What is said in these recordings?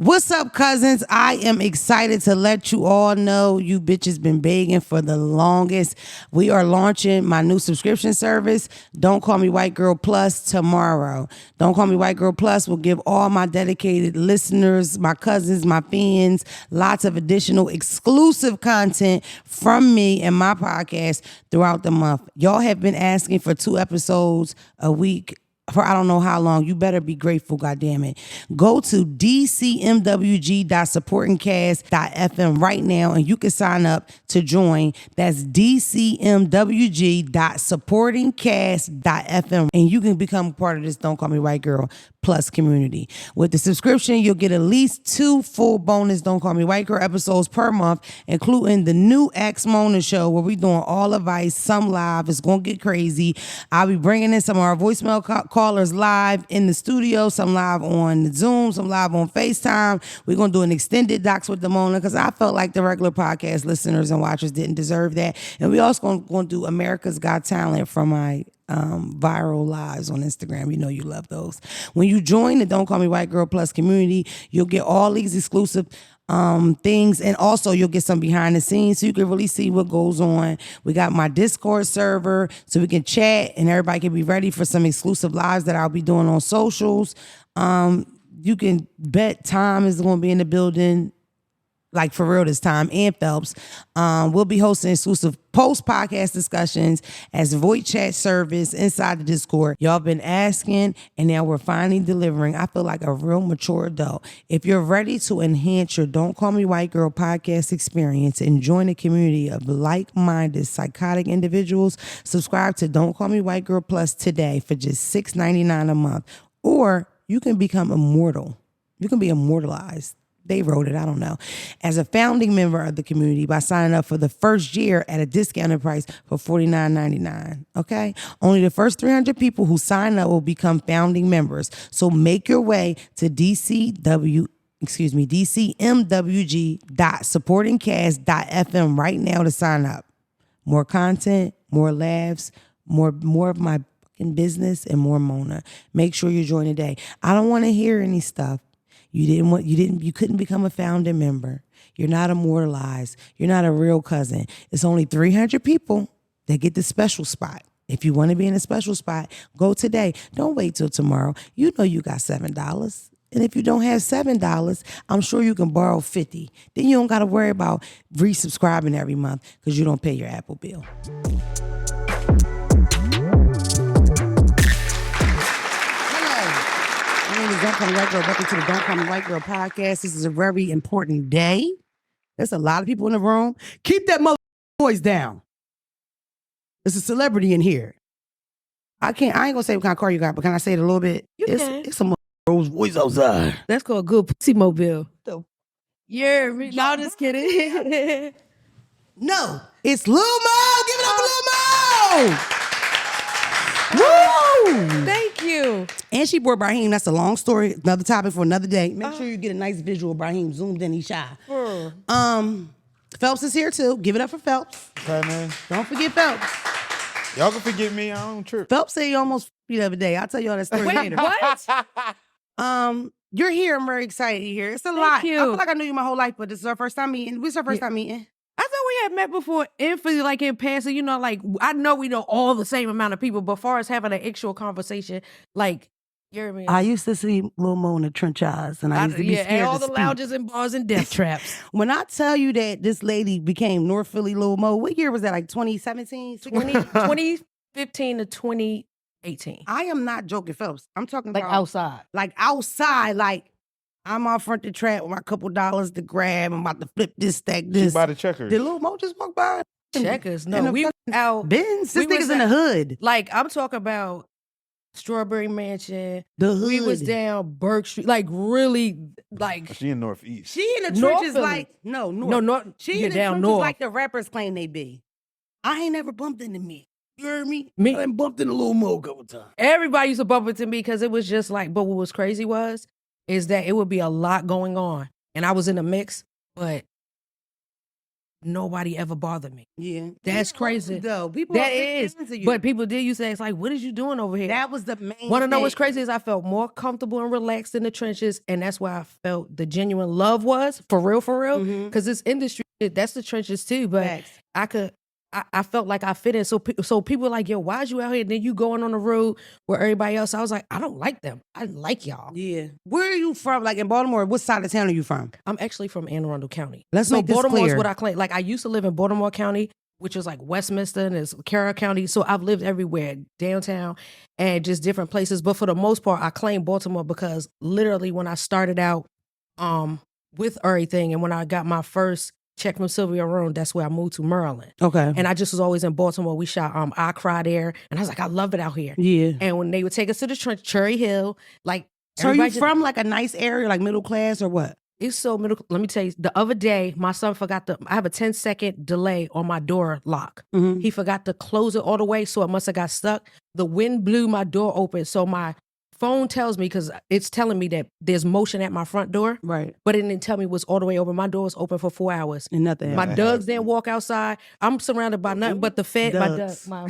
What's up, cousins? I am excited to let you all know you bitches been begging for the longest. We are launching my new subscription service, Don't Call Me White Girl Plus, tomorrow. Don't Call Me White Girl Plus will give all my dedicated listeners, my cousins, my fans, lots of additional exclusive content from me and my podcast throughout the month. Y'all have been asking for 2 episodes a week for I don't know how long. You better be grateful, goddammit. Go to DCMWG.supportingcast.fm right now and you can sign up to join. That's DCMWG.supportingcast.fm and you can become part of this Don't Call Me White Girl Plus community. With the subscription, you'll get at least 2 full bonus Don't Call Me White Girl episodes per month, including the new Ask Mona show where we're doing all advice, some live. It's going to get crazy. I'll be bringing in some of our voicemail callers live in the studio, some live on Zoom, some live on FaceTime. We're going to do an extended docs with the Mona because I felt like the regular podcast listeners and watchers didn't deserve that. And we also going to do America's Got Talent from my viral lives on Instagram. You know you love those. When you join the Don't Call Me White Girl Plus community, you'll get all these exclusive things, and also you'll get some behind the scenes so you can really see what goes on. We got my Discord server so we can chat and everybody can be ready for some exclusive lives that I'll be doing on socials. You can bet Tom is going to be in the building, like for real this time, and Phelps. We'll be hosting exclusive post-podcast discussions as voice chat service inside the Discord. Y'all been asking, and now we're finally delivering. I feel like a real mature adult. If you're ready to enhance your Don't Call Me White Girl podcast experience and join a community of like-minded psychotic individuals, subscribe to Don't Call Me White Girl Plus today for just $6.99 a month. Or you can become immortal. You can be immortalized. They wrote it, I don't know, as a founding member of the community by signing up for the first year at a discounted price for $49.99, okay? Only the first 300 people who sign up will become founding members. So make your way to DCMWG.supportingcast.fm right now to sign up. More content, more laughs, more of my fucking business, and more Mona. Make sure you join today. I don't want to hear any stuff. You couldn't become a founding member. You're not immortalized. You're not a real cousin. It's only 300 people that get the special spot. If you want to be in a special spot, go today. Don't wait till tomorrow. You know you got $7. And if you don't have $7, I'm sure you can borrow $50. Then you don't got to worry about resubscribing every month because you don't pay your Apple bill. Don't Call Me White Girl. Welcome to the Don't Call Me White Girl podcast. This is a very important day. There's a lot of people in the room. Keep that mother voice down. There's a celebrity in here. I ain't gonna say what kind of car you got, but can I say it a little bit? It's a mother's voice outside. That's called a good pussy mobile. Yeah, no, just kidding. No, it's Lil Mo. Give it up for Lil Mo. Woo! Thank you. And she brought Brahim. That's a long story. Another topic for another day. Make sure you get a nice visual of Brahim zoomed in. He's shy. Phelps is here too. Give it up for Phelps. Okay, man. Don't forget Phelps. Y'all can forget me. I don't trip. Phelps said he almost the other day. I'll tell y'all that story later. What? You're here. I'm very excited you're here. It's a lot. You. I feel like I knew you my whole life, but this is our first time meeting. This is our first time meeting. I thought we had met before like in passing, you know, like I know we know all the same amount of people, but far as having an actual conversation, like you're me. I used to see Lil Mo in the trench eyes, and I used to be scared and all to the speak. lounges and bars and death traps. When I tell you that this lady became North Philly Lil Mo, what year was that? Like 2017? 2015 to 2018. I am not joking, Phelps. I'm talking Like about outside. Like outside, like I'm out front the trap with my couple dollars to grab. I'm about to flip this, stack this. She by the checkers. Did Lil Mo just walk by? Checkers? No, we were out. Benz? This we nigga's in the hood. Like, I'm talking about Strawberry Mansion. The hood. We was down Burke Street. Like, really, like. She in Northeast. She in the North trenches Philly. like, north. No, north. She in the down trenches north. like the rappers claim they be. I ain't never bumped into me. You heard me? Me. I done bumped into Lil Mo a couple times. Everybody used to bump into me because it was just like, but what was crazy is that it would be a lot going on. And I was in the mix, but nobody ever bothered me. Yeah. That's crazy. Though people That are big is. fans of you. But people did used to ask, like, what is you doing over here? That was the main Want to know thing. what's crazy is I felt more comfortable and relaxed in the trenches, and that's where I felt the genuine love was, for real, because this industry, that's the trenches too, but Facts. I felt like I fit in. So people were like, yo, why'd you out here? And then you going on the road with everybody else. I was like, I don't like them. I like y'all. Yeah. Where are you from? Like in Baltimore, what side of town are you from? I'm actually from Anne Arundel County. Let's so make this Baltimore's clear. what I claim. Like I used to live in Baltimore County, which is like Westminster and it's Carroll County. So I've lived everywhere, downtown and just different places. But for the most part, I claim Baltimore because literally when I started out with everything and when I got my first check from Sylvia Roan, that's where I moved to Maryland. Okay. And I just was always in Baltimore. We shot I Cry there. And I was like, I love it out here. Yeah. And when they would take us to the Cherry Hill, like So are you everybody from like a nice area, like middle class or what? it's so middle. Let me tell you, the other day, my son forgot I have a 10-second delay on my door lock. Mm-hmm. He forgot to close it all the way, so it must have got stuck. The wind blew my door open, so my phone tells me, because it's telling me that there's motion at my front door, Right. but it didn't tell me it was all the way open. My door was open for 4 hours. And nothing. My happened. dogs didn't walk outside. I'm surrounded by nothing but the fed. Ducks. My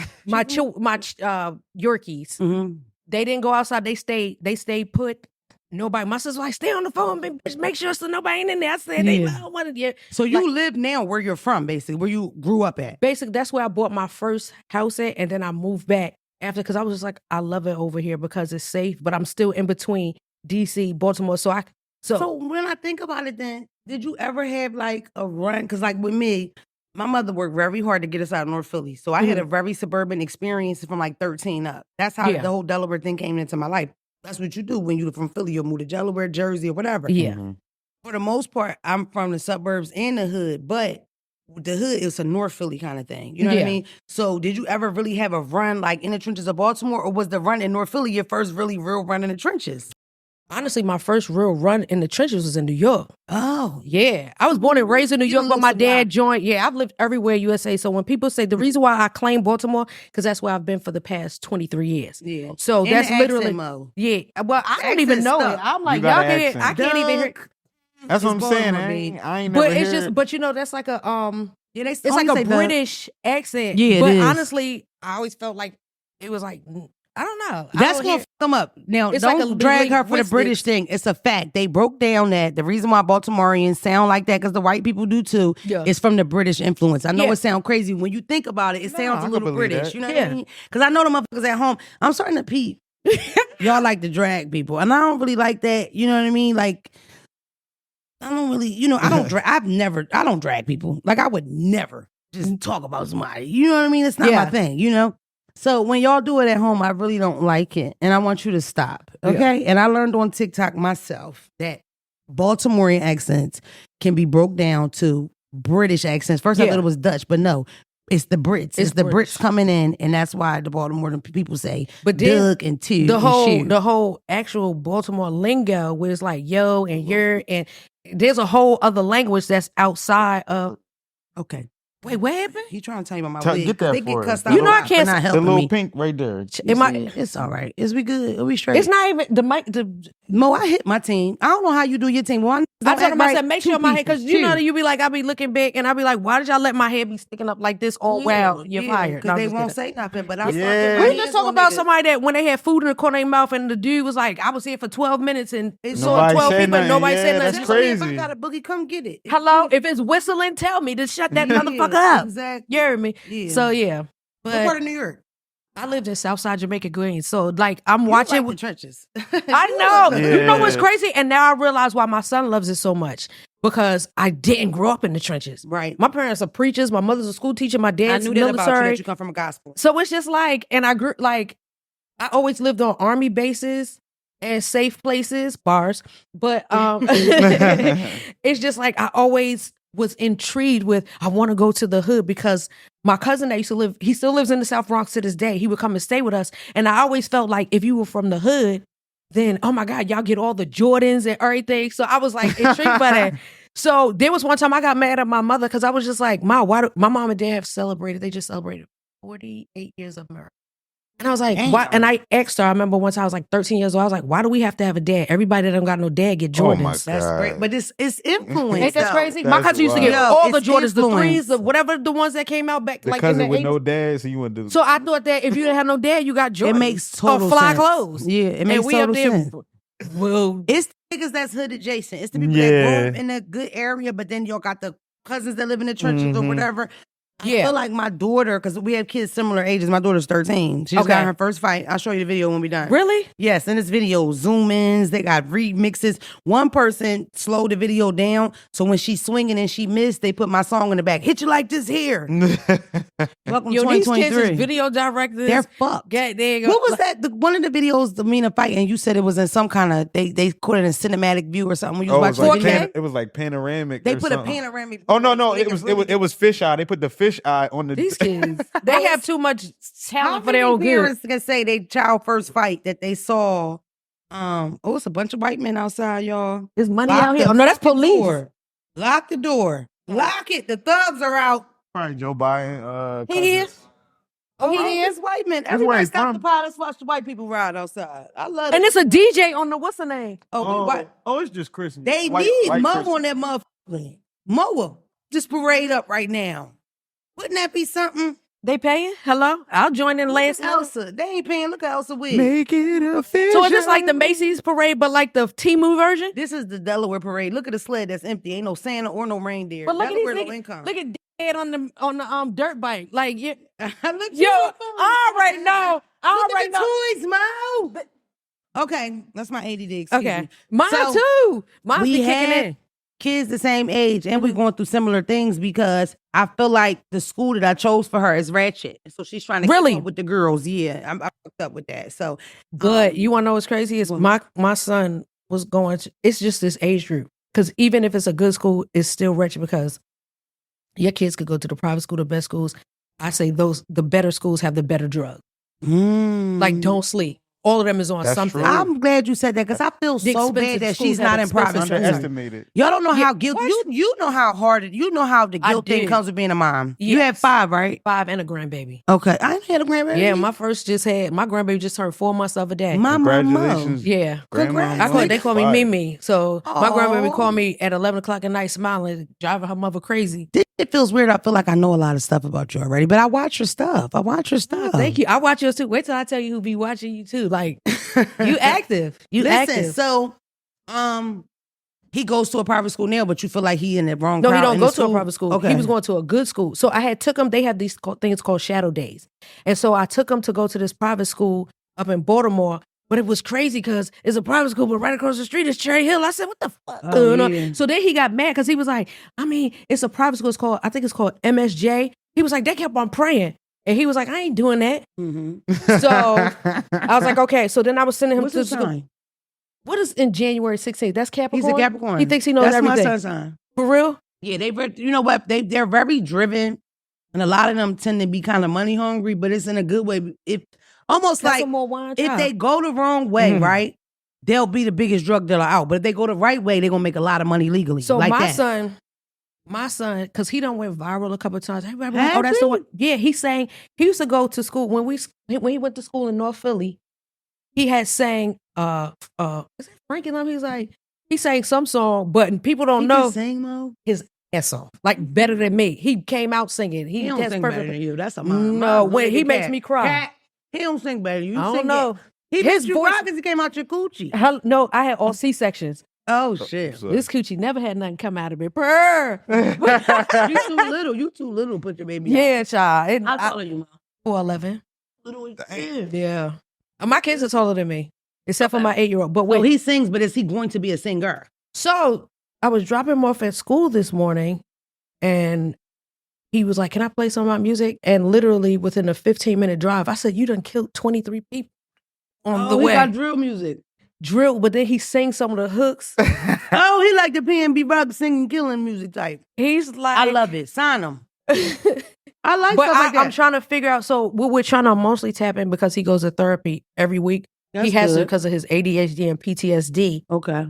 Yorkies. Mm-hmm. They didn't go outside. They stayed put. Nobody. My sister's like, stay on the phone, bitch. Make sure so nobody ain't in there. I said, they don't want to get. So you live now where you're from, basically, where you grew up at. Basically, that's where I bought my first house at, and then I moved back after because I was just like, I love it over here because it's safe, but I'm still in between DC, Baltimore. So when I think about it, then did you ever have like a run? Because like with me, my mother worked very hard to get us out of North Philly, so I had a very suburban experience from like 13 up. That's how the whole Delaware thing came into my life. That's what you do when you're from Philly. You'll move to Delaware, Jersey, or whatever. Yeah. Mm-hmm. For the most part, I'm from the suburbs and the hood, but the hood is a North Philly kind of thing. You know what I mean? So did you ever really have a run like in the trenches of Baltimore, or was the run in North Philly your first really real run in the trenches? Honestly, my first real run in the trenches was in New York. Oh, Yeah. I was born and raised in New York, but my lived dad joined. Yeah, I've lived everywhere USA. So when people say the reason why I claim Baltimore, because that's where I've been for the past 23 years. yeah. So And that's the literally, accent, Mo. yeah. Well, I don't accent even know stuff. it. I'm like, You got y'all an can't, I accent. can't even hear. That's what I'm It's saying. Baltimore, I ain't But never it's heard. just, but you know, that's like a, Yeah, they it's like a say the- British accent. Yeah, it but is. honestly, I always felt like it was like, I don't know. That's gonna fuck them up. Now, It's don't like a drag her for the linguistics. British thing. It's a fact. They broke down that the reason why Baltimoreans sound like that, because the white people do too, Yeah. is from the British influence. I know Yeah. it sounds crazy. When you think about it, it sounds I a can little believe British. that. You know what Yeah. I mean? Because I know the motherfuckers at home, I'm starting to peep. Y'all like to drag people. And I don't really like that. You know what I mean? Like, I don't really, I don't drag people. Like, I would never just talk about somebody. You know what I mean? It's not my Yeah. thing, So when y'all do it at home, I really don't like it. And I want you to stop. Okay? And I learned on TikTok myself that Baltimorean accents can be broke down to British accents. First I Yeah. thought it was Dutch, but no. It's the Brits. It's the British. Brits coming in, and that's why the Baltimore people say But then Doug and two the and whole shoot. the whole actual Baltimore lingo where it's like yo and you're and there's a whole other language that's outside of. Okay. Wait, what happened? He trying to tell you about my Tell- wig. get that They for get us. cussed out. You know a I lot can't for not say- the helping little me. pink right there. It might, It's all right. Is we good? Are we straight? it's not even the mic. Mo, I hit my team. I don't know how you do your team. One, I told him, I said, make sure my hair, because you know that you be like, I be looking big, and I be like, why did y'all let my hair be sticking up like this? Oh, wow, you're fired. No, Because they I'm just won't kidding. say nothing. But I Yeah. We just talk about somebody that when they had food in the corner of their mouth, and the dude was like, I was here for 12 minutes, and it saw Nobody 12 said people, and nothing. nobody Yeah, said that's nothing. crazy. If I got a boogie, come get it. Hello, if it's whistling, tell me to shut that motherfucker up. Exactly. You heard me? Yeah. So yeah, What but part of New York? I lived in Southside Jamaica Green, so like I'm You watching. like the trenches. I know. Yeah. You know what's crazy? And now I realize why my son loves it so much, because I didn't grow up in the trenches. Right. My parents are preachers. My mother's a school teacher. My I dad's knew that about you, military. that you come from a gospel. So it's just like, and I grew like, I always lived on army bases and safe places, bars. But it's just like I always was intrigued with, I want to go to the hood, because my cousin that used to live, he still lives in the South Bronx to this day. He would come and stay with us. And I always felt like if you were from the hood, then, oh my God, y'all get all the Jordans and everything. So I was like intrigued by that. So there was one time I got mad at my mother because I was just like, Ma, why do my mom and dad have celebrated? They just celebrated 48 years of marriage. And I was like, Damn. why? And I asked her, I remember once I was like 13 years old, I was like, why do we have to have a dad? Everybody that don't got no dad get Oh Jordans. my That's God. great. But it's influence. Ain't that though. crazy? My That's cousin used to get wild. all Yo, the it's Jordans, the influence. threes, the whatever the ones that came out back The like in cousin the with 80s. no dad, so you want to do. So I thought that if you didn't have no dad, you got Jordans. It makes total or fly sense. clothes. Yeah, it makes and we up total there, sense. well, It's the niggas that's hood adjacent. It's the people that Yeah. grow up in a good area, but then y'all got the cousins that live in the trenches or Mhm. whatever. I Yeah. feel like my daughter, because we have kids similar ages. My daughter's 13. She just Okay. got her first fight. I'll show you the video when we're done. really? Yes, in this video, zoom ins, they got remixes. One person slowed the video down, so when she's swinging and she missed, they put my song in the back. Hit you like this here. Welcome Yo, these kids 2023. is video directors. They're fucked. Yeah, there you go. What was that? One of the videos, the Mina fight, and you said it was in some kind of they caught it in cinematic view or something. When you Oh, it was was watching like the 4K? video. it was like panoramic. They or put a something. panoramic. Oh no, Make it was really it was fish eye. They put the fish eye on the. These kids, they have too much How talent for their many own good. parents can say they child first fight that they saw? It's a bunch of white men outside, y'all. There's money Lock out here. the Oh no, that's fucking police. door. Lock the door. Lock it. The thugs are out. Probably Joe Biden. He cousins. is. Oh, he It's is. white men. where Everybody he's stop from. the pod. Let's watch the white people ride outside. I love it. And it's a DJ on the what's the name? Oh, it's just Christmas. They White- need white Mo Christmas. on that motherfucker. Moa just parade up right now. Wouldn't that be something? They paying? Hello, I'll join in Look last at night. Elsa. They ain't paying. Look at Elsa wig. Make it official. So is this like the Macy's parade, but like the Temu version? This is the Delaware parade. Look at the sled that's empty. Ain't no Santa or no reindeer. But look at these Delaware, no niggas. income. Look at Dad on the dirt bike. Like yeah. Look, Yo, I already know. I Look already at know. the toys, Mo. Okay, that's my ADD. Excuse Okay, me. mine So, too. Mine's we be kicking had in. kids the same age, and we're going through similar things because I feel like the school that I chose for her is ratchet, so she's trying to Really? keep up with the girls. Yeah, I fucked up with that. So, But you want to know what's crazy? Is what? my son was going to. It's just this age group because even if it's a good school, it's still wretched because your kids could go to the private school, the best schools. I say the better schools have the better drug. Like don't sleep. All of them is on That's something. true. I'm glad you said that because I feel The so expensive bad that schools she's have not in expensive private schools. school. Underestimated. Y'all don't know Yeah, how guilty. what? You know how hard it. You know how the I guilt thing did. comes with being a mom. You had Yes. 5, right? 5 and a grandbaby. Okay, I ain't had a grandbaby. Yeah, my grandbaby just turned 4 months the other day. my mama. Congratulations. Yeah. Grandma. Congrats. They call me Fire. Mimi. So my grandbaby Aw. called me at 11 o'clock at night smiling, driving her mother crazy. It feels weird. I feel like I know a lot of stuff about you already, but I watch your stuff. Thank you. I watch yours too. Wait till I tell you who be watching you too. Like you active. You Listen, active. so he goes to a private school now, but you feel like he in the wrong No, crowd he don't in go the to a private school. Okay. He was going to a good school. So I had took him. They have these things called shadow days, and so I took him to go to this private school up in Baltimore. But it was crazy because it's a private school, but right across the street is Cherry Hill. I said, "What the fuck?" Oh, You know? yeah. So then he got mad because he was like, "I mean, it's a private school. I think it's called MSJ." He was like, "They kept on praying," and he was like, "I ain't doing that." Mhm. So I was like, "Okay." So then I was sending him What's to his school. sign? What is in January 16th? That's Capricorn. He's a Capricorn. He thinks he knows That's everything. my son's sign. For real? Yeah, you know what? They're very driven, and a lot of them tend to be kind of money hungry, but it's in a good way. If almost That's like some more wine. if child. they go the wrong way, Mhm. right? They'll be the biggest drug dealer out. But if they go the right way, they're gonna make a lot of money legally. So like my that. son, because he done went viral a couple of times. Everybody, Has oh, that's the he? one. Yeah, he's saying he used to go to school when he went to school in North Philly. He had sang is it Frankie Lum? He sang some song, but people don't He know can sing, Mo. his ass off. Like better than me. He came out singing. He don't that's sing perfect. better than you. That's a mom. No, Mom's wait, like he a makes cat. me cry. Cat. He don't sing better than you. You I don't sing know. it. He His makes you voice- cry because he came out your coochie. No, I had all C-sections. Oh shit. So- This coochie never had nothing come out of it. Purr. You too little. You too little. Put your baby. out. Yeah, child. How tall are you, Mo? 4'11". Little as Damn. shit. Yeah. My kids are taller than me, except for my 8-year-old. But Well, wait, he sings, but is he going to be a singer? so I was dropping him off at school this morning, and he was like, "Can I play some of my music?" And literally within a 15-minute drive, I said, "You done killed 23 people on the he way." got drill music. Drill, but then he sings some of the hooks. Oh, he like the PNB rock singing, killing music type. He's like, I love it. Sign him. I like But stuff like that. I'm trying to figure out. So what we're trying to mostly tap in because he goes to therapy every week. That's he has it good. because of his ADHD and PTSD. Okay.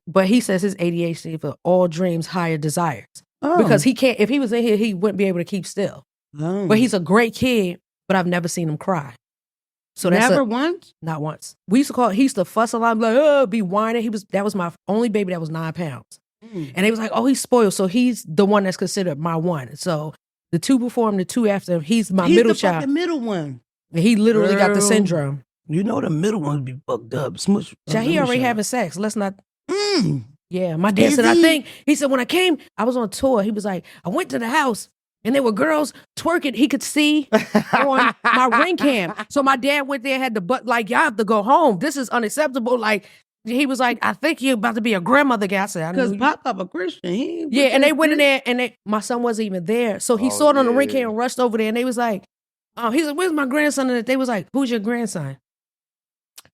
But he says his ADHD for all dreams, higher desires. Oh. Because he can't. If he was in here, he wouldn't be able to keep still. Oh. But he's a great kid. But I've never seen him cry. So that's Never once? not once. He used to fuss a lot, like, oh, be whining. That was my only baby that was 9 pounds. And they was like, oh, he's spoiled. So he's the one that's considered my one. So the 2 before him, the 2 after him, he's my middle child. The middle one. And he literally got the Girl. syndrome. You know the middle ones be fucked up. Smush. Child, he already having sex. Let's not. Mm. Yeah, my dad Is said, he? he said, when I came, I was on tour. He was like, I went to the house and there were girls twerking. He could see on my ring cam. So my dad went there and had the butt, like, y'all have to go home. This is unacceptable. Like, he was like, I think you're about to be a grandmother guy. I said, I Because knew you. Pop a Christian. Yeah, and they went in there and my son wasn't even there. So he saw it on the ring yeah. cam and rushed over there and they was like, he's like, where's my grandson? And they was like, who's your grandson?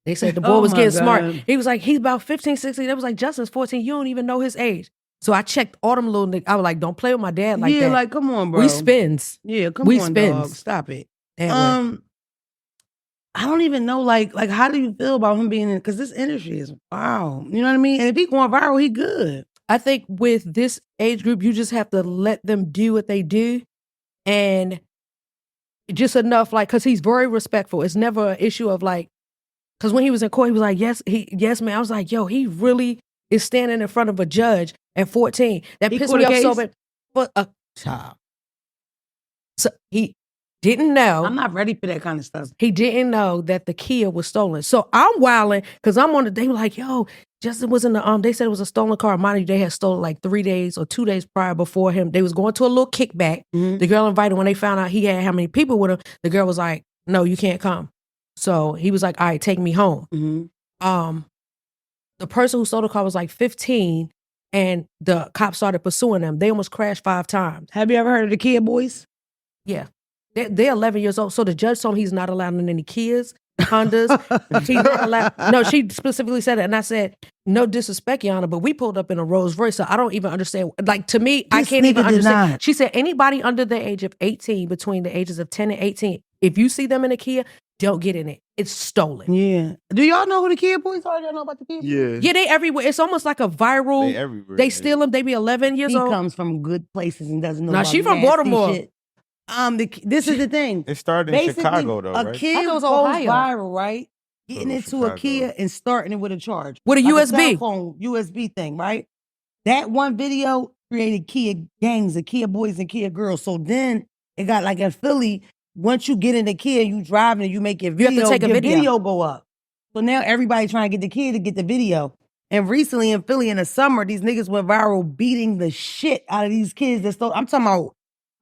They said the boy was my getting smart. God. He was like, he's about 15, 16. They was like, Justin's 14. You don't even know his age. So I checked all them little niggas. I was like, don't play with my dad like that. Yeah, like, come on, bro. We spins. Yeah, come We on, spins. dog. Stop it. That way. I don't even know, like, how do you feel about him being in? Because this industry is wow. You know what I mean? And if he going viral, he good. I think with this age group, you just have to let them do what they do. And just enough, like, because he's very respectful. It's never an issue of like, because when he was in court, he was like, yes, man. I was like, yo, he really is standing in front of a judge at 14. That He pissed caught me a off so case? bad. But a child. So he didn't know. I'm not ready for that kind of stuff. He didn't know that the Kia was stolen. So I'm wilding because I'm on the, they were like, yo, Justin was in the, they said it was a stolen car. Mind you, they had stolen like 3 days or 2 days prior before him. They was going to a little kickback. Mhm. The girl invited, when they found out he had how many people with him, the girl was like, no, you can't come. So he was like, all right, take me home. Mm-hmm. The person who stole the car was like 15 and the cops started pursuing them. They almost crashed 5 times. Have you ever heard of the Kid Boys? Yeah. They're 11 years old. So the judge told him he's not allowed in any Kias, Hondas. He's not allowed. No, she specifically said it. And I said, no disrespect, Your Honor, but we pulled up in a Rolls Royce. So I don't even understand. Like, to me, I This can't even nigga did understand. not. She said, anybody under the age of 18, between the ages of 10 and 18, if you see them in a Kia, don't get in it. It's stolen. Yeah. Do y'all know who the Kid Boys are? Y'all know about the Kid Boys? Yeah. Yeah, they everywhere. It's almost like a viral. They everywhere. They steal them. They be 11 years He old. comes from good places and doesn't know Nah, about she from nasty Baltimore. shit. This is the thing. It started in Chicago, though, a right? kid I thought it was goes Ohio. viral, right? Getting into Chicago. a Kia and starting it with a charge. With a Like USB. cell phone USB thing, right? That one video created Kia gangs of Kia boys and Kia girls. So then it got like in Philly, once you get in the Kia, you driving and you make your You have to video, take a your video. go up. So now everybody trying to get the Kia to get the video. And recently in Philly in the summer, these niggas went viral beating the shit out of these kids that stole. I'm talking about,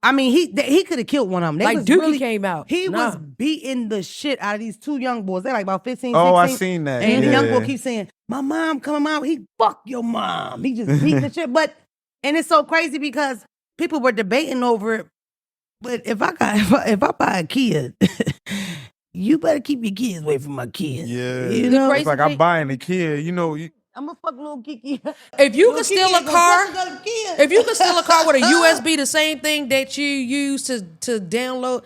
I mean, he could have killed one of them. They Like was Dookie really- came out. He Nah. was beating the shit out of these 2 young boys. They're like about 15, 16. Oh, I seen that. And the young boy Yeah. keeps saying, my mom coming out. He fuck your mom. He just beat the shit. But, and it's so crazy because people were debating over it. But if I buy a kid, you better keep your kids away from my kids. Yeah. You know? It's like I'm buying a kid. You know, I'm gonna fuck little Kiki. If you Little could steal Kiki a ain't gonna car, touch another kid. if you could steal a car with a USB, the same thing that you use to download,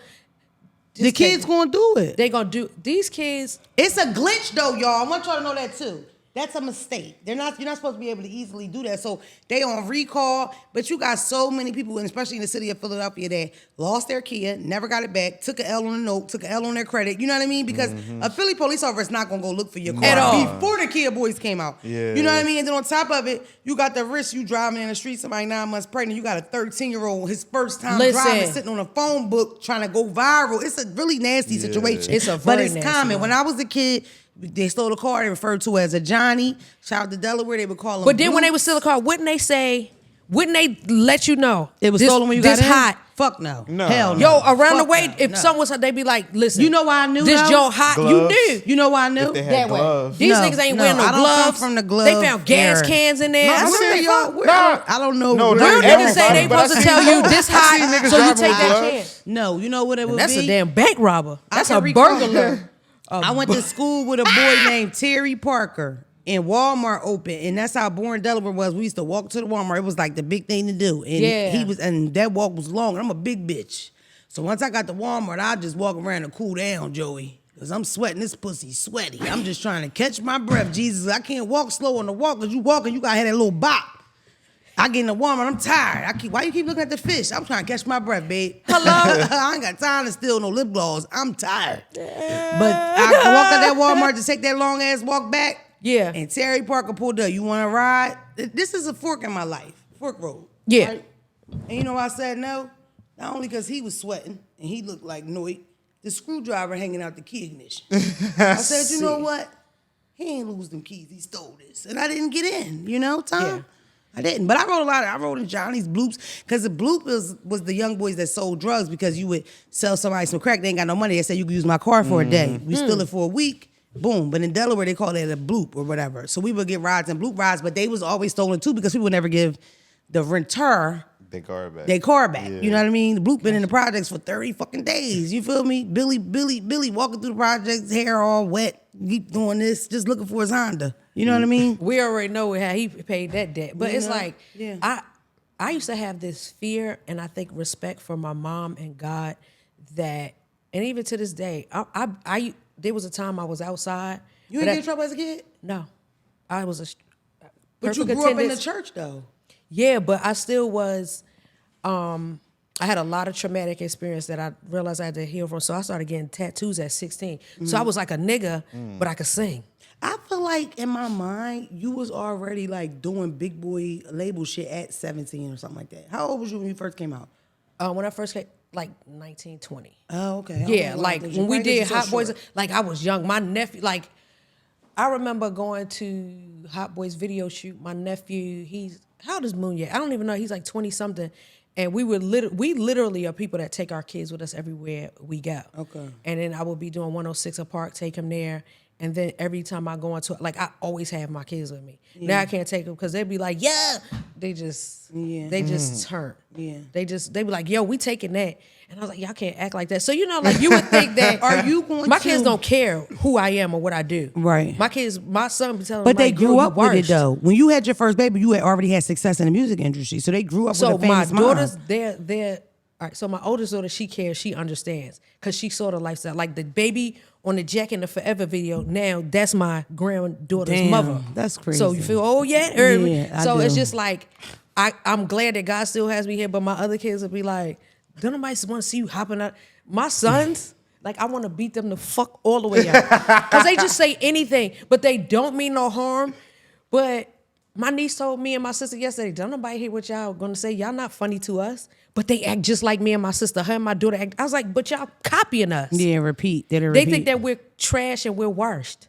The kids gonna do it. they gonna do. These kids, It's a glitch though, y'all. I want y'all to know that too. That's a mistake. You're not supposed to be able to easily do that. So they on recall, but you got so many people, and especially in the city of Philadelphia, that lost their Kia, never got it back, took an L on the note, took an L on their credit. You know what I mean? Because a Philly police officer is not gonna go look for your car At all. before the Kia boys came out. Yeah. You know what I mean? And then on top of it, you got the risk you driving in the street, somebody 9 months pregnant, you got a 13-year-old, his first time Listen. driving, sitting on a phone book trying to go viral. It's a really nasty situation. It's a but very it's nasty common. one. When I was a kid, they stole a car, they referred to as a Johnny. Shout out to Delaware, they would call him. but then when they Blue. would steal a car, wouldn't they say? Wouldn't they let you know It was this, stolen when you this got in? hot? Fuck no. No. Hell no. Yo, around the Fuck way, no. if No. someone said, they'd be like, listen. You know why I knew this though? Joe hot? Gloves. You knew. You know why I knew? If they had That way. gloves. These No, niggas ain't no, wearing no I don't gloves. come from the glove They found gas era. cans in there. No, I I'm said, saying, y'all, Nah. I don't know. No, where- real not niggas say they everybody, but I supposed to seen- tell you this I seen hot, niggas so you driving take with that gloves. chance. No, you know what it would That's be? a damn bank robber. That's can a recall- burglar. I went to school with a boy named Terry Parker, and Walmart opened, and that's how Bourne, Delaware was. We used to walk to the Walmart. It was like the big thing to do. And Yeah. and that walk was long, and I'm a big bitch. So once I got to Walmart, I just walk around and cool down, Joey. Cause I'm sweating, this pussy sweaty. I'm just trying to catch my breath. Jesus, I can't walk slow on the walk, cause you walking, you gotta have that little bop. I get in the Walmart, I'm tired. Why you keep looking at the fish? I'm trying to catch my breath, babe. Hello? I ain't got time to steal no lip gloss. I'm tired. But I walked out that Walmart to take that long ass walk back. Yeah. And Terry Parker pulled up. You want to ride? This is a fork in my life. Fork road. Yeah. Right? And you know why I said no? Not only because he was sweating and he looked like Noit, the screwdriver hanging out the key ignition. I said, you know what? He ain't lose them keys. He stole this. And I didn't get in, Tom? Yeah. I didn't. But I wrote a lot. I wrote in Johnny's bloops because the bloop was the young boys that sold drugs because you would sell somebody some crack. They ain't got no money. They said you could use my car for a day. We steal it for a week. Boom. But in Delaware, they call it a bloop or whatever. So we would get rides and bloop rides, but they was always stolen too because we would never give the renter They car back. they car back. Yeah. You know what I mean? The Bloop been in the projects for 30 fucking days. You feel me? Billy walking through the projects, hair all wet, keep doing this, just looking for his Honda. You know what I mean? We already know how he paid that debt. But it's like, yeah. I used to have this fear and I think respect for my mom and God that, and even to this day, I there was a time I was outside. You ain't get in trouble as a kid? No. I was But you grew up in the church though. Yeah, but I still was, I had a lot of traumatic experience that I realized I had to heal from. So I started getting tattoos at 16. So I was like a nigga, but I could sing. I feel like in my mind, you was already like doing big boy label shit at 17 or something like that. How old was you when you first came out? When I first came, like 19, 20. Oh, okay. Yeah, like when we did Hot Boys, like I was young. My nephew, like, I remember going to Hot Boys video shoot. My nephew, how old is Moon yet? I don't even know. He's like 20 something. And we literally are people that take our kids with us everywhere we go. Okay. And then I would be doing 106 a Park, take him there. And then every time I go into, like, I always have my kids with me. Yeah. Now I can't take them because they'd be like, yeah. They just turn. Yeah. They be like, yo, we taking that. And I was like, y'all can't act like that. So, like you would think that my kids don't care who I am or what I do. Right. My son be telling me, but they grew up with it though. When you had your first baby, you had already had success in the music industry. So they grew up with a famous mom. So my daughters, they're all right, so my oldest daughter, she cares, she understands, because she saw the lifestyle. Like the baby on the Jack in the Forever video, now that's my granddaughter's mother. That's crazy. So you feel, oh yeah? Yeah, so it's just like, I'm glad that God still has me here, but my other kids will be like, don't nobody want to see you hopping out. My sons, like I want to beat them the fuck all the way out. Because they just say anything, but they don't mean no harm. But my niece told me and my sister yesterday, don't nobody hear what y'all gonna say. Y'all not funny to us. But they act just like me and my sister. Her and my daughter act. I was like, but y'all copying us. Yeah, repeat. They think that we're trash and we're washed.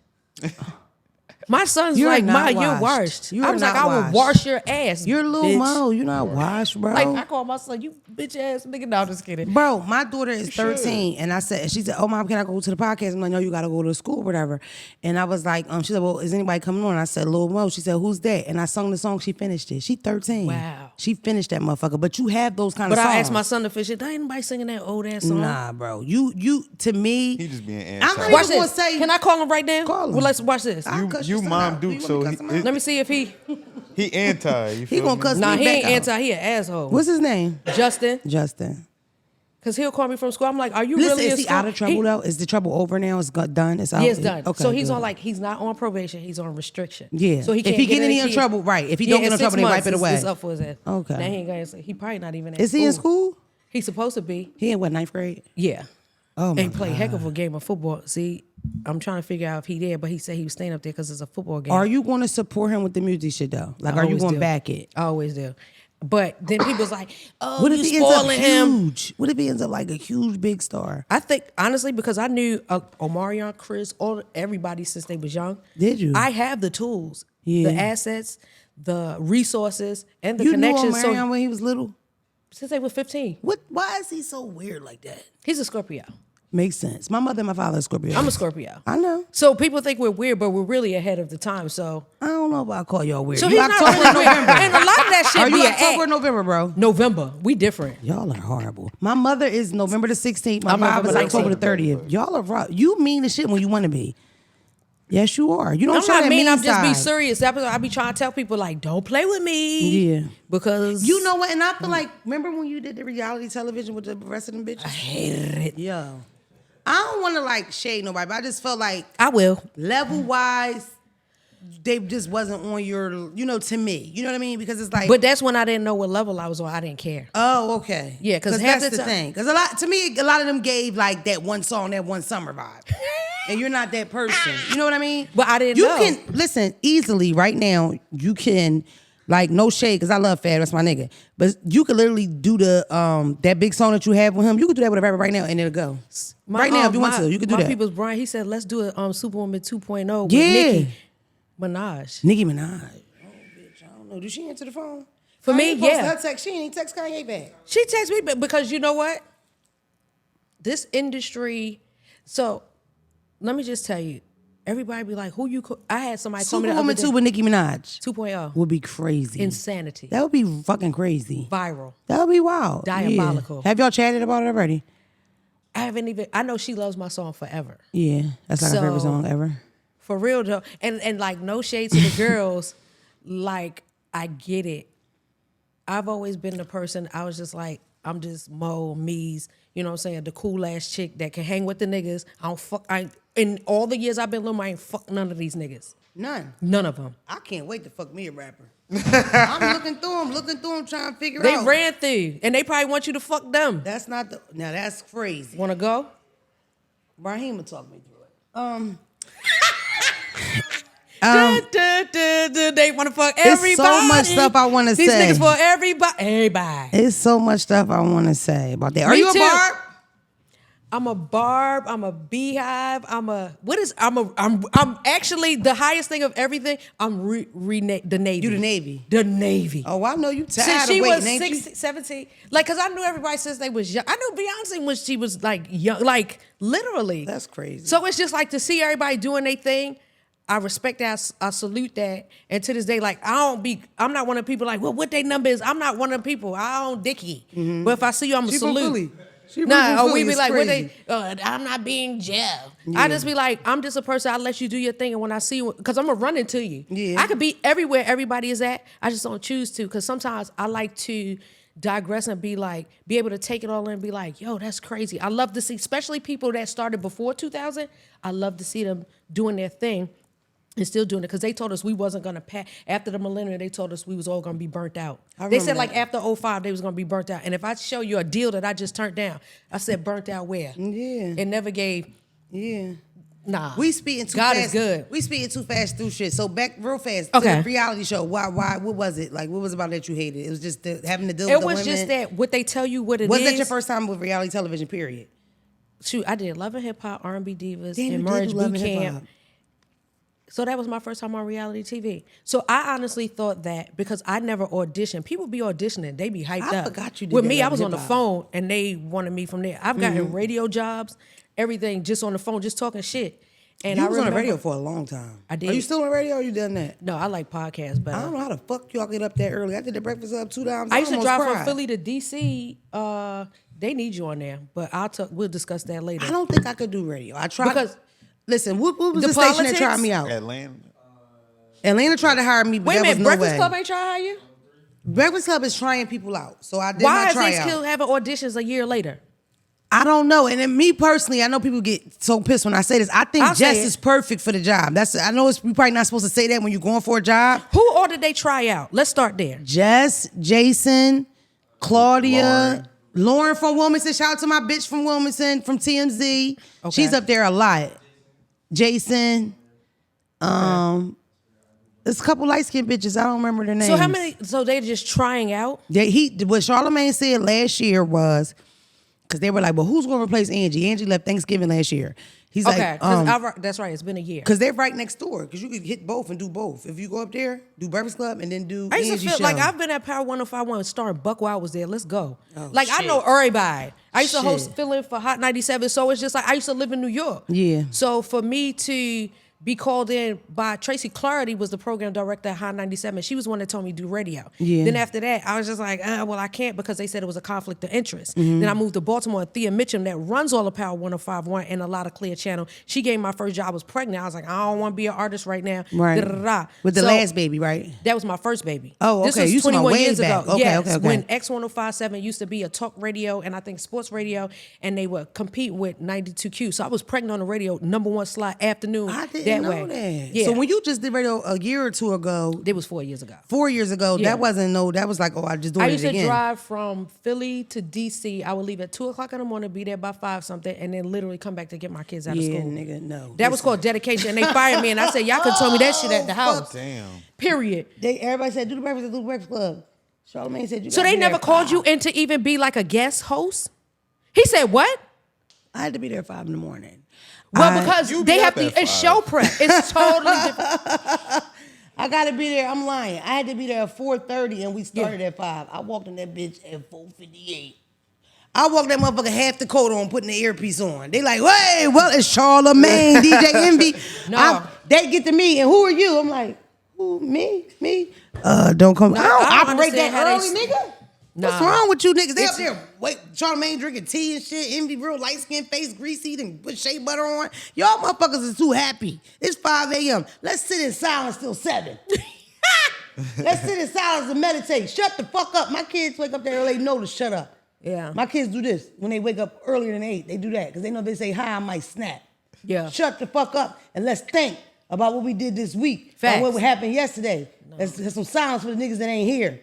My son's you're washed. I was like, I will wash your ass. You're Lil Mo. You're not washed, bro. Like, I call my son, you bitch ass nigga. No, I'm just kidding. Bro, my daughter is 13. And she said, oh, Mom, can I go to the podcast? I'm like, no, you got to go to school or whatever. And I was like, she said, well, is anybody coming on? I said, Lil Mo. She said, who's that? And I sung the song. She finished it. She 13. Wow. She finished that motherfucker. But you have those kind of songs. But I asked my son to finish it. There ain't nobody singing that old ass song. Nah, bro. You to me. He just being anti. I'm not even going to say. Can I call him right now? Call him. Well, let's watch this. You Mom Duke, so let me see if he anti. You feel he gonna me? cuss me Nah, he ain't back anti. He an asshole. What's his name? Justin. Because he'll call me from school. I'm like, are you really is he out of trouble though? Is the trouble over now? It's done? It's out? Yeah, it's done. Okay, so he's on he's not on probation. He's on restriction. Yeah. So he can't if he get any trouble, right. If he don't get in trouble, they wipe it away. It's up for his ass. Okay. Now he ain't gonna, he probably not even at Is he in school? He's supposed to be. He in what, 9th grade? Yeah. Oh my And play God. heck of a game of football. See, I'm trying to figure out if he there, but he said he was staying up there because it's a football game. Are you going to support him with the music shit though? Like, are you going to back it? I always do. But then people's like, oh, What if you he ends up spoiling him? huge? What if he ends up like a huge big star? I think, honestly, because I knew Omarion, Chris, everybody since they was young. Did you? I have the tools, Yeah. the assets, the resources, and the You connections. knew Omarion when he was little? Since they were 15. What? Why is he so weird like that? He's a Scorpio. Makes sense. My mother and my father are Scorpio. I'm a Scorpio. I know. So people think we're weird, but we're really ahead of the time. So I don't know if I call y'all weird. So you he's not October, really weird. November. And a lot of that shit Are be you an October or act. November, bro? November. We different. Y'all are horrible. My mother is November the 16th. My I'm father is November October the 30th. Y'all are rough. You mean the shit when you want to be. Yes, you are. You don't I'm show not that mean. I'm just be side. serious. I be trying to tell people like, don't play with me. Yeah. Because You know what? And I feel like, remember when you did the reality television with the rest of them bitches? I hated it. Yo. I don't want to like shade nobody, but I just felt like I will. level wise, they just wasn't on your, to me. You know what I mean? Because it's like. But that's when I didn't know what level I was on. I didn't care. Oh, okay. Yeah, because that's the thing. Because a lot of them gave like that one song, that one summer vibe. And you're not that person. You know what I mean? But I didn't know. You can, listen, easily right now, you can, like, no shade, because I love Fab, that's my nigga. But you could literally do the that big song that you have with him. You could do that with a rapper right now, and it'll go. Right now, if you want to, you could do that. My people's Brian, he said, let's do a Superwoman 2.0 with Yeah. Nicki Minaj. Nicki Minaj. Oh, bitch, I don't know. Did she answer the phone? For me, yeah. Her text. She ain't text Kanye back. She texted me back because you know what? This industry, so let me just tell you, everybody be like, who you, I had somebody tell me the other Superwoman day. 2 with Nicki Minaj. 2.0. Would be crazy. Insanity. That would be fucking crazy. Viral. That would be wild. Diabolical. Yeah. Have y'all chatted about it already? I know she loves my song forever. Yeah. That's like her favorite song ever. For real though. And like no shade to the girls, like I get it. I've always been the person, I was just like, I'm just Mo, me's, you know what I'm saying, the cool ass chick that can hang with the niggas. In all the years I've been Lil Mo, I ain't fuck none of these niggas. None of them. I can't wait to fuck me a rapper. I'm looking through them, trying to figure out. They ran through, and they probably want you to fuck them. That's not now that's crazy. Want to go? Raheem will talk me through it. They want to fuck everybody. There's so much stuff I want to say. These niggas for everybody. It's so much stuff I want to say about that. Are you a barb? I'm a barb. I'm a beehive. I'm actually the highest thing of everything. I'm the Navy. You the Navy? The Navy. Oh, I know you tired Since of she waiting, was ain't 16, 17. Like, because I knew everybody since they was young. I knew Beyonce when she was like young, like literally. That's crazy. So it's just like to see everybody doing their thing. I respect that. I salute that. And to this day, like, I'm not one of the people like, well, what their number is. I'm not one of the people. I own Dickie. Mm-hmm. But if I see you, I'm going to salute. We be like, I'm not being Jeff. Yeah. I just be like, I'm just a person. I let you do your thing. And when I see you, because I'm going to run into you. Yeah. I could be everywhere everybody is at. I just don't choose to. Because sometimes I like to digress and be able to take it all in and be like, yo, that's crazy. I love to see, especially people that started before 2000. I love to see them doing their thing. And still doing it because they told us we wasn't gonna pass after the millennium. They told us we was all gonna be burnt out. They said like after 05 they was gonna be burnt out. And if I show you a deal that I just turned down, I said burnt out where? Yeah, it never gave. Yeah, nah. We speaking too God fast. Is good. We speaking too fast through shit. So back real fast. Okay. To the reality show. Why? What was it like? What was about that you hated? It was just having to deal with the women. It was just that what they tell you what it is. Was that your first time with reality television? Period. Shoot, I did Love and Hip Hop, R&B Divas, and Marriage Boot Camp. So that was my first time on reality TV. So I honestly thought that because I never auditioned. People be auditioning. They be hyped up. I forgot you did With that me, I was hip-hop. on the phone and they wanted me from there. I've gotten radio jobs, everything just on the phone, just talking shit. And you I was on the radio for a long time. I did. Are you still on radio or you done that? No, I like podcasts, but I don't know how the fuck y'all get up that early. I did the Breakfast Club 2 times. I used to drive from Philly to DC. They need you on there, but we'll discuss that later. I don't think I could do radio. I tried. Because listen, what was the station that tried me out? Atlanta tried to hire me, but wait a minute, was no Breakfast way. Club ain't try to hire you? Breakfast Club is trying people out, so I did Why my tryout. is they still having auditions a year later? I don't know. And then me personally, I know people get so pissed when I say this. I think Jess is perfect for the job. I know you're probably not supposed to say that when you're going for a job. Who ordered they try out? Let's start there. Jess, Jason, Claudia, Lauren from Wilmington. Shout out to my bitch from Wilmington from TMZ. Okay. She's up there a lot. Jason, there's a couple light-skinned bitches. I don't remember their names. So how many? So they're just trying out? What Charlamagne said last year was, because they were like, well, who's going to replace Angie? Angie left Thanksgiving last year. He's like, that's right. It's been a year. Because they're right next door. Because you could hit both and do both. If you go up there, do Breakfast Club, and then do I used Angie's to feel show. like I've been at Power 105.1 starring Buck while I was there. Let's go. Oh, like shit. I know everybody. I used to host fill-in for Hot 97. So it's just like I used to live in New York. Yeah. So for me to be called in by Tracy Clarity was the program director at Hot 97. She was the one that told me to do radio. Yeah. Then after that, I was just like, well, I can't because they said it was a conflict of interest. Mm-hmm. Then I moved to Baltimore and Thea Mitchum that runs all of Power 105.1 and a lot of Clear Channel. She gave me my first job. I was pregnant. I was like, I don't want to be an artist right now. Right. Da-da-da-da. With the last baby, right? That was my first baby. Oh, okay. This was 21 years back. ago. Okay, yes, okay. When X1057 used to be a talk radio and I think sports radio, and they were competing with 92Q. So I was pregnant on the radio, #1 slot afternoon. They didn't that know way. that. Yeah. So when you just did radio a year or two ago, It was 4 years ago. 4 years ago, Yeah. that wasn't that was like, I just doing I it used to again. drive from Philly to DC. I would leave at 2:00 in the morning, be there by 5 something, and then literally come back to get my kids out of school. Nigga, no. That was called dedication, and they fired me. And I said, y'all could have told me that shit at the house. Damn. Period. Everybody said, do the breakfast club. Charlamagne said, So they never called you in to even be like a guest host? He said, what? I had to be there at 5 in the morning. Well, because You they be have up to, at it's 5. show prep. It's totally different. I gotta be there. I'm lying. I had to be there at 4:30 and we started at 5. I walked in that bitch at 4:58. I walked that motherfucker half the coat on, putting the earpiece on. They like, hey, well, it's Charlamagne, DJ Envy. No. They get to me, and who are you? I'm like, who, me? Don't come. No, I don't I don't operate that understand how early, they- nigga. What's Nah. wrong with you niggas? They up there, wait, Charlamagne drinking tea and shit. Envy real light skin, face greasy, and put shea butter on. Y'all motherfuckers is too happy. It's 5 a.m. Let's sit in silence till 7. Let's sit in silence and meditate. Shut the fuck up. My kids wake up there early, they know to shut up. Yeah. My kids do this when they wake up earlier than 8. They do that because they know if they say hi, I might snap. Yeah. Shut the fuck up and let's think about what we did this week. Facts. Or what happened yesterday. Let's some silence for the niggas that ain't here.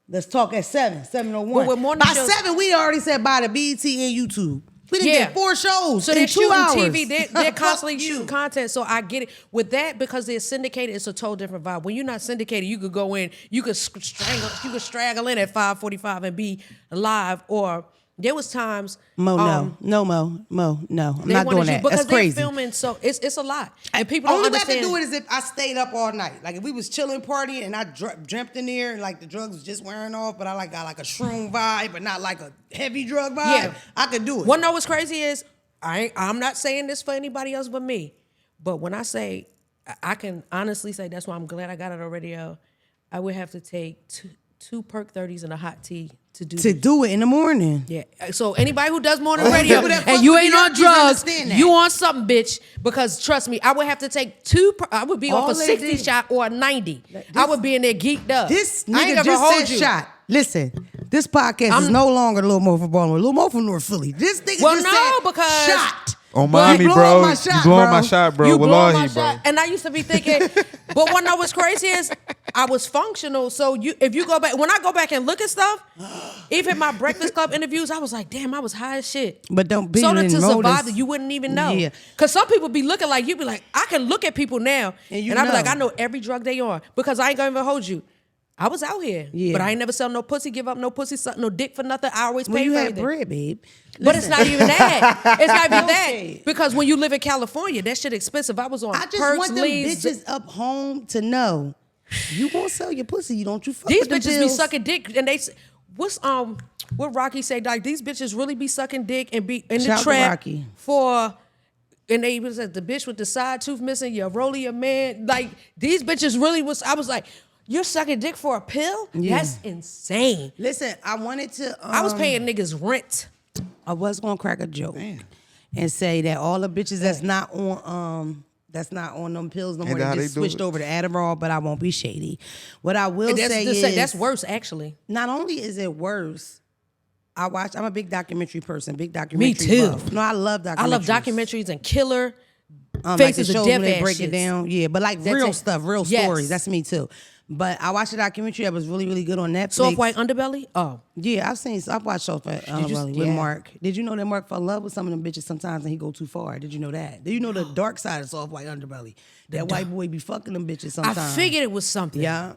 Let's talk at 7:01. But with morning By shows- 7, we already said bye to BET and YouTube. We didn't get 4 shows So in they're 2 shooting hours. TV. They're Fuck constantly you. shooting content. So I get it. With that, because they're syndicated, it's a total different vibe. When you're not syndicated, you could go in, you could straggle in at 5:45 and be live. Or there was times Mo, um, no, I'm they not wanted doing you- that. because That's crazy. they're filming. So it's a lot, and people don't Only way I understand. could do it is if I stayed up all night. Like if we was chilling, partying, and I dreamt in there, and like the drugs was just wearing off, but I like got like a shroom vibe, but not like a heavy drug vibe. Yeah. I could do it. What know what's crazy is I'm not saying this for anybody else but me. But when I say, I can honestly say that's why I'm glad I got it on radio. I would have to take two perk 30s and a hot tea to do to this. do it in the morning. Yeah. So anybody who does morning radio people that fuck and you with ain't the on Yankees drugs, understand that. you on something, bitch. Because trust me, I would have to take I would be All off a they 60 did- shot or a 90. I would be in there geeked up. This I ain't nigga gonna just hold said you. shot. Listen, this podcast is no longer Lil Mo from Baltimore. Lil Mo from North Philly. This nigga Well, just no, said because- shot. On But mommy, you blowing bro. my You shot, blowing bro. my shot, bro. You blowing my Wallahi, bro. shot. And I used to be thinking, but what I was crazy is I was functional. So if you go back, when I go back and look at stuff, even my Breakfast Club interviews, I was like, damn, I was high as shit. But don't be So that to didn't survive notice. it, you wouldn't even know. Yeah. Because some people be looking like, you be like, I can look at people now. And you And I be know. like, I know every drug they on. Because I ain't gonna even hold you. I was out here. Yeah. But I ain't never sell no pussy, give up no pussy, suck no dick for nothing. I always Well, pay you for had everything. bread, babe. But it's not even that. It's not even Okay. that. Because when you live in California, that shit expensive. I was on I just perks, want them leads. bitches up home to know you gonna sell your pussy. You don't you fuck These with them bitches be pills. sucking dick, and they what Rocky say? Like these bitches really be sucking dick and be in Shout the out to trap Rocky. for. And they was like the bitch with the side tooth missing, your rolly, your man. Like these bitches really was. I was like, you're sucking dick for a pill? Yeah. That's insane. Listen, I wanted to. I was paying niggas rent. I was gonna crack a joke and say that all the bitches that's not on them pills no more. Ain't that They how just they do switched it? over to Adderall, but I won't be shady. What I will say is That's worse, actually. Not only is it worse, I'm a big documentary person, big documentary too. buff. No, I love documentaries. I love documentaries and killer like faces the of shows death when they ass break it shits. down. Yeah, but like That's real it. stuff, real Yes. stories. That's me too. But I watched a documentary that was really, really good on Netflix. Soft white underbelly? Oh. Yeah, I've watched Soft White Underbelly with yeah. Mark. Did you know that Mark fell in love with some of them bitches sometimes and he go too far? Did you know that? Did you know the dark side of Soft White Underbelly? That white boy be fucking them bitches sometimes. I figured it was something. Yeah,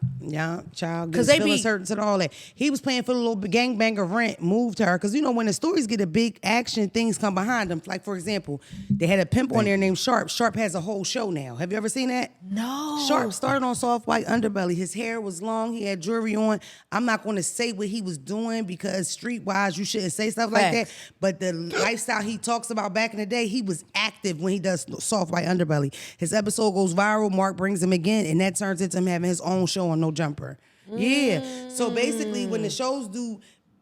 child. 'Cause Because they they feelings be- hurting and all that. He was paying for the little gangbanger rent, moved her. Because you know when the stories get a big action, things come behind them. Like for example, they had a pimp on there named Sharp. Sharp has a whole show now. Have you ever seen that? No. Sharp started on Soft White Underbelly. His hair was long. He had jewelry on. I'm not going to say what he was doing because streetwise you shouldn't say stuff like that. Facts. But the lifestyle he talks about back in the day, he was active when he does Soft White Underbelly. His episode goes viral. Mark brings him again, and that turns into him having his own show on No Jumper. Yeah. So basically, when the shows do,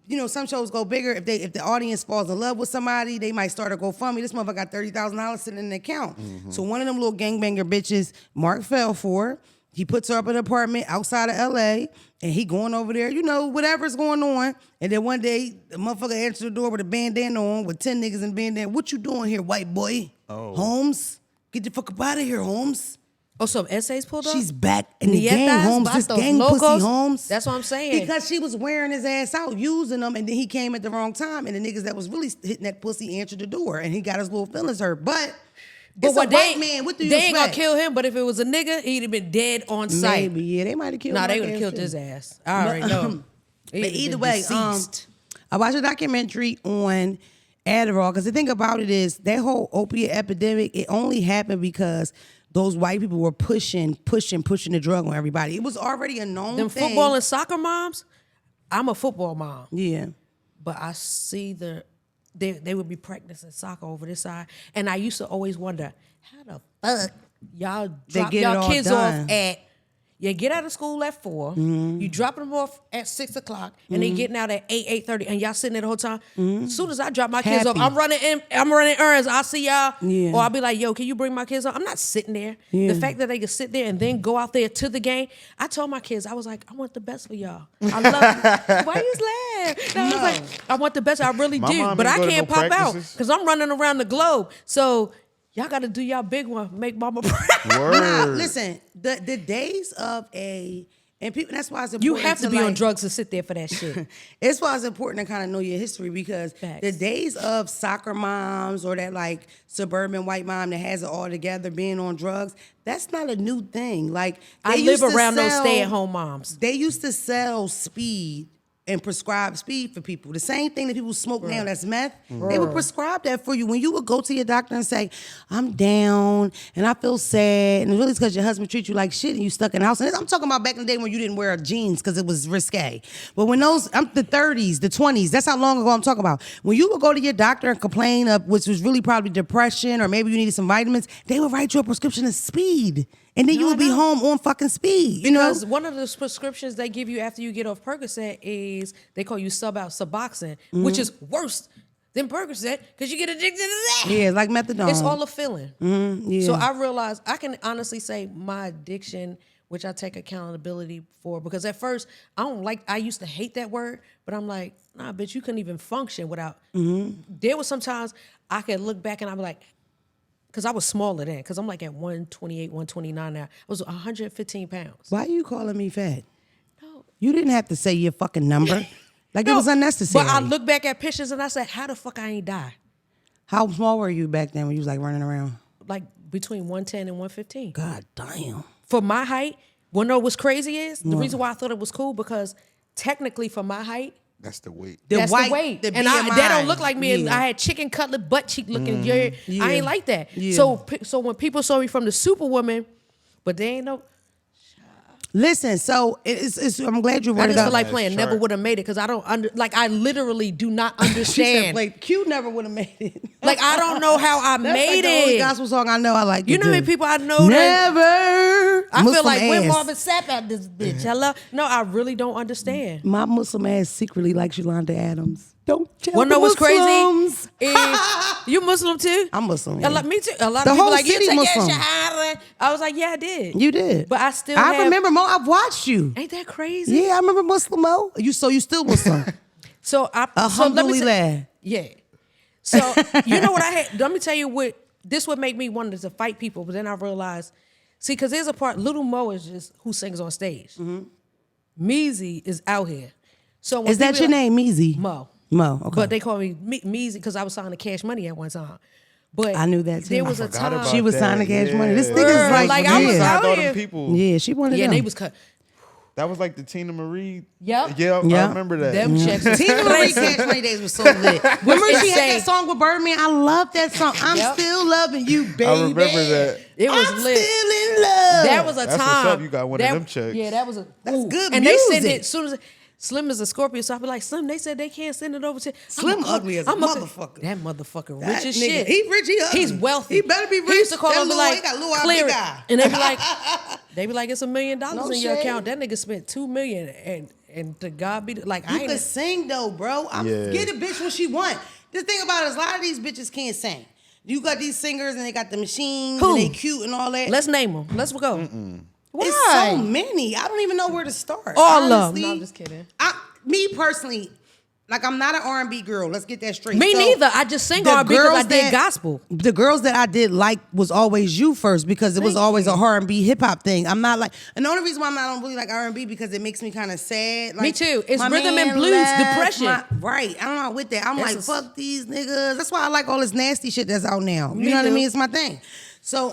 you know, some shows go bigger. If the audience falls in love with somebody, they might start a GoFundMe. This motherfucker got $30,000 sitting in the account. So one of them little gangbanger bitches, Mark fell for. He puts her up in an apartment outside of LA, and he going over there, you know, whatever's going on. And then one day, the motherfucker answered the door with a bandana on with 10 niggas in bandana. What you doing here, white boy? Oh. Holmes? Get the fuck up out of here, Holmes. Oh, some essays pulled up? She's back in the Nietas, gang, Holmes. This vatos, gang locos. pussy, Holmes. That's what I'm saying. Because she was wearing his ass out, using them, and then he came at the wrong time, and the niggas that was really hitting that pussy answered the door, and he got his little feelings hurt. But it's what a white man. What do you They ain't gonna expect? kill him, but if it was a nigga, he'd have been dead on sight. Maybe, yeah, they might have killed him. Nah, they would have killed his ass. I already know. But either way, I watched a documentary on Adderall, because the thing about it is that whole opiate epidemic, it only happened because those white people were pushing the drug on everybody. It was already a known Them thing. football and soccer moms, I'm a football mom. Yeah. But I see they would be practicing soccer over this side. And I used to always wonder, how the fuck y'all drop get it y'all all kids done. off at, you get out of school at 4, you dropping them off at 6 o'clock, and they getting out at 8:30, and y'all sitting there the whole time. As soon as I drop my kids off, Happy. I'm running errands. I'll see y'all. Yeah. Or I'll be like, yo, can you bring my kids up? I'm not sitting there. Yeah. The fact that they can sit there and then go out there to the game. I told my kids, I was like, I want the best for y'all. I love you. Why you laugh? No, I was like, I want the best. I really My do. mom But ain't I go to can't no pop out practices. because I'm running around the globe. So y'all got to do y'all big one. Make mama proud. Word. Nah, listen, the days of and people, that's why it's important. You have to be on like, drugs to sit there for that shit. It's why it's important to kind of know your history, because Facts. the days of soccer moms or that like suburban white mom that has it all together being on drugs, that's not a new thing. Like I they live used to around those sell- stay-at-home moms. They used to sell speed and prescribe speed for people. The same thing that people smoke now, that's meth. They would prescribe that for you. When you would go to your doctor and say, I'm down and I feel sad, and it's really because your husband treats you like shit and you stuck in the house. And I'm talking about back in the day when you didn't wear jeans because it was risque. But when the 30s, the 20s, that's how long ago I'm talking about. When you would go to your doctor and complain of, which was really probably depression or maybe you needed some vitamins, they would write you a prescription of speed. And then you would be home on fucking speed. You know? Because one of the prescriptions they give you after you get off Percocet is they call you Suboxone, which is worse than Percocet because you get addicted to that. Yeah, it's like methadone. It's all a feeling. yeah. So I realized I can honestly say my addiction, which I take accountability for, because at first I used to hate that word, but I'm like, nah, bitch, you couldn't even function without. There was sometimes I could look back and I'm like, because I was smaller then, because I'm like at 128, 129 now. I was 115 pounds. Why are you calling me fat? No. You didn't have to say your fucking number. Like it was unnecessary. But I look back at pictures and I said, how the fuck I ain't die? How small were you back then when you was like running around? Like between 110 and 115. God damn. For my height, wanna know what's crazy is? The reason why I thought it was cool, because technically for my height, That's the weight. that's the weight. the And BMI. that don't look like me. Yeah. I had chicken cutlet, butt cheek looking. I ain't like that. Yeah. So when people saw me from the Superwoman, but they ain't know. Listen, so I'm glad you I brought it just up. feel like That's playing sharp. never would have made it because I don't I literally do not She said, understand. like, Q never would have made it. Like I don't know how I That's made like the only it. gospel song I know I like. You to know how many do. people I know that Never. I feel Muslim like when ass. Marvin Sapp at this bitch. Hello? No, I really don't understand. My Muslim ass secretly likes Yolanda Adams. Don't tell Wanna the know what's crazy? Muslims. You Muslim too? I'm Muslim. A lot, me too. A lot The of people whole like you city take your Muslim. shahada. I was like, yeah, I did. You did. But I still I have- remember Mo. I've watched you. Ain't that crazy? Yeah, I remember Muslim Mo. You still Muslim. So let me say, Alhamdulillah. yeah. So you know what I had? Let me tell you what. This would make me want to fight people, but then I realized, see, because there's a part. Lil Mo is just who sings on stage. Meezy is out here. So when Is that people- your name, Meezy? Mo. Mo. Okay. But they call me Meezy because I was signing Cash Money at one time. But I knew that too. There was I a Forgot time. about She was that, signing Cash Money. This yeah. nigga's like, Like, I was yeah. out all here. them people. Yeah, she wanted Yeah, them. they was cut. That was like the Tina Marie. Yep. Yeah, Yeah. I remember that. Them checks. was Tina Marie crazy. Cash Money days was so lit. Remember she had insane. that song with Birdman? I love that song. I'm Yep. still loving you, baby. I remember that. It was I'm lit. still in love. That was a That's what's time. up. You got one of them checks. Yeah, that was a. That's good And they sent music. it as soon as Slim is a Scorpio, so I be like, Slim. They said they can't send it over to Slim ugly as a motherfucker. That motherfucker That rich as nigga, shit. he rich, he ugly. He's wealthy. He better be rich. He used to call That him Lil- like, he got Lil Eye, clear big it, eye. and they be like, it's $1 million No in your shade. account. That nigga spent $2 million, and to God be like, I You ain't. can sing though, bro. Yeah. Get a bitch what she want. The thing about it is a lot of these bitches can't sing. You got these singers and they got the machines Who? and they cute and all that. Let's name them. Let's go. Why? It's so many. I don't even know where to start. All of them. Honestly, No, I'm just kidding. Me personally, Like, I'm not an R&B girl. Let's get that straight. Me So, neither. I just sing the R&B because I girls did that- gospel. The girls that I did like was always you first because it was Thank always you. a R&B hip hop thing. I'm not like, and the only reason why I don't really like R&B because it makes me kind of sad. Like, Me too. It's my rhythm man and blues, left, depression. right. I'm not with that. I'm That's like, a- fuck these niggas. That's why I like all this nasty shit that's out now. You Me know what I too. mean? It's my thing. So,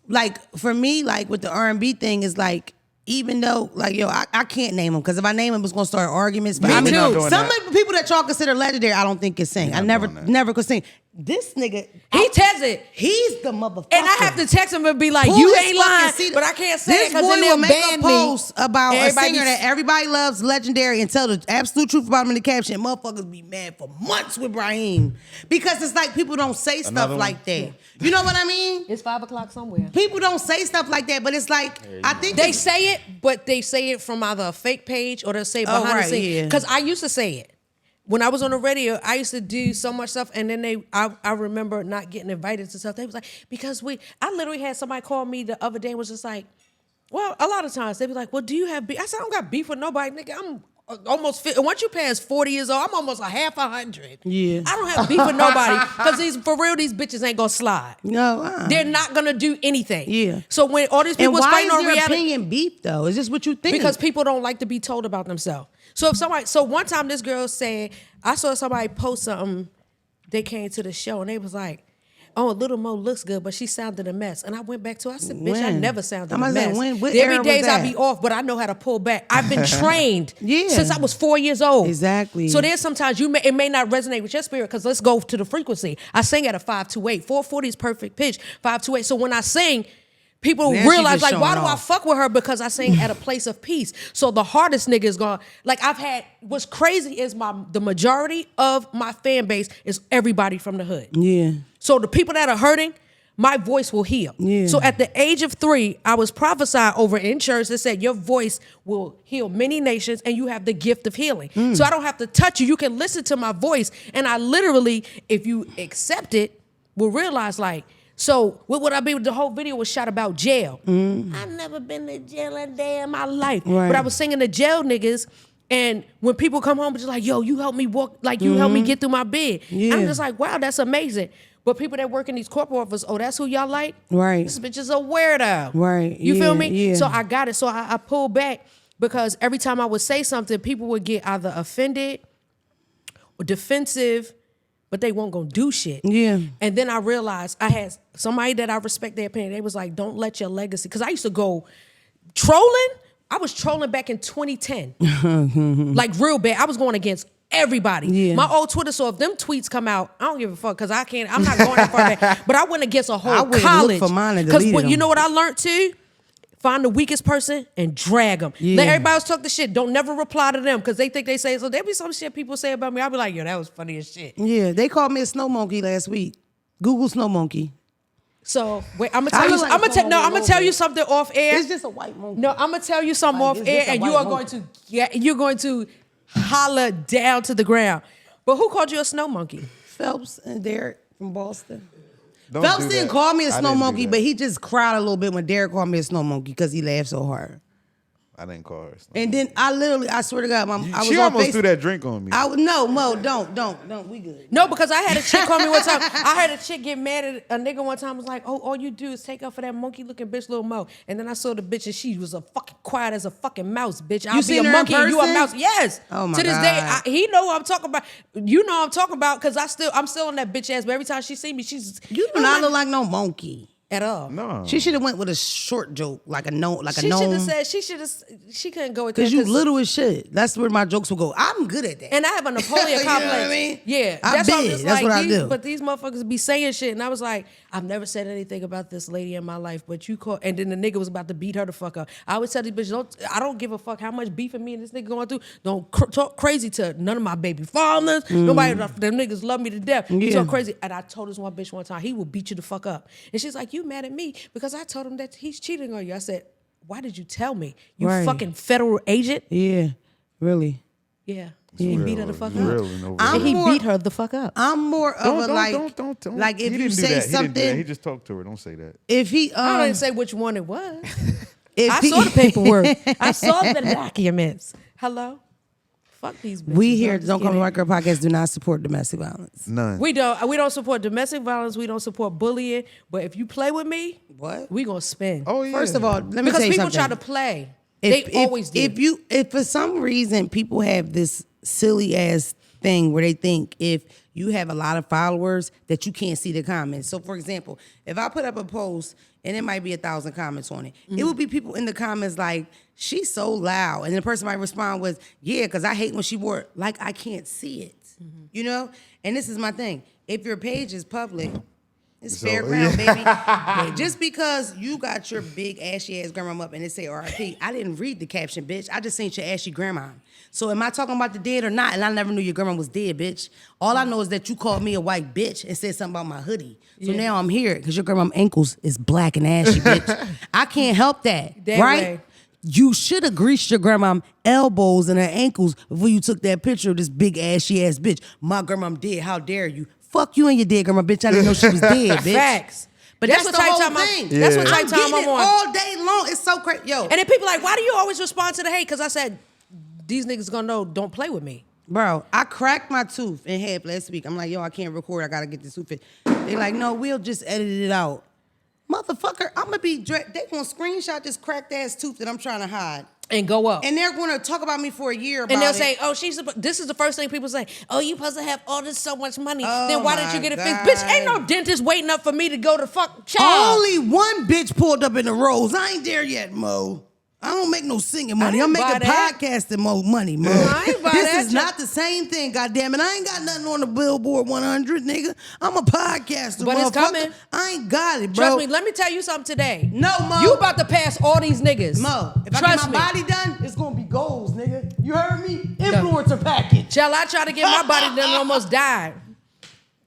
like for me, like with the R&B thing is like, even though, like, yo, I can't name them because if I name them, it's gonna start arguments. But Me I mean, too. some of the people that y'all consider legendary, I don't think can sing. I never could sing. This nigga, He tells it. he's the motherfucker. And I have to text him and be like, Pull you his ain't fucking lying, seat- but I can't say this it because boy then will they'll make ban a me. post about a Everybody singer be- that everybody loves, legendary, and tell the absolute truth about him in the caption. Motherfuckers be mad for months with Brahim because it's like people don't say stuff Another one? like that. You know what I mean? It's 5 o'clock somewhere. People don't say stuff like that, but it's like I think They say it, but they say it from either a fake page or they'll say it behind the right, scenes. yeah. Because I used to say it. When I was on the radio, I used to do so much stuff, and then I remember not getting invited to stuff. They was like, because I literally had somebody call me the other day, was just like, well, a lot of times they be like, well, do you have beef? I said, I don't got beef with nobody, nigga. I'm almost 50. Once you pass 40 years old, I'm almost a half 100. Yeah. I don't have beef with nobody because for real, these bitches ain't gonna slide. no. They're not gonna do anything. Yeah. So when all these And people was why fighting is on your reality, opinion beef though? Is this what you think? because people don't like to be told about themselves. So one time this girl said, I saw somebody post something, they came to the show and they was like, oh, Lil Mo looks good, but she sounded a mess. And I went back to her, I said, bitch, I When? never sounded I'm a about to say, mess. when? What There era be was days I that? be off, but I know how to pull back. I've been trained Yeah. since I was 4 years old. Exactly. So there's sometimes it may not resonate with your spirit because let's go to the frequency. I sing at a 528. 440 is perfect pitch, 528. So when I sing, people Now she realize, just like, why showing do I off. fuck with her? Because I sing at a place of peace. So the hardest nigga is gone. Like, what's crazy is the majority of my fan base is everybody from the hood. yeah. So the people that are hurting, my voice will heal. Yeah. So at the age of 3, I was prophesied over in church that said, your voice will heal many nations and you have the gift of healing. So I don't have to touch you. You can listen to my voice. And I literally, if you accept it, will realize like, so what would I be? The whole video was shot about jail. I've never been to jail a day in my life. Right. But I was singing to jail niggas. And when people come home, it's just like, yo, you helped me walk, like you helped me get through my bed. Yeah. I'm just like, wow, that's amazing. But people that work in these corporate offices, oh, that's who y'all like? Right. This bitch is a weirdo. Right. You feel me? Yeah. So I got it. So I pulled back because every time I would say something, people would get either offended or defensive, but they won't gonna do shit. Yeah. And then I realized I had somebody that I respect their opinion. They was like, don't let your legacy, because I used to go trolling. I was trolling back in 2010. Like real bad. I was going against everybody. Yeah. My old Twitter, so if them tweets come out, I don't give a fuck because I'm not going that far back. But I went against a I whole wouldn't look college. for mine and Because deleted you them. know what I learned too? Find the weakest person and drag them. Yeah. Let everybody else talk the shit. Don't never reply to them because they think they say so. There be some shit people say about me. I'll be like, yo, that was funny as shit. Yeah, they called me a snow monkey last week. Google snow monkey. So wait, I'm I gonna tell you. look like I'm gonna someone I'm with gonna no tell you face. something off air. It's just a white monkey. No, I'm gonna tell you something Like, off it's air, just a and white you are monkey. you're going to holler down to the ground. But who called you a snow monkey? Phelps and Derek from Boston. Don't Phelps do didn't that. call me a I snow didn't do monkey, that. but he just cried a little bit when Derek called me a snow monkey because he laughed so hard. I didn't call her. And then I swear to God, I was She on almost Facebook. threw that drink on me. No, Mo, don't. We good. No, because I had a chick call me one time. I had a chick get mad at a nigga one time. Was like, oh, all you do is take up for that monkey looking bitch, Lil Mo. And then I saw the bitch and she was a fucking quiet as a fucking mouse, bitch. I'll be seen a her in monkey and you a person? mouse. Yes. Oh, my to this day, God. he know what I'm talking about. You know what I'm talking about because I'm still on that bitch ass. But every time she see me, she's You do not look like no monkey. at all. no. She should have went with a short joke, like a gnome. She should have said she couldn't go with that Because you little as shit. That's where my jokes will go. I'm good at that. And I have a Napoleon You know what complex. I mean? Yeah, I'm why I'm big. just That's like, what I these- do. But these motherfuckers be saying shit, and I was like, I've never said anything about this lady in my life, but you call. And then the nigga was about to beat her the fuck up. I always tell these bitches, I don't give a fuck how much beef me and this nigga going through. Don't talk crazy to none of my baby fathers. Nobody, them niggas love me to death. You Mm. Yeah. talk crazy. And I told this one bitch one time, he will beat you the fuck up. And she's like, you mad at me because I told him that he's cheating on you. I said, why did you tell me? You Right. fucking federal agent? Yeah, really. Yeah. He beat her the fuck up. Over I'm And he more- beat her the fuck up. I'm more of Don't, a don't, like, don't. like if He you didn't do say that. He didn't do that. something, He just talked to her. Don't say that. if he I didn't say which one it was. if I he, saw the paperwork. I saw the documents. Hello? Fuck these bitches. We No, here I'm at just Don't Call Me kidding. White Girl podcast do not support domestic violence. None. We don't support domestic violence. We don't support bullying. But if you play with me, What? we gonna spin. Oh yeah. First of all, let me because tell you people something. try to play. They always do. If for some reason people have this silly ass thing where they think if you have a lot of followers that you can't see the comments. So for example, if I put up a post and it might be 1,000 comments on it, it would be people in the comments like, she's so loud. And the person might respond with, yeah, because I hate when she wore it. Like I can't see it. You know? And this is my thing. If your page is public, it's fair ground, baby. But just because you got your big ashy ass grandma up and it say RIP, I didn't read the caption, bitch. I just seen your ashy grandma. So am I talking about the dead or not? And I never knew your grandma was dead, bitch. All I know is that you called me a white bitch and said something about my hoodie. So now I'm here because your grandma's ankles is black and ashy, bitch. I can't help that, right? Way. You should have greased your grandma's elbows and her ankles before you took that picture of this big ashy ass bitch. My grandma dead. How dare you? Fuck you and your dead grandma, bitch. I didn't know she was dead, bitch. Facts. But That's that's, what the type whole time I'm- thing. that's what type I'm time getting I'm it on. all day long. It's so crazy. Yo. And then people like, why do you always respond to the hate? Because I said, these niggas gonna know, don't play with me. Bro, I cracked my tooth in half last week. I'm like, yo, I can't record. I gotta get this tooth fit. They like, no, we'll just edit it out. Motherfucker, I'm gonna be, they gonna screenshot this cracked ass tooth that I'm trying to hide. And go up. And they're gonna talk about me for a year about And they'll it. say, oh, this is the first thing people say. Oh, you supposed to have all this so much money. Oh, then why didn't you my get it fixed? God. Bitch, ain't no dentist waiting up for me to go to fuck child. Only one bitch pulled up in the rose. I ain't there yet, Mo. I don't make no singing money. I I'm ain't buy making that. podcasting money, Mo. I ain't buy This that is not the same thing, goddammit. I ain't got nothing on the Billboard 100, nigga. I'm a podcaster, But it's motherfucker. coming. I ain't got it, bro. Trust me, let me tell you something today. No, Mo. You about to pass all these niggas. Mo, if Trust I get me. my body done, it's gonna be goals, nigga. You heard me? Influencer package. Shall I try to get my body done? Almost died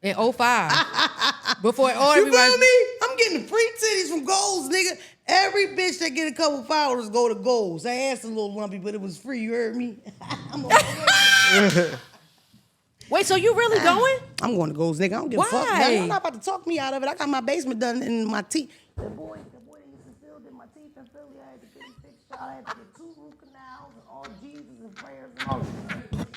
in 05. Before all You everybody. feel me? I'm getting free titties from goals, nigga. Every bitch that get a couple followers go to goals. I asked a little lumpy, but it was free. You heard me? Wait, so you really going? I'm going to goals, nigga. I don't give a fuck. Why? Y'all not about to talk me out of it. I got my basement done in my teeth. The boy that used to still did my teeth in Philly. I had to get it fixed. I had to get 2 root canals and all Jesus and prayers and all that.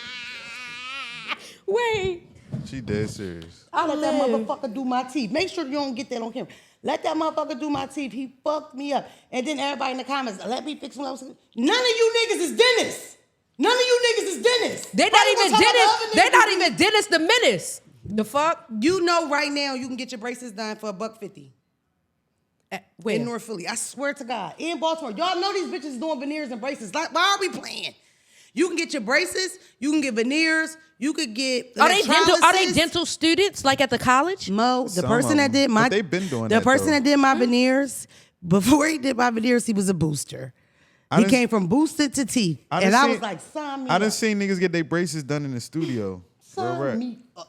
Wait. She dead serious. I let that motherfucker do my teeth. Make sure you don't get that on camera. Let that motherfucker do my teeth. He fucked me up. And then everybody in the comments, let me fix what I was. None of you niggas is dentists. None of you niggas is dentists. They're not Why you even gonna talk about Dennis. other They're niggas not who- even Dennis the Menace. The fuck? You know right now you can get your braces done for $150 Where? in North Philly. I swear to God. In Baltimore. Y'all know these bitches doing veneers and braces. Like, why are we playing? You can get your braces, you can get veneers, you could get Are they electrolysis. dental students like at the college? Mo, the Some person of that them. did my But they been doing the that, person though. that did my veneers, before he did my veneers, he was a booster. I He done- came from boosted to teeth. I And done I seen- was like, sign me I done up. seen niggas get their braces done in the studio. Real Sign rap. me up.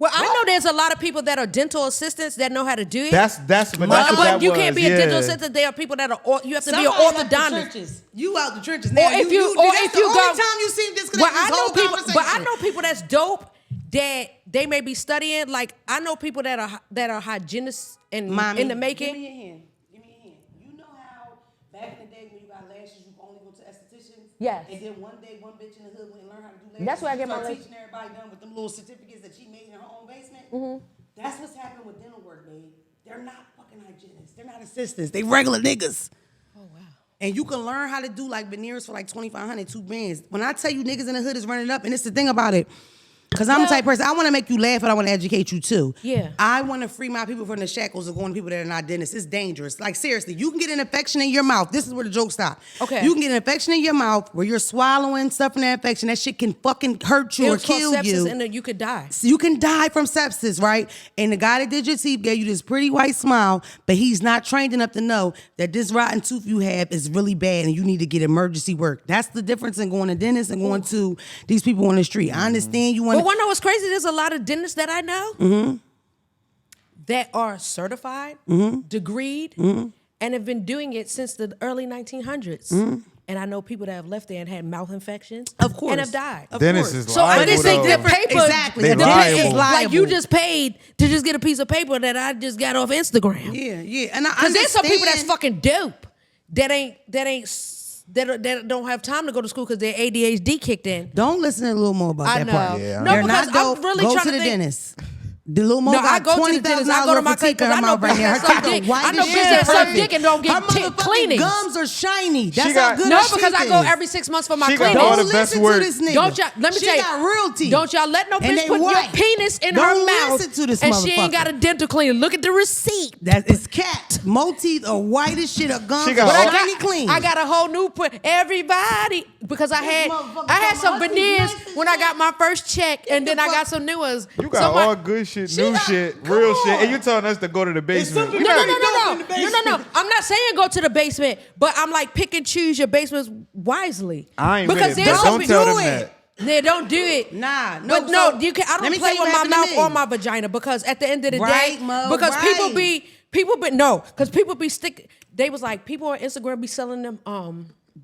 Well, I know there's a lot of people that are dental assistants that know how to do it. That's but that's what but that you was, can't be a dental yeah. assistant. There are people that are. You have to Somebody be an out the orthodontist. trenches. You out the trenches. Now, Or if you that's the only go, time you see disconnect well, this I know whole people, conversation. but I know people that's dope that they may be studying. Like I know people that are hygienists and Mommy, in the give making. me a hand. Give me a hand. You know how back in the day when you got lashes, you only go to estheticians? Yes. And then one day, one bitch in the hood went and learned how to do lashes. That's where I She get my started lash- teaching everybody done with them little certificates that she made in her own basement. That's what's happening with dental work, babe. They're not fucking hygienists. They're not assistants. They regular niggas. Oh wow. And you can learn how to do like veneers for like $2,500, 2 bands. When I tell you niggas in the hood is running up, and it's the thing about it, because I'm the type of person, I want to make you laugh, but I want to educate you too. Yeah. I want to free my people from the shackles of going to people that are not dentists. It's dangerous. Like seriously, you can get an infection in your mouth. This is where the joke stops. Okay. You can get an infection in your mouth where you're swallowing stuff in that infection. That shit can fucking hurt you It or was called kill sepsis, you. and then you could die. So you can die from sepsis, right? And the guy that did your teeth gave you this pretty white smile, but he's not trained enough to know that this rotten tooth you have is really bad and you need to get emergency work. That's the difference in going to dentists and going to these people on the street. I understand you want But one know what's crazy? There's a lot of dentists that I know that are certified, degreed, and have been doing it since the early 1900s. And I know people that have left there and had mouth infections, Of course. and have died. Of Dennis course. is So I liable, just think though. the paper, Exactly. They the liable. paper- like you Liable. just paid to just get a piece of paper that I just got off Instagram. Yeah, yeah. And I Because there's some people that's understand- fucking dope that ain't that don't have time to go to school because their ADHD kicked in. Don't listen to Lil Mo about I that know. part. Yeah, No, They're because not dope. I'm really Go trying to to the think. dentist. The Lil Mo No, I got go to the dentist. I go to my teeth because I in her know mouth right bitches now. that Her suck teeth are dick. white I know as bitches shit. that suck Perfect. dick and don't get Her teeth motherfucking cleaning. gums are shiny. That's got- how good No, her because teeth I go is. every 6 months for my She got cleaning. all Don't the best listen work. to this nigga. Don't y'all, let me she tell you. got real teeth. Don't y'all let no And bitch they put your white. penis in Don't her mouth. listen to this and she ain't motherfucker. got a dental cleaner. Look at the receipt. That is cat. Mo teeth are white as shit. Her gums She are got all- shiny clean. I got a whole new everybody because I had motherfucker some talking about veneers nice and when I shit. got my first check, and the then I fuck- got some new ones. You got Somebody- all good shit, She new got- shit, come real on. shit, and you telling us to go to the basement. something- We No, not- no, no, no, no, in the no, no, no. basement. I'm not saying go to the basement, but I'm like pick and choose your basements wisely. I ain't because with it, there's but some don't tell them do that. it. Yeah, don't do it. Nah, no. But no, so, you can. I let don't me play tell you with what my happened to mouth me. or my vagina because at the end of the Right, day, Mo, because right. people be no, because people be stick. They was like people on Instagram be selling them.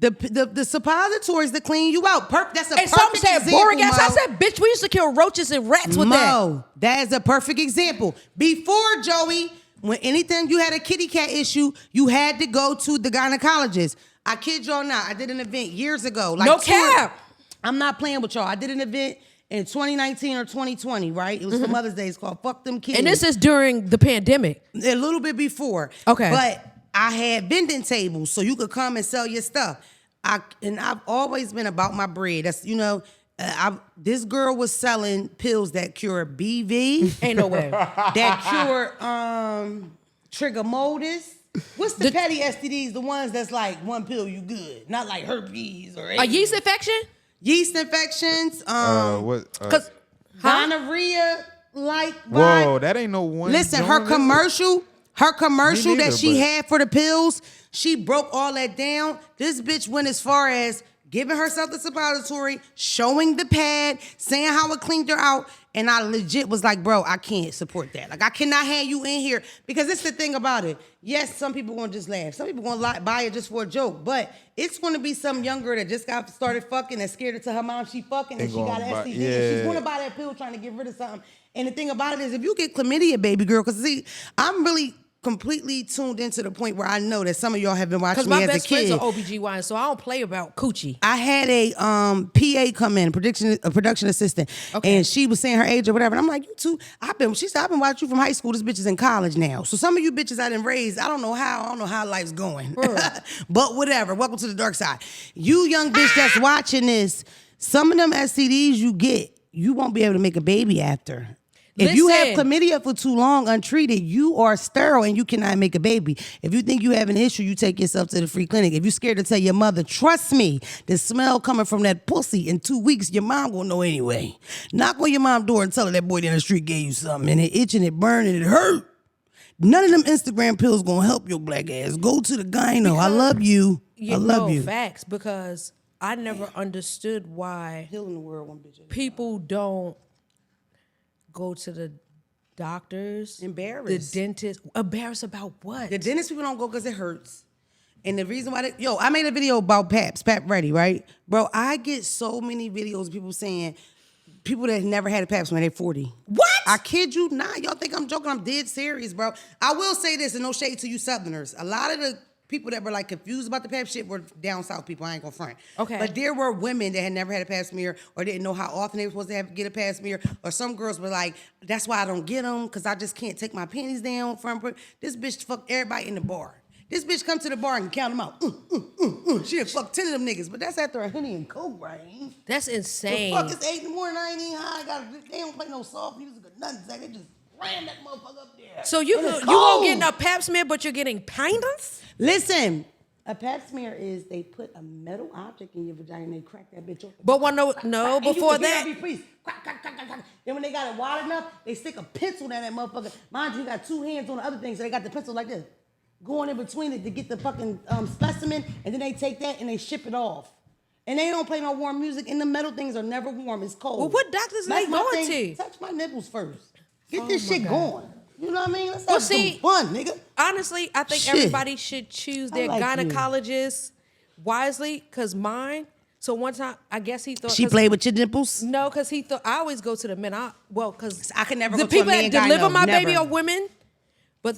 The suppositories that clean you out. That's a And some perfect said example, boric acid. I Mo. said, bitch, we used to kill roaches and rats with that. Mo, that is a perfect example. Before, Joey, when anything you had a kitty cat issue, you had to go to the gynecologist. I kid y'all not. I did an event years ago. Like No cap. I'm not playing with y'all. I did an event in 2019 or 2020, right? It was for Mother's Day. It's called Fuck Them Kids. And this is during the pandemic. A little bit before. Okay. But I had vending tables so you could come and sell your stuff. I've always been about my bread. That's, this girl was selling pills that cure BV, Ain't no way. that cure trichomonas. What's the petty STDs? The ones that's like one pill you good, not like herpes or A yeast infection? yeast infections, What? Because gonorrhea, like Whoa, that ain't no one. Listen, joint, her is it? commercial Me neither, that she but- had for the pills, she broke all that down. This bitch went as far as giving herself the suppository, showing the pad, saying how it cleaned her out. And I legit was like, bro, I can't support that. Like, I cannot have you in here. Because it's the thing about it. Yes, some people gonna just laugh. Some people gonna buy it just for a joke. But it's gonna be some younger that just got started fucking and scared to tell her mom she fucking and she got an STD. And she's gonna buy that pill trying to get rid of something. And the thing about it is, if you get chlamydia, baby girl, because see, I'm really completely tuned into the point where I know that some of y'all have been watching because me my as a best friends kid. are OBGYN, so I don't play about coochie. I had a PA come in, a production assistant, and she was saying her age or whatever. And I'm like, you two, she said, I've been watching you from high school. This bitch is in college now. So some of you bitches I didn't raise, I don't know how life's going. But whatever. Welcome to the dark side. You young bitch that's watching this, some of them STDs you get, you won't be able to make a baby after. If you have Listen. chlamydia for too long untreated, you are sterile and you cannot make a baby. If you think you have an issue, you take yourself to the free clinic. If you're scared to tell your mother, trust me, the smell coming from that pussy in 2 weeks, your mom gonna know anyway. Knock on your mom's door and tell her that boy down the street gave you something and it itching, it burning, it hurt. None of them Instagram pills gonna help your black ass. Go to the gyno. I love you. I love you. Facts, because I never understood why Healing the world, one bitch. people don't go to the doctors, Embarrassed. the dentist. Embarrassed about what? The dentist people don't go because it hurts. And the reason why I made a video about Pap Ready, right? Bro, I get so many videos of people saying, people that never had a Pap smear, they're 40. What? I kid you not. Y'all think I'm joking? I'm dead serious, bro. I will say this, and no shade to you Southerners. A lot of the people that were like confused about the Pap shit were down south people. I ain't gonna front. Okay. But there were women that had never had a Pap smear or didn't know how often they were supposed to get a Pap smear. Or some girls were like, that's why I don't get them, because I just can't take my panties down. This bitch fucked everybody in the bar. This bitch come to the bar and count them out. She done fucked 10 of them niggas, but that's after a Henny and Coke, right? That's insane. The fuck, it's 8 in the morning, I ain't even high. They don't play no soft music or nothing. Zach. They just ram that motherfucker up there. So you And it's won't cold. get a pap smear, but you're getting painters? Listen, a Pap smear is they put a metal object in your vagina and they crack that bitch open. But no, And you before can hear that. Be please. Crack, crack, crack, crack, crack. Then when they got it wide enough, they stick a pencil down that motherfucker. Mind you, you got 2 hands on the other thing, so they got the pencil like this, going in between it to get the fucking specimen, and then they take that and they ship it off. And they don't play no warm music, and the metal things are never warm. It's cold. Well, what doctors That's they my going thing. to? Touch my nipples first. Get Oh this my shit God. going. You know what I mean? Let's Well, have some see, fun, nigga. Honestly, I think Shit. everybody should choose their I like you. gynecologist wisely, because mine. So one time, I guess he thought She played with your nipples? No, because he thought I always go to the men. Because I could never the go to a people man that deliver gyno, my never. baby are women, but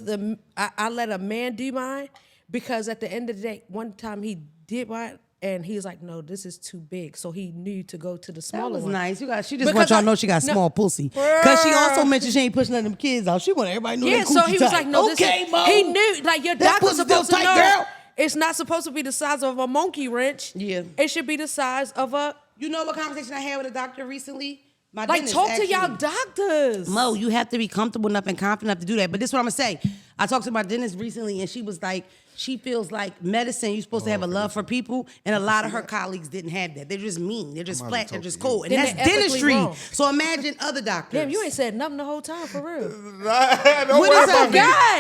I let a man do mine because at the end of the day, one time he did mine and he was like, no, this is too big. So he knew to go to the That smaller was one. nice. She just Because want y'all I- to know she got no. small pussy. Because she also mentioned she ain't pushing none of them kids out. She want everybody to know Yeah, that so coochie he was tight. like, no, okay, this is, Mo. he knew, like, your That doctor's pussy still supposed to tight, know. girl. It's not supposed to be the size of a monkey wrench. Yeah. It should be the size of a, You know what conversation I had with a doctor recently? My like, dentist, talk actually. to y'all doctors. Mo, you have to be comfortable enough and confident enough to do that. But this is what I'm gonna say. I talked to my dentist recently, and she was like, she feels like medicine, you're supposed to have a love for people, and a lot of her colleagues didn't have that. They're just mean. They're just flat. They're just cold. And Then that's they're ethically dentistry. wrong. So imagine other doctors. Damn, you ain't said nothing the whole time, for real. Don't What worry is about that? me.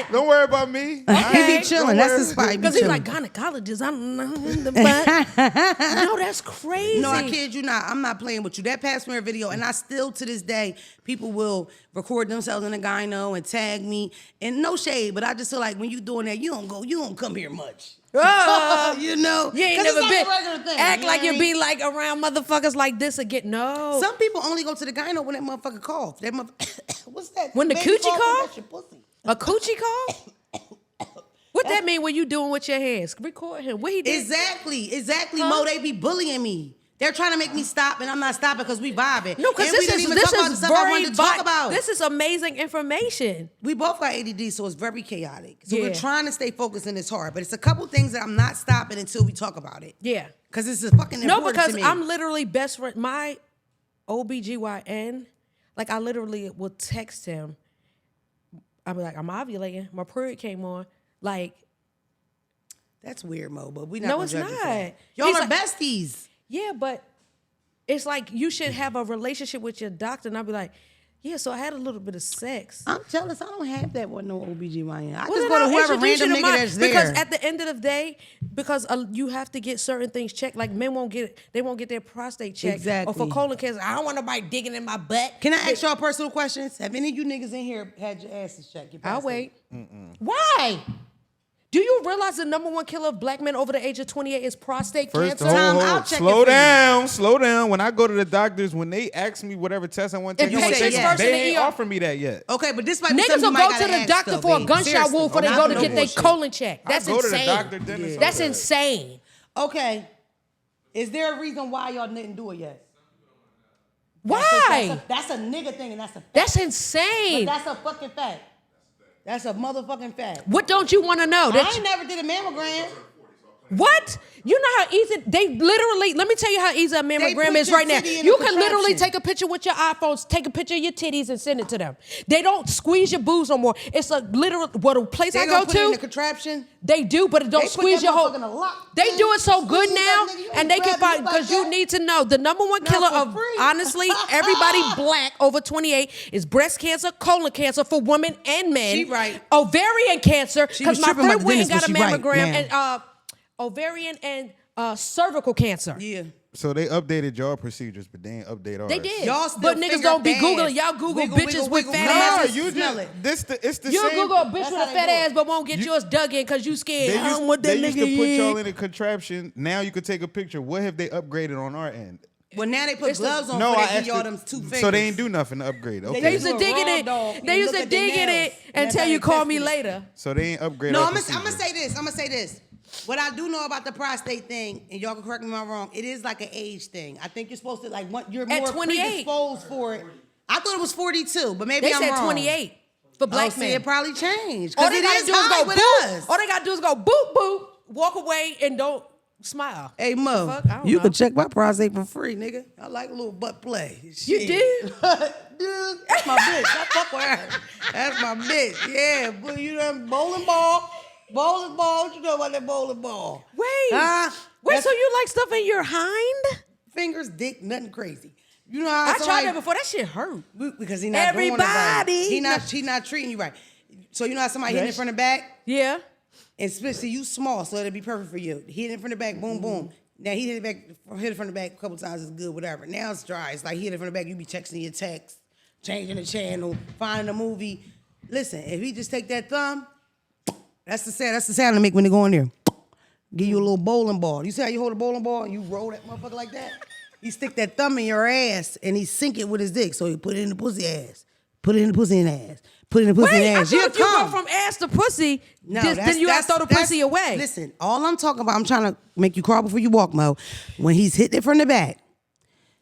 God. Don't worry about me. He be chilling. Don't That's worry. the spot. He be Because he's chilling. like, gynecologist, I don't know in the butt. No, that's crazy. No, I kid you not. I'm not playing with you. That past smear video, and I still to this day, people will record themselves in a gyno and tag me. And no shade, but I just feel like when you doing that, you don't come here much. You know? You ain't 'Cause never it's been. like a regular thing, Act you like know you what I be mean? like around motherfuckers like this again. No. Some people only go to the gyno when that motherfucker cough. That what's that? When the Baby coochie cough? cough? That's your pussy. A coochie call? What that mean when you doing with your hands? Record him. What he did? Exactly, Huh? Mo. They be bullying me. They're trying to make me stop, and I'm not stopping because we vibing. No, because And we didn't even talk about the stuff I wanted to talk about. This is amazing information. We both got ADD, so it's very chaotic. So Yeah. we're trying to stay focused and it's hard. But it's a couple things that I'm not stopping until we talk about it. Yeah. Because this is fucking important No, because to me. I'm literally best friend. My OBGYN, like I literally will text him. I'll be like, I'm ovulating. My period came on. Like, That's weird, Mo, but we not No, gonna it's judge you for not. that. Y'all He's are like- besties. yeah, but it's like you should have a relationship with your doctor. And I'll be like, yeah, so I had a little bit of sex. I'm jealous. I don't have that one, no OBGYN. I Well, just then go to I'll whoever introduce you random to nigga mine. that's there. Because at the end of the day, because you have to get certain things checked. Like men won't get their prostate checked. Exactly. Or for colon cancer, I don't want nobody digging in my butt. Can I ask y'all personal questions? Have any of you niggas in here had your asses checked? Your I'll prostate? wait. Why? Do you realize the number one killer of black men over the age of 28 is prostate First, cancer? Time, hold, I'll hold. check it Slow for you. down, slow down. When I go to the doctors, when they ask me whatever test I want to If take, you I'm say gonna yes take first it. in They the ain't ER. offered me that yet. Okay, but this might be Niggas something will you go might to gotta the ask, doctor though, for a babe. gunshot Seriously. wound before they Not go for to no get their bullshit. colon checked. That's I go to the insane. doctor, dentist. That's all that. insane. Okay. Is there a reason why y'all didn't do it yet? Why? That's a nigga thing, and that's a fact. That's insane. But that's a fucking fact. That's a motherfucking fact. What don't you want to know? I ain't never did a mammogram. What? You know how easy they literally, let me tell you how easy a mammogram put is your right now. titty in You a can literally contraption. take a picture with your iPhones, take a picture of your titties and send it to them. They don't squeeze your boobs no more. It's a literal, what a place They I gonna go put it in the to, contraption. they do, but it don't They put squeeze that your whole. motherfucker in a lock. They do it so good Squeeze now, that nigga, you and ain't they can grabbing find, it like because you that. need to know, the number one Not killer for of, free. honestly, everybody black over 28 is breast cancer, colon cancer for women and men. She right. Ovarian cancer, She was because my tripping about friend the went and dentist, got a but she right mammogram, now. and ovarian and cervical cancer. Yeah. So they updated y'all procedures, but they ain't update ours. They did. Y'all still But niggas figure don't be fast. Googling. Y'all Google Wiggle, bitches wiggle, with wiggle. fat No, No, asses. you Smell just it. it's the You'll same. Google a bitch That's with how a they fat do it. ass but won't get yours dug in because you scared. They I don't used, want that they used to nigga put in. y'all in a contraption. Now you could take a picture. What have they upgraded on our end? Well, now they put It's the- gloves on No, for I they give asked y'all it- them 2 fingers. So they ain't do nothing to upgrade. Okay. They used to do a dig in raw it. dog They and used look to at their dig in nails. it and That's tell how you they call me tested it. later. So they ain't upgraded. No, our I'm gonna procedure. say this. I'm gonna say this. What I do know about the prostate thing, and y'all can correct me if I'm wrong, it is like an age thing. I think you're supposed to you're At more 28. predisposed for it. I thought it was 42, but maybe They I'm said wrong. 28 for black See, men. it probably changed. All Because they it gotta is do is high go with boop. us. All they gotta do is go boop boop, walk away, and don't smile. Hey, Mo, fuck? I don't you know. can check my prostate for free, nigga. I like a little butt play. You Shit. do? Dude, that's my bitch. I fuck with her. That's my bitch. Yeah, but you know, bowling ball. Bowling ball. What you know about that bowling ball? Wait. Huh? Wait, That's so you like stuff in your hind? fingers, dick, nothing crazy. You know how I tried somebody- that before. That shit hurt. because he not doing it right. Everybody. He not treating you right. So you know how somebody hit in Yes. front of the back? Yeah. And especially you small, so it'll be perfect for you. Hit it from the back, boom, boom. Now he hit it from the back a couple times, it's good, whatever. Now it's dry. It's like hit it from the back, you be texting your text, changing the channel, finding a movie. Listen, if he just take that thumb, that's the sound to make when they go in there. Give you a little bowling ball. You see how you hold a bowling ball and you roll that motherfucker like that? He stick that thumb in your ass and he sink it with his dick, so he put it in the pussy ass. Put it in the pussy and ass. Put it in the pussy Wait, and I ass. thought She'll if you go come. from ass to pussy, No, then you have to throw the pussy away. Listen, all I'm talking about, I'm trying to make you crawl before you walk, Mo. When he's hitting it from the back,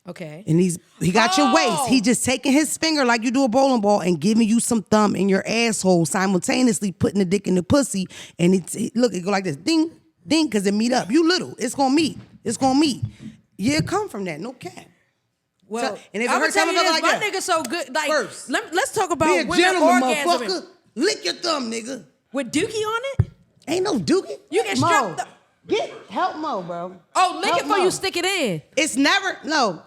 Okay. and he got your waist, he just taking his finger like you do a bowling ball and giving you some thumb in your asshole, simultaneously putting the dick in the pussy, and look, it go like this, ding, ding, because it meet up. You little, it's gonna meet. It's gonna meet. Yeah, come from that, no cap. Well, and if it I'm gonna hurts, tell you this, like my that. nigga so good. Like, First, let's talk about be a women gentleman, orgasming. motherfucker. Lick your thumb, nigga. With dookie on it? Ain't no dookie. You get Mo, strapped up. Help Mo, bro. Oh, lick Help it before Mo. you stick it in. It's never, no.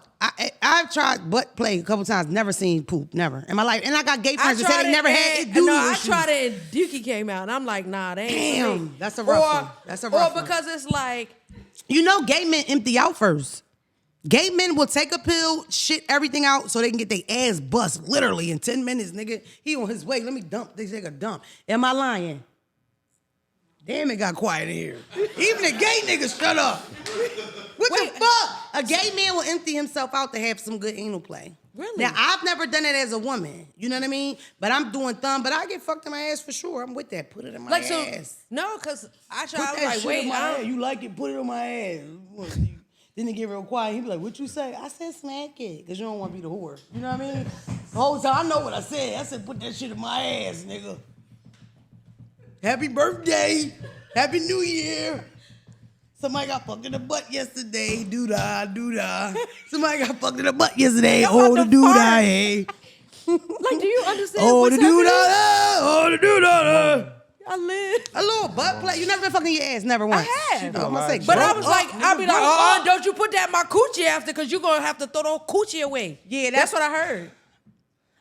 I've tried butt play a couple times, never seen poop, never in my life. And I got gay friends that say they never had it. No, I tried it and dookie came out. And I'm like, nah, they ain't for me. Damn, that's a rough one. That's a rough one. Or because it's like, you know, gay men empty out first. Gay men will take a pill, shit everything out so they can get their ass bust literally in 10 minutes, nigga. He on his way. Let me dump. They take a dump. Am I lying? Damn, it got quiet in here. Even the gay niggas shut up. What the fuck? A gay man will empty himself out to have some good anal play. Really? Now, I've never done it as a woman. You know what I mean? But I'm doing thumb, but I get fucked in my ass for sure. I'm with that. Put it in my ass. No, because I Put tried. I that was like, shit wait, in my I ass. don't. You like it? Put it on my ass. Then they get real quiet. He be like, what you say? I said smack it. Because you don't want to be the whore. You know what I mean? The whole time, I know what I said. I said, put that shit in my ass, nigga. Happy birthday. Happy New Year. Somebody got fucked in the butt yesterday. Doo-dah, doo-dah. Somebody got fucked in the butt yesterday. Oh, the doo-dah, hey. Like, do you understand Oh, what's the happening? doo-dah, oh, the doo-dah. I live. A little butt play. You never been fucking your ass, never once. I have. I'm gonna say, But I grow was up, like, nigga, I'll be like, grow oh, up. don't you put that in my coochie after, because you're going to have to throw the coochie away. Yeah, that's what I heard.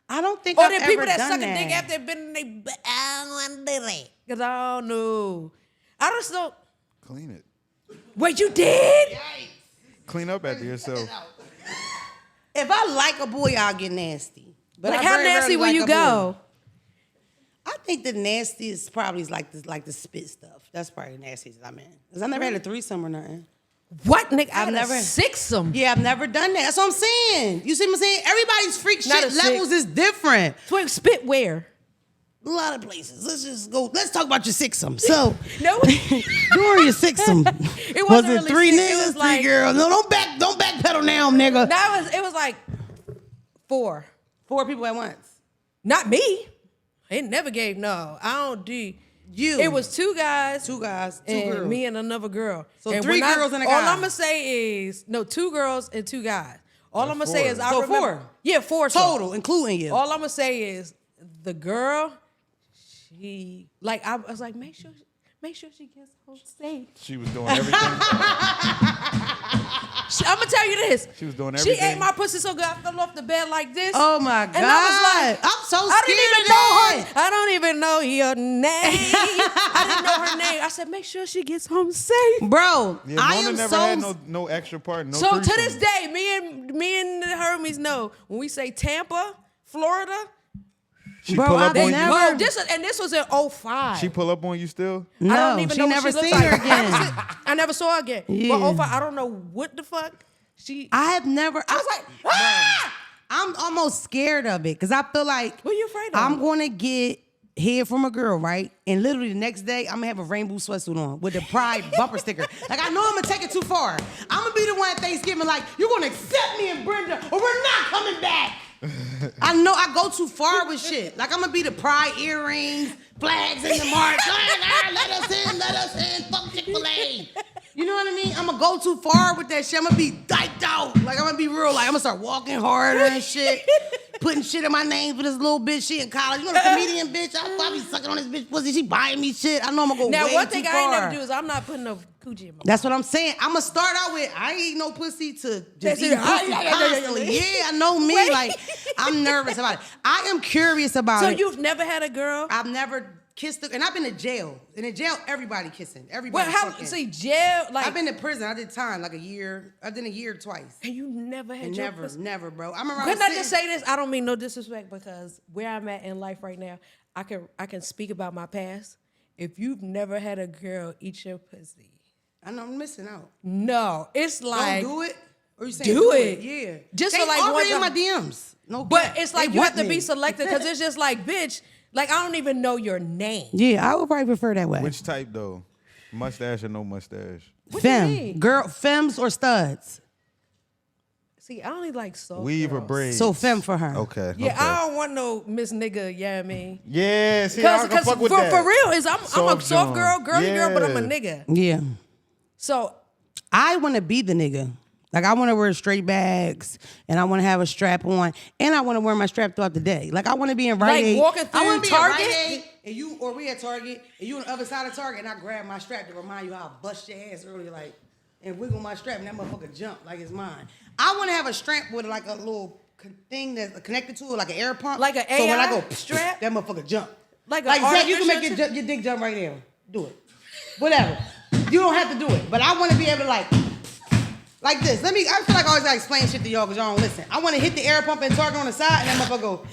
I don't think Or I've the ever people that done suck a that. dick after they've been in their butt. I don't want to do that. Because I don't know. I just don't. Clean it. Wait, you did? Clean up after yourself. If I like a boy, I'll get nasty. But Like, I how very nasty rarely will like you a go? boy. I think the nastiest probably is like the spit stuff. That's probably the nastiest I'm in. Because I never had a threesome or nothing. What, nigga? I've never six-some. Yeah, I've never done that. That's what I'm saying. You see what I'm saying? Everybody's freak Not shit a six. levels is different. Wait, spit where? A lot of places. Let's just go. Let's talk about your sixum. So, No. during your sixum, It was wasn't it really three six, it niggas, was three like- girls? No, don't backpedal now, nigga. No, it was like 4. 4 people at once. Not me. It never gave no. I don't do. You. It was 2 guys. 2 guys, 2 and girls. me and another girl. So and 3 when girls and a All guy. I'm gonna say is 2 girls and 2 guys. All I'm gonna say 4. is I So remember. 4? Yeah, 4 Total, including you. All I'm gonna say is the girl. She like I was like make sure she gets home safe. She was doing everything. I'm gonna tell you this. She was doing She ate everything. my pussy so good I fell off the bed like this. Oh my God. And I was like, I'm so I scared didn't even of know that. her. I don't even know your name. I didn't know her name. I said, make sure she gets home safe. Bro, Yeah, I Mona am never so had no extra part. No So to threesome. this day, me and the Hermes know when we say Tampa, Florida. She Bro, pull up I've on never- you. Oh, this was in 05. She pull up on you still. no, I don't even she know never what she seen looks her like. again. I never saw her again. Yeah. But 05, I don't know what the fuck she. I have never. I was like, ah! I'm almost scared of it because I feel like What are you afraid of? I'm going to get head from a girl, right? And literally the next day, I'm going to have a rainbow sweatsuit on with the Pride bumper sticker. Like, I know I'm going to take it too far. I'm going to be the one at Thanksgiving like, you're going to accept me and Brenda or we're not coming back. I know I go too far with shit. Like, I'm going to be the Pride earrings, flags in the march. Let us in, fuck Chick-fil-A. You know what I mean? I'm going to go too far with that shit. I'm going to be diked out. Like, I'm going to be real. Like, I'm going to start walking harder and shit. Putting shit in my name for this little bitch. She in college. You know the comedian bitch? I be sucking on this bitch pussy. She buying me shit. I know I'm going to go Now, way one too thing far. I ain't never do is I'm not putting no coochie in my That's what I'm saying. I'm going to start out with, I ain't eat no pussy to just That's eat it. pussy constantly. Yeah, I know me. Wait. Like, I'm nervous about it. I am curious about So it. you've never had a girl? I've never kissed her. And I've been to jail. And in jail, everybody kissing. Everybody Well, how? fucking. See, jail, like. I've been to prison. I did time, like a year. I did a year twice. And you never had your Never, pussy? never, bro. I remember I Couldn't was I just sitting- say this? I don't mean no disrespect because where I'm at in life right now, I can speak about my past. If you've never had a girl eat your pussy, I know I'm missing out. no, it's like Don't do it. Or you saying do it. Yeah. Just They for like already one in my time. DMs. No, But it's like they you have want to be me. selective because it's just like, bitch, like I don't even know your name. Yeah, I would probably prefer that way. Which type though? Mustache or no mustache? What you Femme, mean? girl, femmes or studs. See, I only like soft Weave or girls. braids? So femme for her. Okay. Yeah, okay. I don't want no Miss Nigga, yeah, I mean. Yeah, see, I can fuck with that. For real, I'm a Soft soft girl, joint. girly girl, but I'm a Yeah. nigga. Yeah. So I want to be the nigga. Like, I want to wear straight bags, and I want to have a strap on, and I want to wear my strap throughout the day. Like, I want to be in Rite Like Aid. walking I wanna through be in Rite Target? Aid, and you, or we at Target, and you on the other side of Target, and I grab my strap to remind you how I bust your ass earlier, like, and wiggle my strap, and that motherfucker jump like it's mine. I want to have a strap with like a little thing that's connected to it, like an air pump. Like an So when I AI go strap? that motherfucker jump. Like a Zack, you can make artificial your dick jump right now. Do it. Whatever. You don't have to do it, but I want to be able to like this. I feel like I always gotta explain shit to y'all because y'all don't listen. I want to hit the air pump and Target on the side, and that motherfucker go.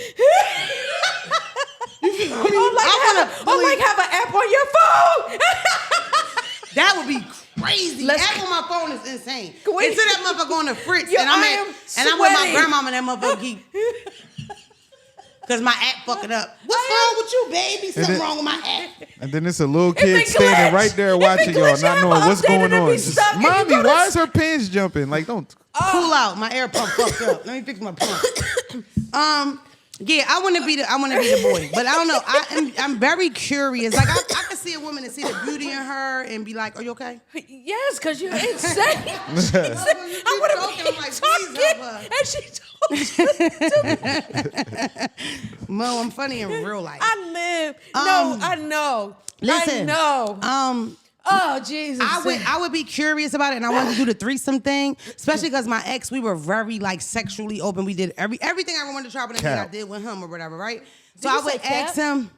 like have an app on your phone. That would be crazy. Let's- App on my phone is insane. Wait. Until that motherfucker on the fritz, Yo, and I I'm am with my sweating. grandmama, and that motherfucker keep. Cause my app fucking up. What's wrong with you, baby? Something wrong with my app. And then it's a little If kid it standing glitch- right there if watching it y'all, glitch, you not have knowing an what's update going and it on. be Just, stuck and you Mommy, go to why is her pants jumping? Like, don't. Cool out. My air pump fucked up. Let me fix my pump. Yeah, I want to be the boy, but I don't know. I'm very curious. Like I can see a woman and see the beauty in her and be like, "Are you okay?" Yes, because you're insane. I would have joking. been I'm like, please help her. and she told me. Mo, I'm funny in real life. I live. No, I know. Listen, I know. Oh, Jesus. I would be curious about it, and I wanted to do the threesome thing, especially because my ex, we were very like sexually open. We did everything I wanted to try, but then I did with him or whatever, right? So Did I you would say cap? ask him.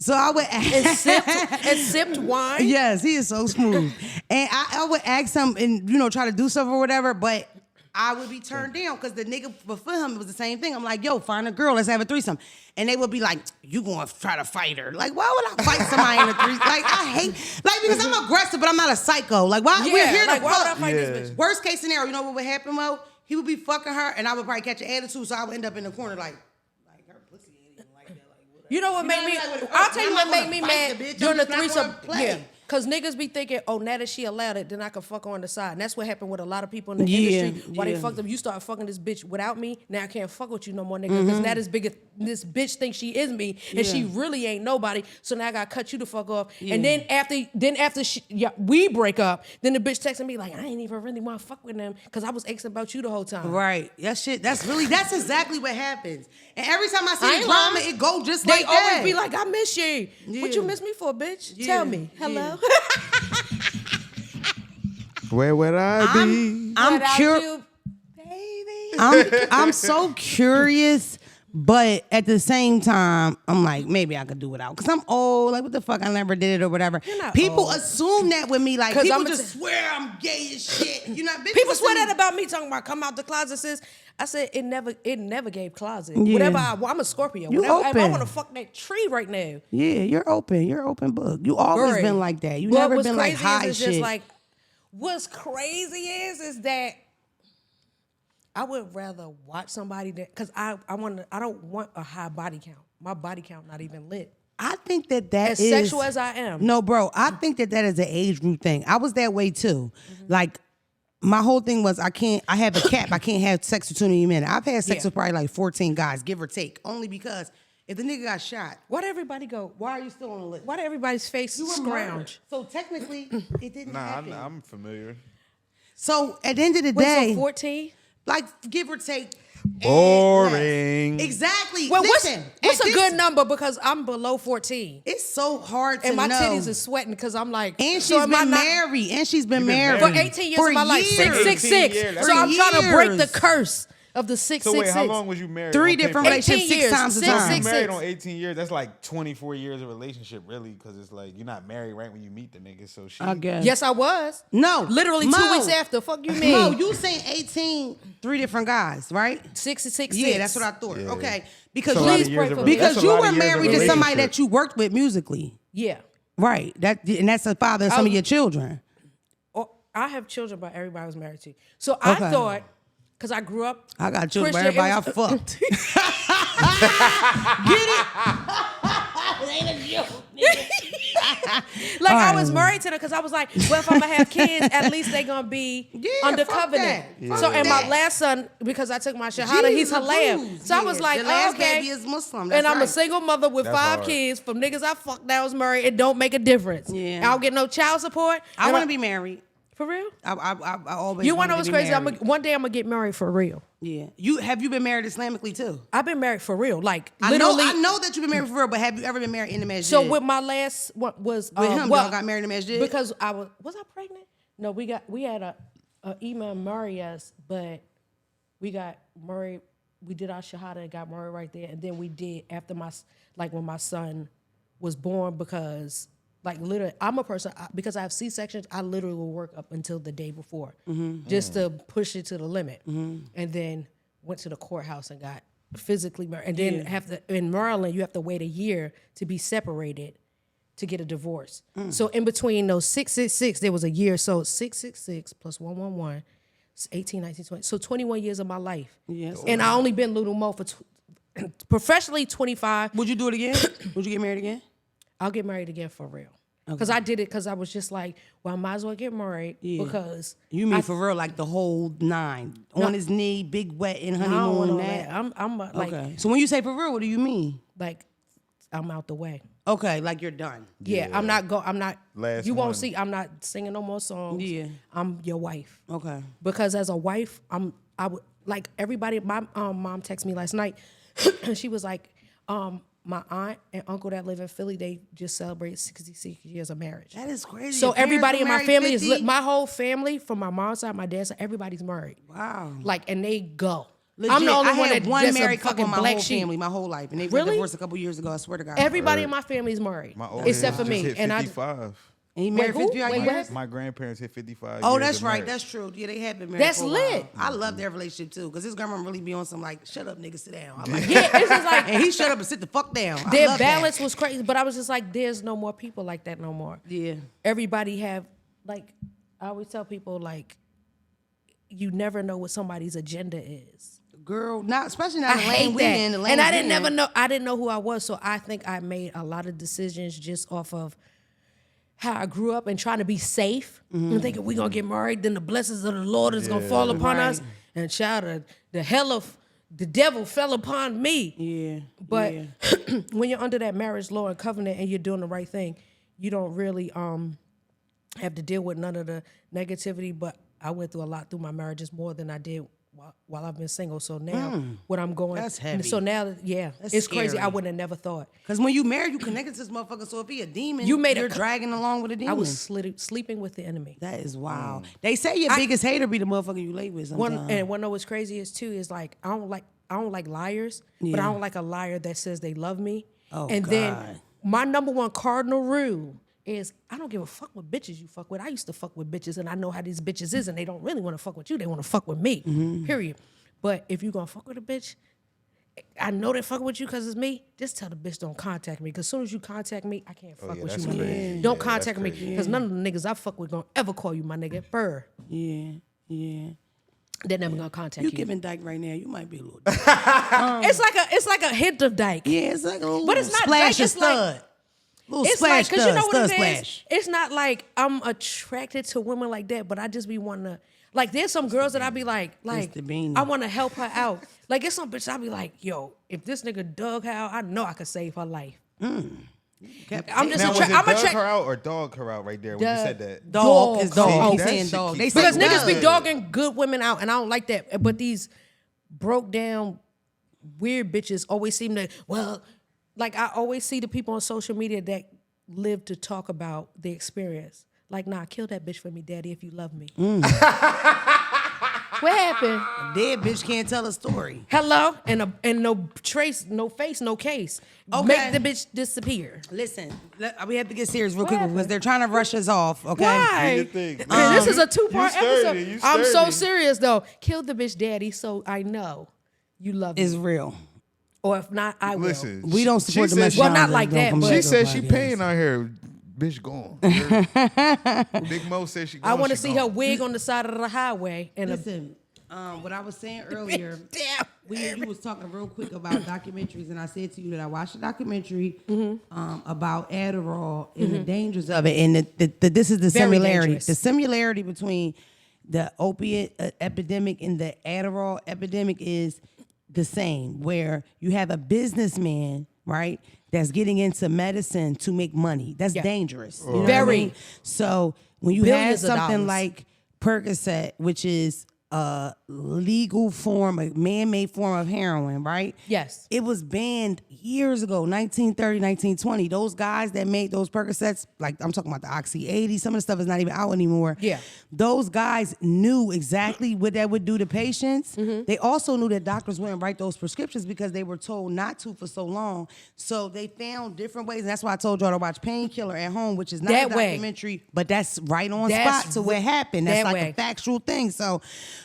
So I would and sipped wine. Yes, he is so smooth. And I would ask him and try to do stuff or whatever, but I would be turned down because the nigga before him it was the same thing. I'm like, yo, find a girl, let's have a threesome. And they would be like, you gonna try to fight her. Like, why would I fight somebody in a threesome? Like, I hate, like, because I'm aggressive, but I'm not a psycho. Like, why? Yeah, We're here like, to why would I fuck. fight this bitch? Worst case scenario, you know what would happen, Mo? He would be fucking her, and I would probably catch an attitude, so I would end up in the corner like her pussy ain't even like that. Like, whatever. You know what made me? I'll tell you what made me mad during the threesome. Yeah, because niggas be thinking, oh, now that she allowed it, then I can fuck her on the side. And that's what happened with a lot of people in the industry. Why they fucked up? You start fucking this bitch without me. Now I can't fuck with you no more, nigga. Because now this bitch thinks she is me, and she really ain't nobody. So now I gotta cut you the fuck off. And then after we break up, then the bitch texting me like, I ain't even really want to fuck with them because I was asking about you the whole time. Right. That shit. That's exactly what happens. And every time I I see ain't the drama, lying. it go just They like that. always be like, I miss you. What you miss me for, bitch? Yeah. Tell me. Hello. Where would I be? I'm Without curious. you, baby. I'm so curious, but at the same time, I'm like, maybe I could do without. Because I'm old. Like, what the fuck? I never did it or whatever. You're not People old. assume that with me. Like, 'Cause people I'm just swear I'm gay as shit. You know, bitches People swear assume- that about me, talking about come out the closet, sis. I said it never gave closet. Yeah. Whatever I'm a Scorpio. You Whatever, if I open. want to fuck that tree right now. Yeah, you're open. You're open book. You always Very. been like that. You But never what's been like crazy high is shit. just like, what's crazy is that I would rather watch somebody that because I don't want a high body count. My body count not even lit. I think that As is sexual as I am. No, bro. I think that is an age group thing. I was that way too. Like, my whole thing was I have a cap. I can't have sex with too many men. I've had sex with probably like 14 guys, give or take. Only because if the nigga got shot, Why did everybody go? why are you still on the list? Why did everybody's face You were scrounge? murdered. So technically, it didn't Nah, happen. I'm familiar. So at the end of the Wait, day, so 14? like give or take. Boring. Exactly. Well, Listen, what's at a this- good number? Because I'm below 14. It's so hard to And my know. titties are sweating because I'm like, And so she's am I been not- married. And she's been married. For 18 years For of my life, years. 666. 18 years. So I'm trying to break the years. curse of the 666. So wait, how long was you married? 3 on paper? different 18 relationships, 6 years, times a six, time. six, You married six. on 18 years. That's like 24 years of relationship, really, because it's like you're not married right when you meet the nigga. So she. I guess. Yes, I was. No. Literally Mo. 2 weeks after. Fuck you mean? No, you saying 18, 3 different guys, right? 66. Yeah, that's what I thought. Yeah. Okay. Because That's a lot of Please years pray of for rela- me. that's because a you lot were of years of married to somebody relationship. that you worked with musically. Yeah. Right. And that's the father of some of your children. Or I have children, but everybody was married to. So I Okay. thought because I grew up. I got children by Christian, everybody. I fucked. Like All I right. was married to them because I was like, well, if I'm gonna have kids, at least they gonna be under fuck covenant. that. So, Fuck and my that. last son, because I took my shahada, he's Jesus halal. approves. So I was Yeah, like, the last okay. baby is Muslim. And I'm a right. single mother with That's 5 hard. kids from niggas I fucked that was married. It don't make a difference. Yeah. I don't get no child support. I and want to be married. for real. I always. You want to know wanted what's to be crazy? married. One day I'm gonna get married for real. Yeah. Have you been married Islamically too? I've been married for real, like I literally. know that you've been married for real, but have you ever been married in the masjid? So with my last one was with him, y'all got married in the masjid? because I was I pregnant? No, we had a imam marry us, but we got married. We did our shahada and got married right there, and then we did after when my son was born because. Like literally, I'm a person because I have C-sections. I literally will work up until the day before, just to push it to the limit, and then went to the courthouse and got physically married. And then in Maryland, you have to wait a year to be separated to get a divorce. So in between those 666, there was a year. So 666 plus 111, it's 18, 19, 20. So 21 years of my life. Yes. And I only been Lil Mo for professionally 25. Would you do it again? Would you get married again? I'll get married again for real. Because I did it because I was just like, well, I might as well get married because... You mean for real, like the whole 9? On his knee, big wet and I don't want honeymoon all that? that. I'm like, Okay. So when you say for real, what do you mean? like, I'm out the way. Okay, like you're done. Yeah, I'm not. Last you one. won't see. I'm not singing no more songs. Yeah. I'm your wife. Okay. Because as a wife, I would like everybody. My mom texted me last night. She was like, my aunt and uncle that live in Philly, they just celebrated 66 years of marriage. That is crazy. So Your parents everybody were in my married family 50? is my whole family from my mom's side, my dad's side, everybody's married. Wow. Like, and they go. Legit, I'm the only I one had that one just married a couple fucking in my black whole sheep. family, my whole life, and they Really? got divorced a couple years ago. I swear to God. Everybody in my family is married, My oldest except for just me. hit And 55. And he married Wait, who? 50 Wait, years? what? My grandparents hit 55. Oh, years that's of right. marriage. That's true. Yeah, they have been married. That's for a while. lit. I love their relationship too, because his grandma really be on some like, shut up, nigga, sit down. I'm like, yeah, it's just like and he shut up and sit the fuck down. I their love balance that. was crazy. But I was just like, there's no more people like that no more. Yeah. Everybody have like, I always tell people like, you never know what somebody's agenda is. Girl, not especially not I the lane hate we that. in. The lane And I we didn't in. never know. I didn't know who I was, so I think I made a lot of decisions just off of how I grew up and trying to be safe and thinking we're gonna get married, then the blessings of the Lord is gonna fall upon us. And child, the hell of the devil fell upon me. Yeah. But yeah. when you're under that marriage law and covenant and you're doing the right thing, you don't really have to deal with none of the negativity. But I went through a lot through my marriages, more than I did while I've been single. So now what I'm going, That's heavy. So now, That's it's crazy. scary. I would have never thought. Because when you married, you connected to this motherfucker. So if he a demon, You made a you're co- dragging along with a demon. I was sleeping with the enemy. That is wild. They say your biggest hater be the motherfucker you lay with sometimes. And one of what's crazy is too is like I don't like liars, but I don't like a liar that says they love me. Oh, and God. then my number one cardinal rule is I don't give a fuck what bitches you fuck with. I used to fuck with bitches and I know how these bitches is and they don't really want to fuck with you. They want to fuck with me, period. But if you gonna fuck with a bitch, I know they fucking with you because it's me. Just tell the bitch don't contact me. Because as soon as you contact me, I can't fuck yeah, with that's you. crazy. Nigga. Don't Yeah, contact that's me crazy. because none of the niggas I fuck with gonna ever call you my nigga. Burr. Yeah, yeah. They're never gonna contact You you. giving dyke right now. You might be a little. It's like a hint of dyke. Yeah, it's like a little But it's not splash dyke, of it's like- stud. Little It's splash like, cause you know stud, what it stud is? splash. It's not like I'm attracted to women like that, but I just be wanting to, like there's some girls that I be like the beanie. I want to help her out. Like it's some bitch I be like, yo, if this nigga dug her out, I know I could save her life. I'm just Now, was it I'm dug attracted. her out or dog her out right there when you said that? Dog is dog. See, He's that saying shit dog. keep They say Because fucking niggas be good. dogging good women out, and I don't like that. But these broke down, weird bitches always seem to, well, like I always see the people on social media that live to talk about the experience. Like, nah, kill that bitch for me, daddy, if you love me. What happened? A dead bitch can't tell a story. Hello? And no trace, no face, no case. Okay. Make the bitch disappear. Listen, we have to get serious real quick happened? because they're trying to rush us off. Okay. Why? Do your thing. This is a 2-part you sturdy, episode. you I'm so sturdy. serious though. Kill the bitch, daddy, so I know you love me. It's real. Or if not, I will. Listen, We don't support she domestic said, Well, not violence. like Don't that, come but- back she to said the she podcast. paying out here. Bitch gone. Big Mo said she gone. I want to she see gone. her wig on the side of the highway and Listen, What I was saying earlier, you was talking real quick about documentaries, and I said to you that I watched a documentary about Adderall and the dangers of it, and this is the Very similarity. dangerous. The similarity between the opiate epidemic and the Adderall epidemic is the same, where you have a businessman, right, that's getting into medicine to make money. That's dangerous. You know what I Very. mean? So when you Billions have of something dollars. like Percocet, which is a legal form, a man-made form of heroin, right? Yes. It was banned years ago, 1930, 1920. Those guys that made those Percocets, like I'm talking about the Oxy 80, some of the stuff is not even out anymore. Yeah. Those guys knew exactly what that would do to patients. They also knew that doctors wouldn't write those prescriptions because they were told not to for so long. So they found different ways. And that's why I told y'all to watch Painkiller at Home, which is not That a way. documentary, but that's right on That's spot to what happened. That's that like way. a factual thing. So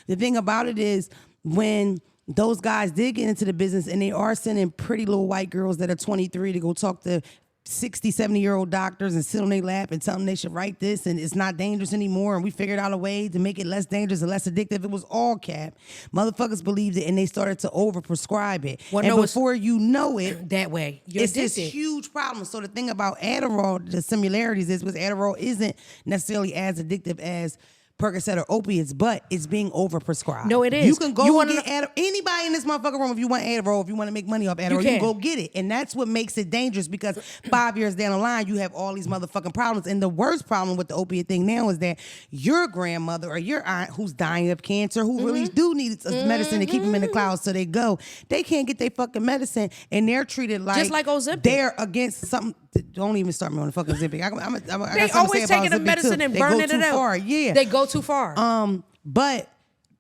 the thing about it is when those guys did get into the business and they are sending pretty little white girls that are 23 to go talk to 60, 70-year-old doctors and sit on their lap and tell them they should write this and it's not dangerous anymore and we figured out a way to make it less dangerous and less addictive. It was all cap. Motherfuckers believed it and they started to overprescribe it. Well, and no, it's- before you know it, That way. You're it's this addicted. huge problem. So the thing about Adderall, the similarities is because Adderall isn't necessarily as addictive as Percocet or opiates, but it's being overprescribed. No, it is. You can go You and wanna get anybody in this motherfucking room if you want Adderall, if you want to make money off Adderall, you can can. go get it. And that's what makes it dangerous because 5 years down the line, you have all these motherfucking problems. And the worst problem with the opiate thing now is that your grandmother or your aunt who's dying of cancer, who really do need medicine to keep them in the clouds so they go, they can't get their fucking medicine and they're treated like Just like Ozempic. they're against something. Don't even start me on the fucking Ozempic. I got They something to say always about taking the Ozempic, medicine too. and They burning go it too out. far. Yeah. They go too far. But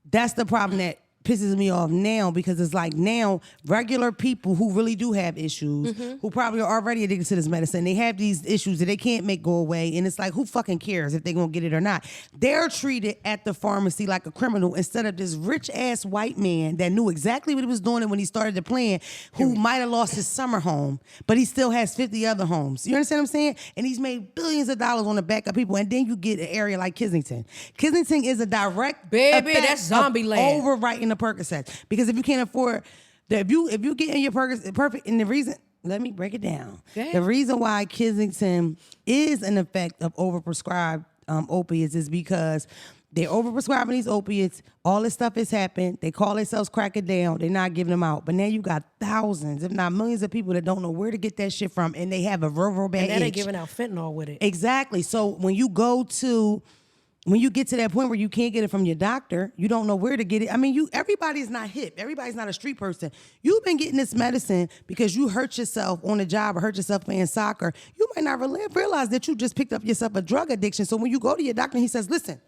that's the problem that pisses me off now because it's like now regular people who really do have issues, who probably are already addicted to this medicine, they have these issues that they can't make go away. And it's like, who fucking cares if they're going to get it or not? They're treated at the pharmacy like a criminal instead of this rich ass white man that knew exactly what he was doing when he started the plan, who might have lost his summer home, but he still has 50 other homes. You understand what I'm saying? And he's made billions of dollars on the back of people. And then you get an area like Kensington. Kensington is a direct Baby, effect that's zombie of land. overwriting the Percocets. Because if you can't afford, if you get in your Percocet, perfect, and the reason, let me break it down. Okay. The reason why Kensington is an effect of overprescribed opiates is because they're overprescribing these opiates. All this stuff has happened. They call themselves crack it down. They're not giving them out. But now you got thousands, if not millions of people that don't know where to get that shit from, and they have a real bad and now they're itch. giving out fentanyl with it. Exactly. So when you get to that point where you can't get it from your doctor, you don't know where to get it. I mean, everybody's not hip. Everybody's not a street person. You've been getting this medicine because you hurt yourself on the job or hurt yourself playing soccer. You might not realize that you just picked up yourself a drug addiction. So when you go to your doctor and he says, listen,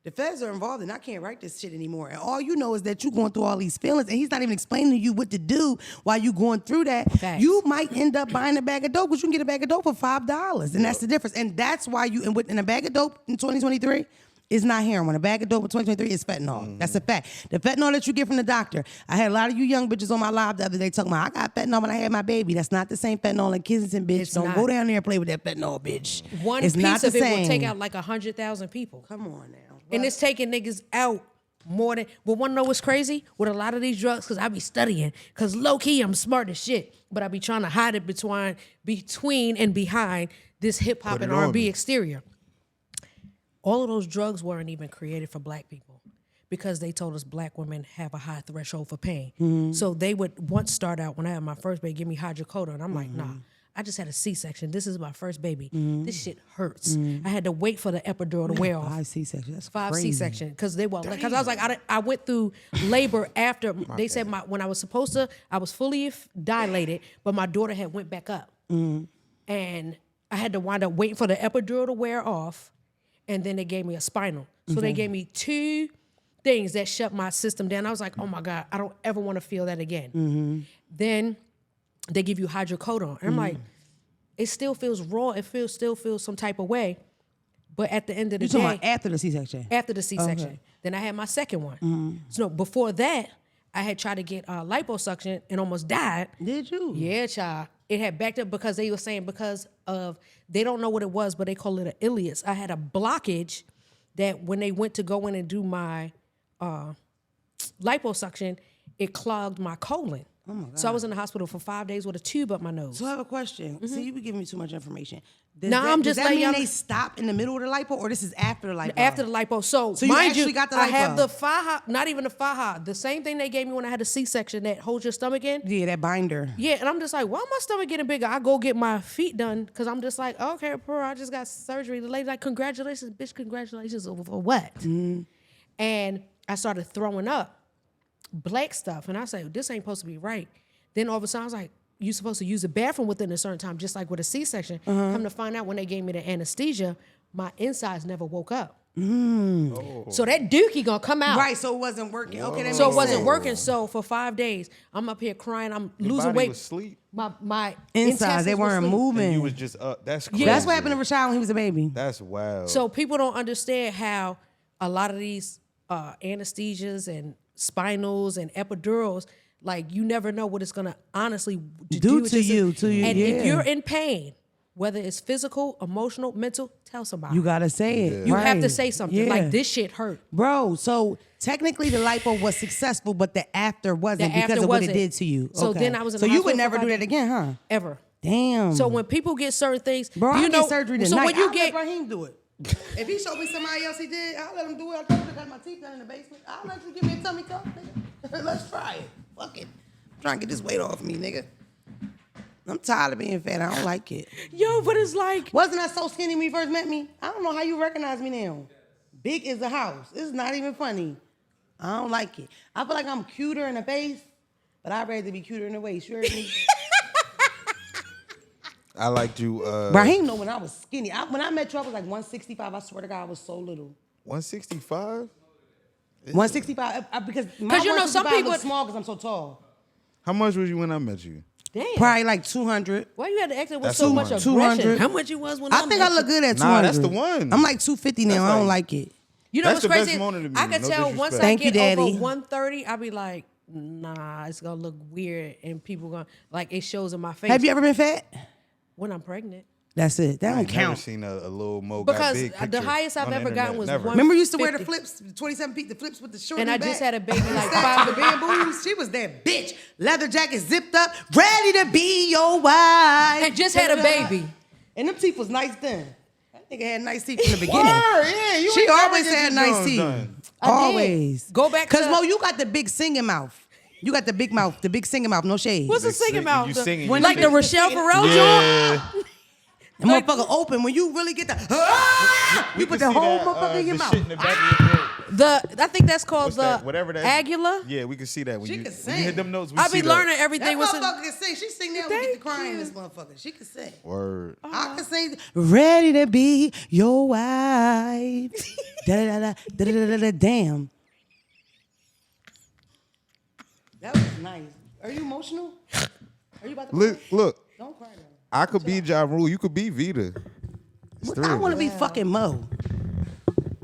the feds are involved and I can't write this shit anymore. And all you know is that you're going through all these feelings and he's not even explaining to you what to do while you're going through that. Facts. You might end up buying a bag of dope because you can get a bag of dope for $5. And that's the difference. And that's why in a bag of dope in 2023, it's not heroin. A bag of dope in 2023 is fentanyl. That's a fact. The fentanyl that you get from the doctor. I had a lot of you young bitches on my live the other day talking about, I got fentanyl when I had my baby. That's not the same fentanyl in Kensington, bitch. It's Don't not. go down there and play with that fentanyl, bitch. One it's piece not of the it same. will take out like 100,000 people. Come on now. And it's taking niggas out more than. But want to know what's crazy? With a lot of these drugs, because I be studying. Because low key, I'm smart as shit. But I be trying to hide it between and behind this hip hop Put and it on R&B me. exterior. All of those drugs weren't even created for black people because they told us black women have a high threshold for pain. So they would once start out, when I had my first baby, give me hydrocodone. And I'm like, nah, I just had a C-section. This is my first baby. This shit hurts. I had to wait for the epidural to wear off. 5 C-section. That's 5 crazy. C-section because they were because I was like I went through labor after they said when I was supposed to I was fully dilated, but my daughter had went back up, and I had to wind up waiting for the epidural to wear off, and then they gave me a spinal. So they gave me 2 things that shut my system down. I was like, oh my God, I don't ever want to feel that again. Then they give you hydrocodone, and I'm like, it still feels raw. It still feels some type of way. But at the end of the You talking day, about after the C-section? after the C-section. Okay. Then I had my second one. So before that, I had tried to get liposuction and almost died. Did you? Yeah, child. It had backed up because they were saying they don't know what it was, but they call it an ileus. I had a blockage that when they went to go in and do my liposuction, it clogged my colon. Oh my God. So I was in the hospital for 5 days with a tube up my nose. So I have a question. See, you be giving me too much information. Does No, I'm just does that letting mean y'all- they stop in the middle of the lipo, or this is after the lipo? After the lipo. So you mind actually you, got the I have lipo. the faja, not even the faja, the same thing they gave me when I had a C-section that holds your stomach in. Yeah, that binder. Yeah, and I'm just like, why my stomach getting bigger? I go get my feet done because I'm just like, okay, bro, I just got surgery. The lady like, congratulations, bitch, congratulations for what? Mm-hmm. And I started throwing up black stuff, and I said, this ain't supposed to be right. Then all of a sudden, I was like, you're supposed to use the bathroom within a certain time, just like with a C-section. Come to find out, when they gave me the anesthesia, my insides never woke up. So that dookie gonna come out. Right, so it wasn't working. Okay, that So it makes wasn't sense. working. So for 5 days, I'm up here crying. I'm Your losing body weight. was asleep. My Insides, they intestines was weren't asleep. moving. And you was just up. That's crazy. That's what happened to Rashad when he was a baby. That's wild. So people don't understand how a lot of these anesthesias and spinals and epidurals, like you never know what it's gonna honestly Do with to your you, system. to you, And yeah. if you're in pain, whether it's physical, emotional, mental, tell somebody. You gotta say it. You have to right. say something. Yeah. Like, this shit hurt. Bro, so technically the lipo was successful, but the after wasn't The because after of what it wasn't. did to you. So Okay. then I was in So the you would hospital never for do 5 that again, huh? Ever. Damn. So when people get certain things, Bro, do I you know? get surgery tonight. So when you I'll get, let Raheem do it. If he showed me somebody else he did, I'll let him do it. I told you I got my teeth done in the basement. I'll let you give me a tummy tuck, nigga. Let's try it. Fuck it. I'm trying to get this weight off me, nigga. I'm tired of being fat. I don't like it. yo, but it's like, Wasn't I so skinny when you first met me? I don't know how you recognize me now. Big as a house. This is not even funny. I don't like it. I feel like I'm cuter in the face, but I'd rather be cuter in the waist. You heard me? I liked you. Raheem know when I was skinny. When I met you, I was like 165. I swear to God, I was so little. 165. 165 because my 'Cause you know, some 165 people- look small because I'm so tall. How much was you when I met you? damn. Probably like 200. Why you had to act with That's so the much one. aggression? 200. How much you was when I think I look good at 200. Nah, that's the one. I'm like 250 now. That's I don't like- like it. You know That's what's the best crazy? moment to me, I could no tell once disrespect. I Thank you, get Daddy. over 130, I'll be like, nah, it's gonna look weird, and people gonna like it shows in my face. Have you ever been fat? when I'm pregnant? That's it. That I don't ain't never count. seen a Lil Mo got Because big the picture highest I've on the ever gotten internet. was Never. one- Remember you used to wear the 50. flips, 27 feet, the flips with the short And in I the just back. had a baby like Five the 5. bamboos. She was that bitch. Leather jacket zipped up, ready to be your wife. And just had a baby. And them teeth was nice then. That nigga had nice teeth from the beginning. Word, yeah, you She ain't never always get had your nice Jones teeth. done. I did. Always. Go back Cause to- Mo, you got the big singing mouth. You got the big mouth, the big singing mouth, no shade. What's a Big singing sing- mouth? you singing, When you like the singing. Rochelle Farrell joint? Yeah. The motherfucker open when you really get the you put the can see whole that, motherfucker in your the mouth. shit in the back of your throat. I think that's called What's the that? Whatever that is. Agula. Yeah, we can see that when She you, can when sing. you hit them notes. We I see be that. learning everything. That What's motherfucker can sing. She sing now we get Thank to crying. you. This motherfucker. She can sing. Word. I can sing. Ready to be your wife. Da da da da da da da. Damn. That was nice. Are you emotional? Are you about to cry? Look. Don't cry now. I could be Ja Rule. You could be Vita. It's three I of want to us. be fucking Mo.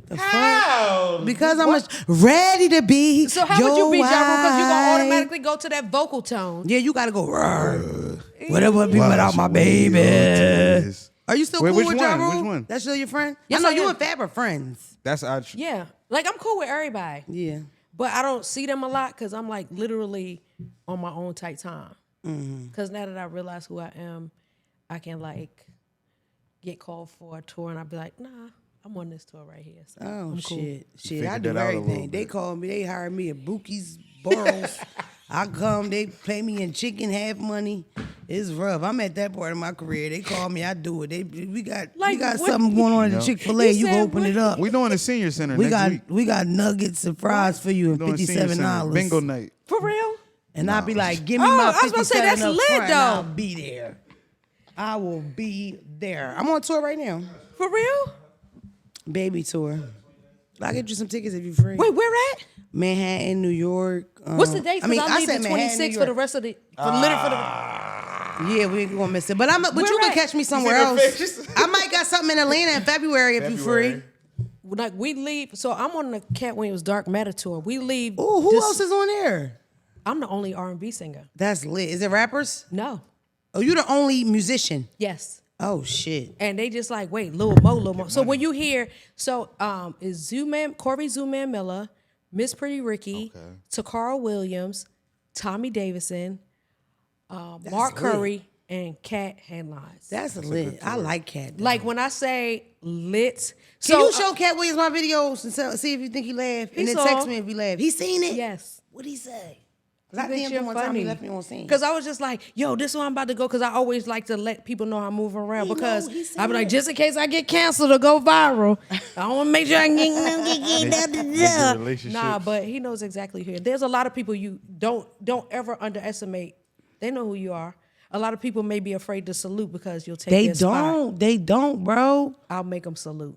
The How? fuck? Because I'm ready to be. So how your would you be Ja Rule? Because you're gonna wife. automatically go to that vocal tone. Yeah, you gotta go. "Rrr, Whatever would be without my Watch baby. Wheels. Are you still Wait, cool which with Ja one? Rule? Which one? That's still your friend? Yes, I know I you am. and Fab are friends. That's our. Yeah, like I'm cool with everybody, Yeah. but I don't see them a lot because I'm like literally on my own tight time. Mm-hmm. Because now that I realize who I am, I can like get called for a tour and I'll be like, nah, I'm on this tour right here. So Oh I'm cool. shit. Shit. Figured I do that out a everything. little They bit. call me, they hire me at Bookie's Burrows. I come, they pay me in chicken, half money. It's rough. I'm at that part of my career. They call me, I do it. We got Like, what- something going on at the You know? Chick-fil-A. You You said open what? it up. We doing the senior center We next got week. we got nuggets and fries for you We and doing senior center. $57. Bingo night. For real? And I'll be like, give me Oh, my I was 57 about to say, that's up lit, front, and I'll though. be there. I will be there. I'm on tour right now. For real? Baby tour. I'll get you some tickets if you're free. Wait, where at? Manhattan, New York. What's the date? Because I leave said the Manhattan, 26th New for the York. rest of the literally for the. Yeah, we ain't gonna miss it. But Where you can at? catch me somewhere her else. face? I might got something in Atlanta in February if you free. Like we leave, so I'm on the Cat Williams Dark Matter tour. We leave. Ooh, who this- else is on there? I'm the only R&B singer. That's lit. Is it rappers? No. Oh, you the only musician. Yes. Oh shit. And they just like, wait, Lil Mo. So when you hear, is Corey Zooman Miller, Miss Pretty Ricky, Takara Williams, Tommy Davidson, Mark Curry, and Cat Headlines. That's lit. I like Cat. Like when I say lit, Can you show Cat Williams my videos and see if you think he laughed? And then text me if he laughed. He seen it? Yes. What'd he say? Because I DM'd him one time, he left me on scene. Because I was just like, yo, this is where I'm about to go. Because I always like to let people know I'm moving around. Because I be like, just in case I get canceled or go viral, I want to make sure I can get Nah, but he knows exactly who. There's a lot of people you don't ever underestimate. They know who you are. A lot of people may be afraid to salute because you'll take their spot. They don't, bro. I'll make them salute.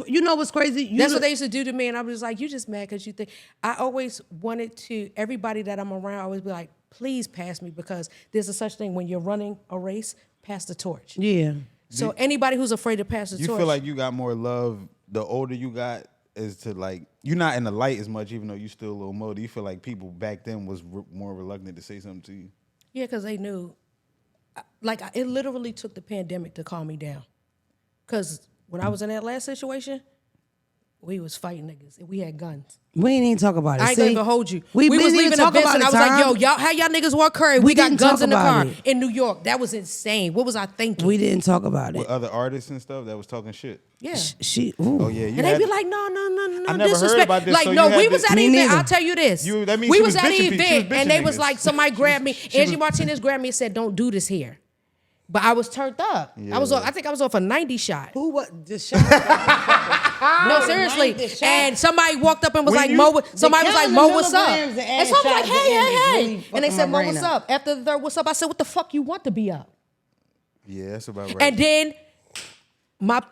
You know what's crazy? That's what they used to do to me, and I was just like, you just mad because you think. I always wanted to, everybody that I'm around, I always be like, please pass me, because there's a such thing when you're running a race, pass the torch. Yeah. So anybody who's afraid to pass the torch. You feel like you got more love the older you got, is to like, you're not in the light as much, even though you still Lil Mo. Do you feel like people back then was more reluctant to say something to you? Yeah, because they knew. Like, it literally took the pandemic to calm me down. Because when I was in that last situation, we was fighting niggas and we had guns. We ain't even talk about it. I ain't gonna even hold you. We was didn't leaving even talk events about and it, I was like, Tom. yo, y'all, how y'all niggas want curry? We got didn't guns talk in the car about it. in New York. That was insane. What was I thinking? We didn't talk about it. With other artists and stuff that was talking shit. Yeah. Oh yeah, you And they be like, no, I never heard about this. Like, so no, you we had was to- at Me an event. neither. I'll tell you this. That means we she was at an bitching people. She was event, and they bitching was niggas. like, somebody grabbed me. Angie Martinez grabbed me and said, don't do this here. But I was turned up. Yeah. I think I was off a 90 shot. Who what? The shot? No, seriously. 90 shot. And somebody walked up and was When like, you- Mo, somebody was like, counting Mo, the what's up? milligrams and And so I was adding like, shots at the end is hey. really And they fucking said, my Mo, brain what's up. up? After the third, what's up? I said, what the fuck you want to be up? Yeah, that's about right. And then my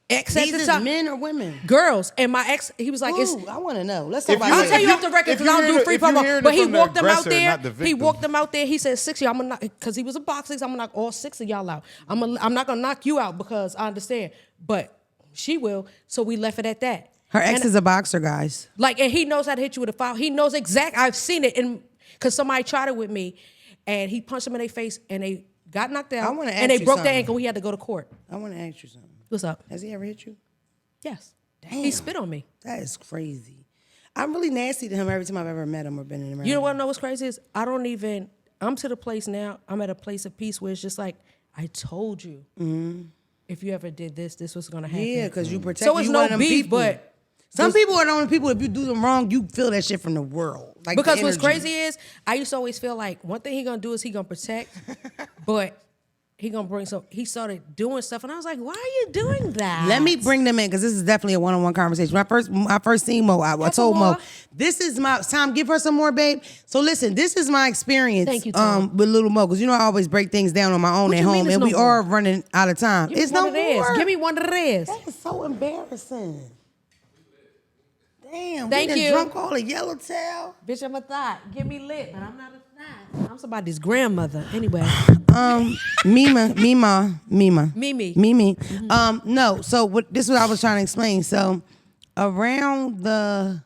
ex at These the is time, men or women? girls, and my ex, he was like, it's. Ooh, I want to know. Let's talk If about you- I'll that. tell you if off the record if because you I don't hear do free if you promo. hearing it But he from the walked them out aggressor, there. not the He victim. walked them out there. He said, 6 of y'all, I'm gonna knock, because he was a boxing. I'm gonna knock all 6 of y'all out. I'm not gonna knock you out because I understand, but she will. So we left it at that. Her ex And, is a boxer, guys. like, and he knows how to hit you with a foul. He knows exact. I've seen it, and because somebody tried it with me, and he punched them in their face, and they got knocked out. I wanna ask and they you broke their something. ankle. We had to go to court. I want to ask you something. What's up? Has he ever hit you? Yes. Damn. He spit on me. That is crazy. I'm really nasty to him every time I've ever met him or been in America. You know what I know what's crazy is? I'm to the place now, I'm at a place of peace where it's just like, I told you, if you ever did this, this was gonna happen. Yeah, because you protect. So it's you no one of them beef, people. but some people are the only people. If you do them wrong, you feel that shit from the world. Like because the what's energy. crazy is I used to always feel like one thing he gonna do is he gonna protect, but he gonna bring some. He started doing stuff, and I was like, "Why are you doing that?" Let me bring them in because this is definitely a one-on-one conversation. When I first seen Mo, I told Mo, "This is my time. Give her some more, babe." So listen, this is my experience. Thank you, Tom. With Lil Mo, because you know I always break things down on my own What at you mean home, it's and no we more? are running out of time. Give me It's one no of theirs. more. Give me one of theirs. That is so embarrassing. Damn, Thank we done you. drunk all the yellowtail. Bitch, I'm a thought. Give me lit, but I'm not a thought. I'm somebody's grandmother. Anyway, Mimi. Mimi. No, so this is what I was trying to explain. So around the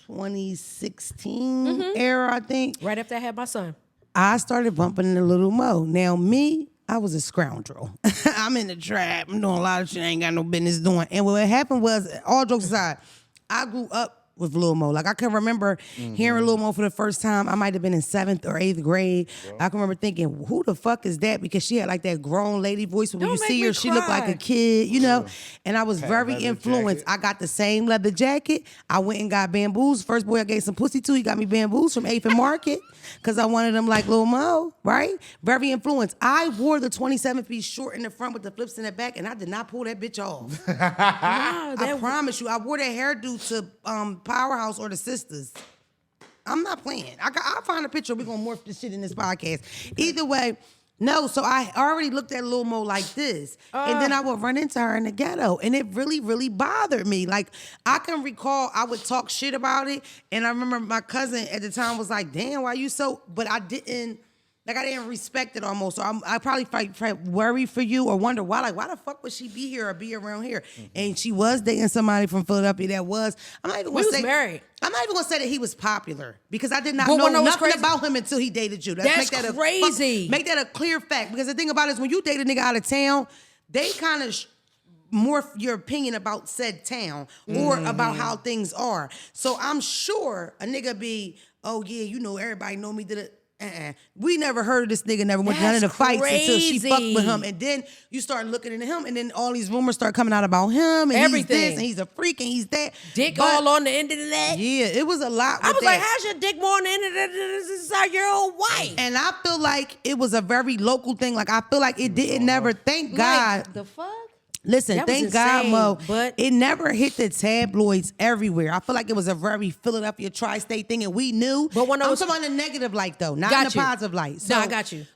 2016 era, I think, Right after I had my son. I started bumping into Lil Mo. Now me, I was a scoundrel. I'm in the trap. I'm doing a lot of shit I ain't got no business doing. And what had was, all jokes aside, I grew up with Lil Mo. Like I can remember hearing Lil Mo for the first time. I might have been in 7th or 8th grade. I can remember thinking, who the fuck is that? Because she had like that grown lady voice. When Don't you make see me her, she looked like cry. a kid, you know? And I was very leather influenced. jacket. I got the same leather jacket. I went and got bamboos. First boy I gave some pussy to, he got me bamboos from 8th and Market because I wanted them like Lil Mo, right? Very influenced. I wore the 27-piece short in the front with the flips in the back, and I did not pull that bitch off. Wow, I promise you, I wore that hairdo to Powerhouse or the Sisters. I'm not playing. I'll find a picture. We're going to morph this shit in this podcast. Either way, no, so I already looked at Lil Mo like this. And then I would run into her in the ghetto. And it really, really bothered me. Like, I can recall I would talk shit about it. And I remember my cousin at the time was like, damn, why you so... But I didn't respect it almost. So I probably worry for you or wonder why the fuck would she be here or be around here? And she was dating somebody from Philadelphia that was. I'm not even We gonna was say married. I'm not even gonna say that he was popular because I did not But know wanna know what's nothing crazy? about him until he dated you. That's crazy. Make that a clear fact because the thing about it is when you date a nigga out of town, they kind of morph your opinion about said town or about how things are. So I'm sure a nigga be, oh yeah, you know, everybody know me. We never heard of this nigga, never went to none of the fights until she fucked with him. And then you start looking into him, and then all these rumors start coming out about him, and Everything. he's this, and he's a freak, and he's that. Dick all on the end of that. Yeah, it was a lot. I was with like, that. how's your dick more on the end of that than this is your old wife? And I feel like it was a very local thing. Like, I feel like it didn't never, thank God. Like, the fuck? Listen, That was thank God, insane, Mo, but- it never hit the tabloids everywhere. I feel like it was a very Philadelphia tri-state thing, and we knew. But when I I'm was- talking about the negative light, though, not in Got the you. positive light. No, I got you.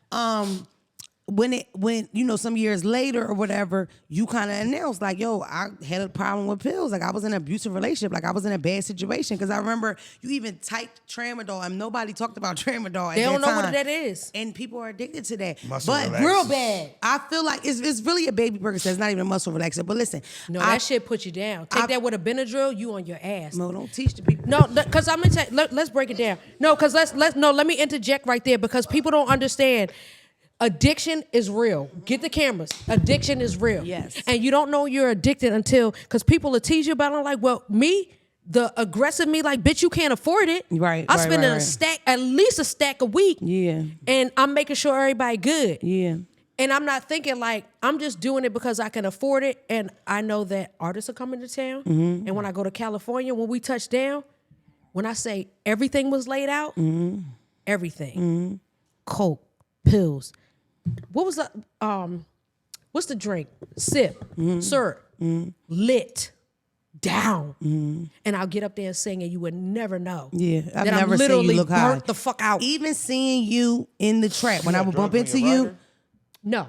When you know, some years later or whatever, you kind of announced like, yo, I had a problem with pills. Like, I was in an abusive relationship. Like, I was in a bad situation. Because I remember you even typed tramadol, and nobody talked about tramadol at They that don't know time. what that is. And people are addicted to that. Muscle but relaxers. real bad. I feel like it's really a baby Percocet. It's not even a muscle relaxer. But listen, No, that shit put you down. Take that with a Benadryl, you on your ass. Mo, don't teach the people. No, because I'm gonna let's break it down. No, because let me interject right there because people don't understand. Addiction is real. Get the cameras. Addiction is real. Yes. And you don't know you're addicted until, because people will tease you about it. I'm like, well, me, the aggressive me, like, bitch, you can't afford it. Right, I right, spend right, a right. stack, at least a stack a week. Yeah. And I'm making sure everybody good. Yeah. And I'm not thinking like, I'm just doing it because I can afford it. And I know that artists are coming to town. Mm-hmm. And when I go to California, when we touch down, when I say everything was laid out, everything. Mm-hmm. Coke, pills. What was the what's the drink? Sip, syrup, lit, down. And I'll get up there and sing, and you would never know. Yeah, I've that never I'm seen literally you look high. burnt the fuck out. Even seeing you in the trap when I would bump drugs into on your you. rider? No,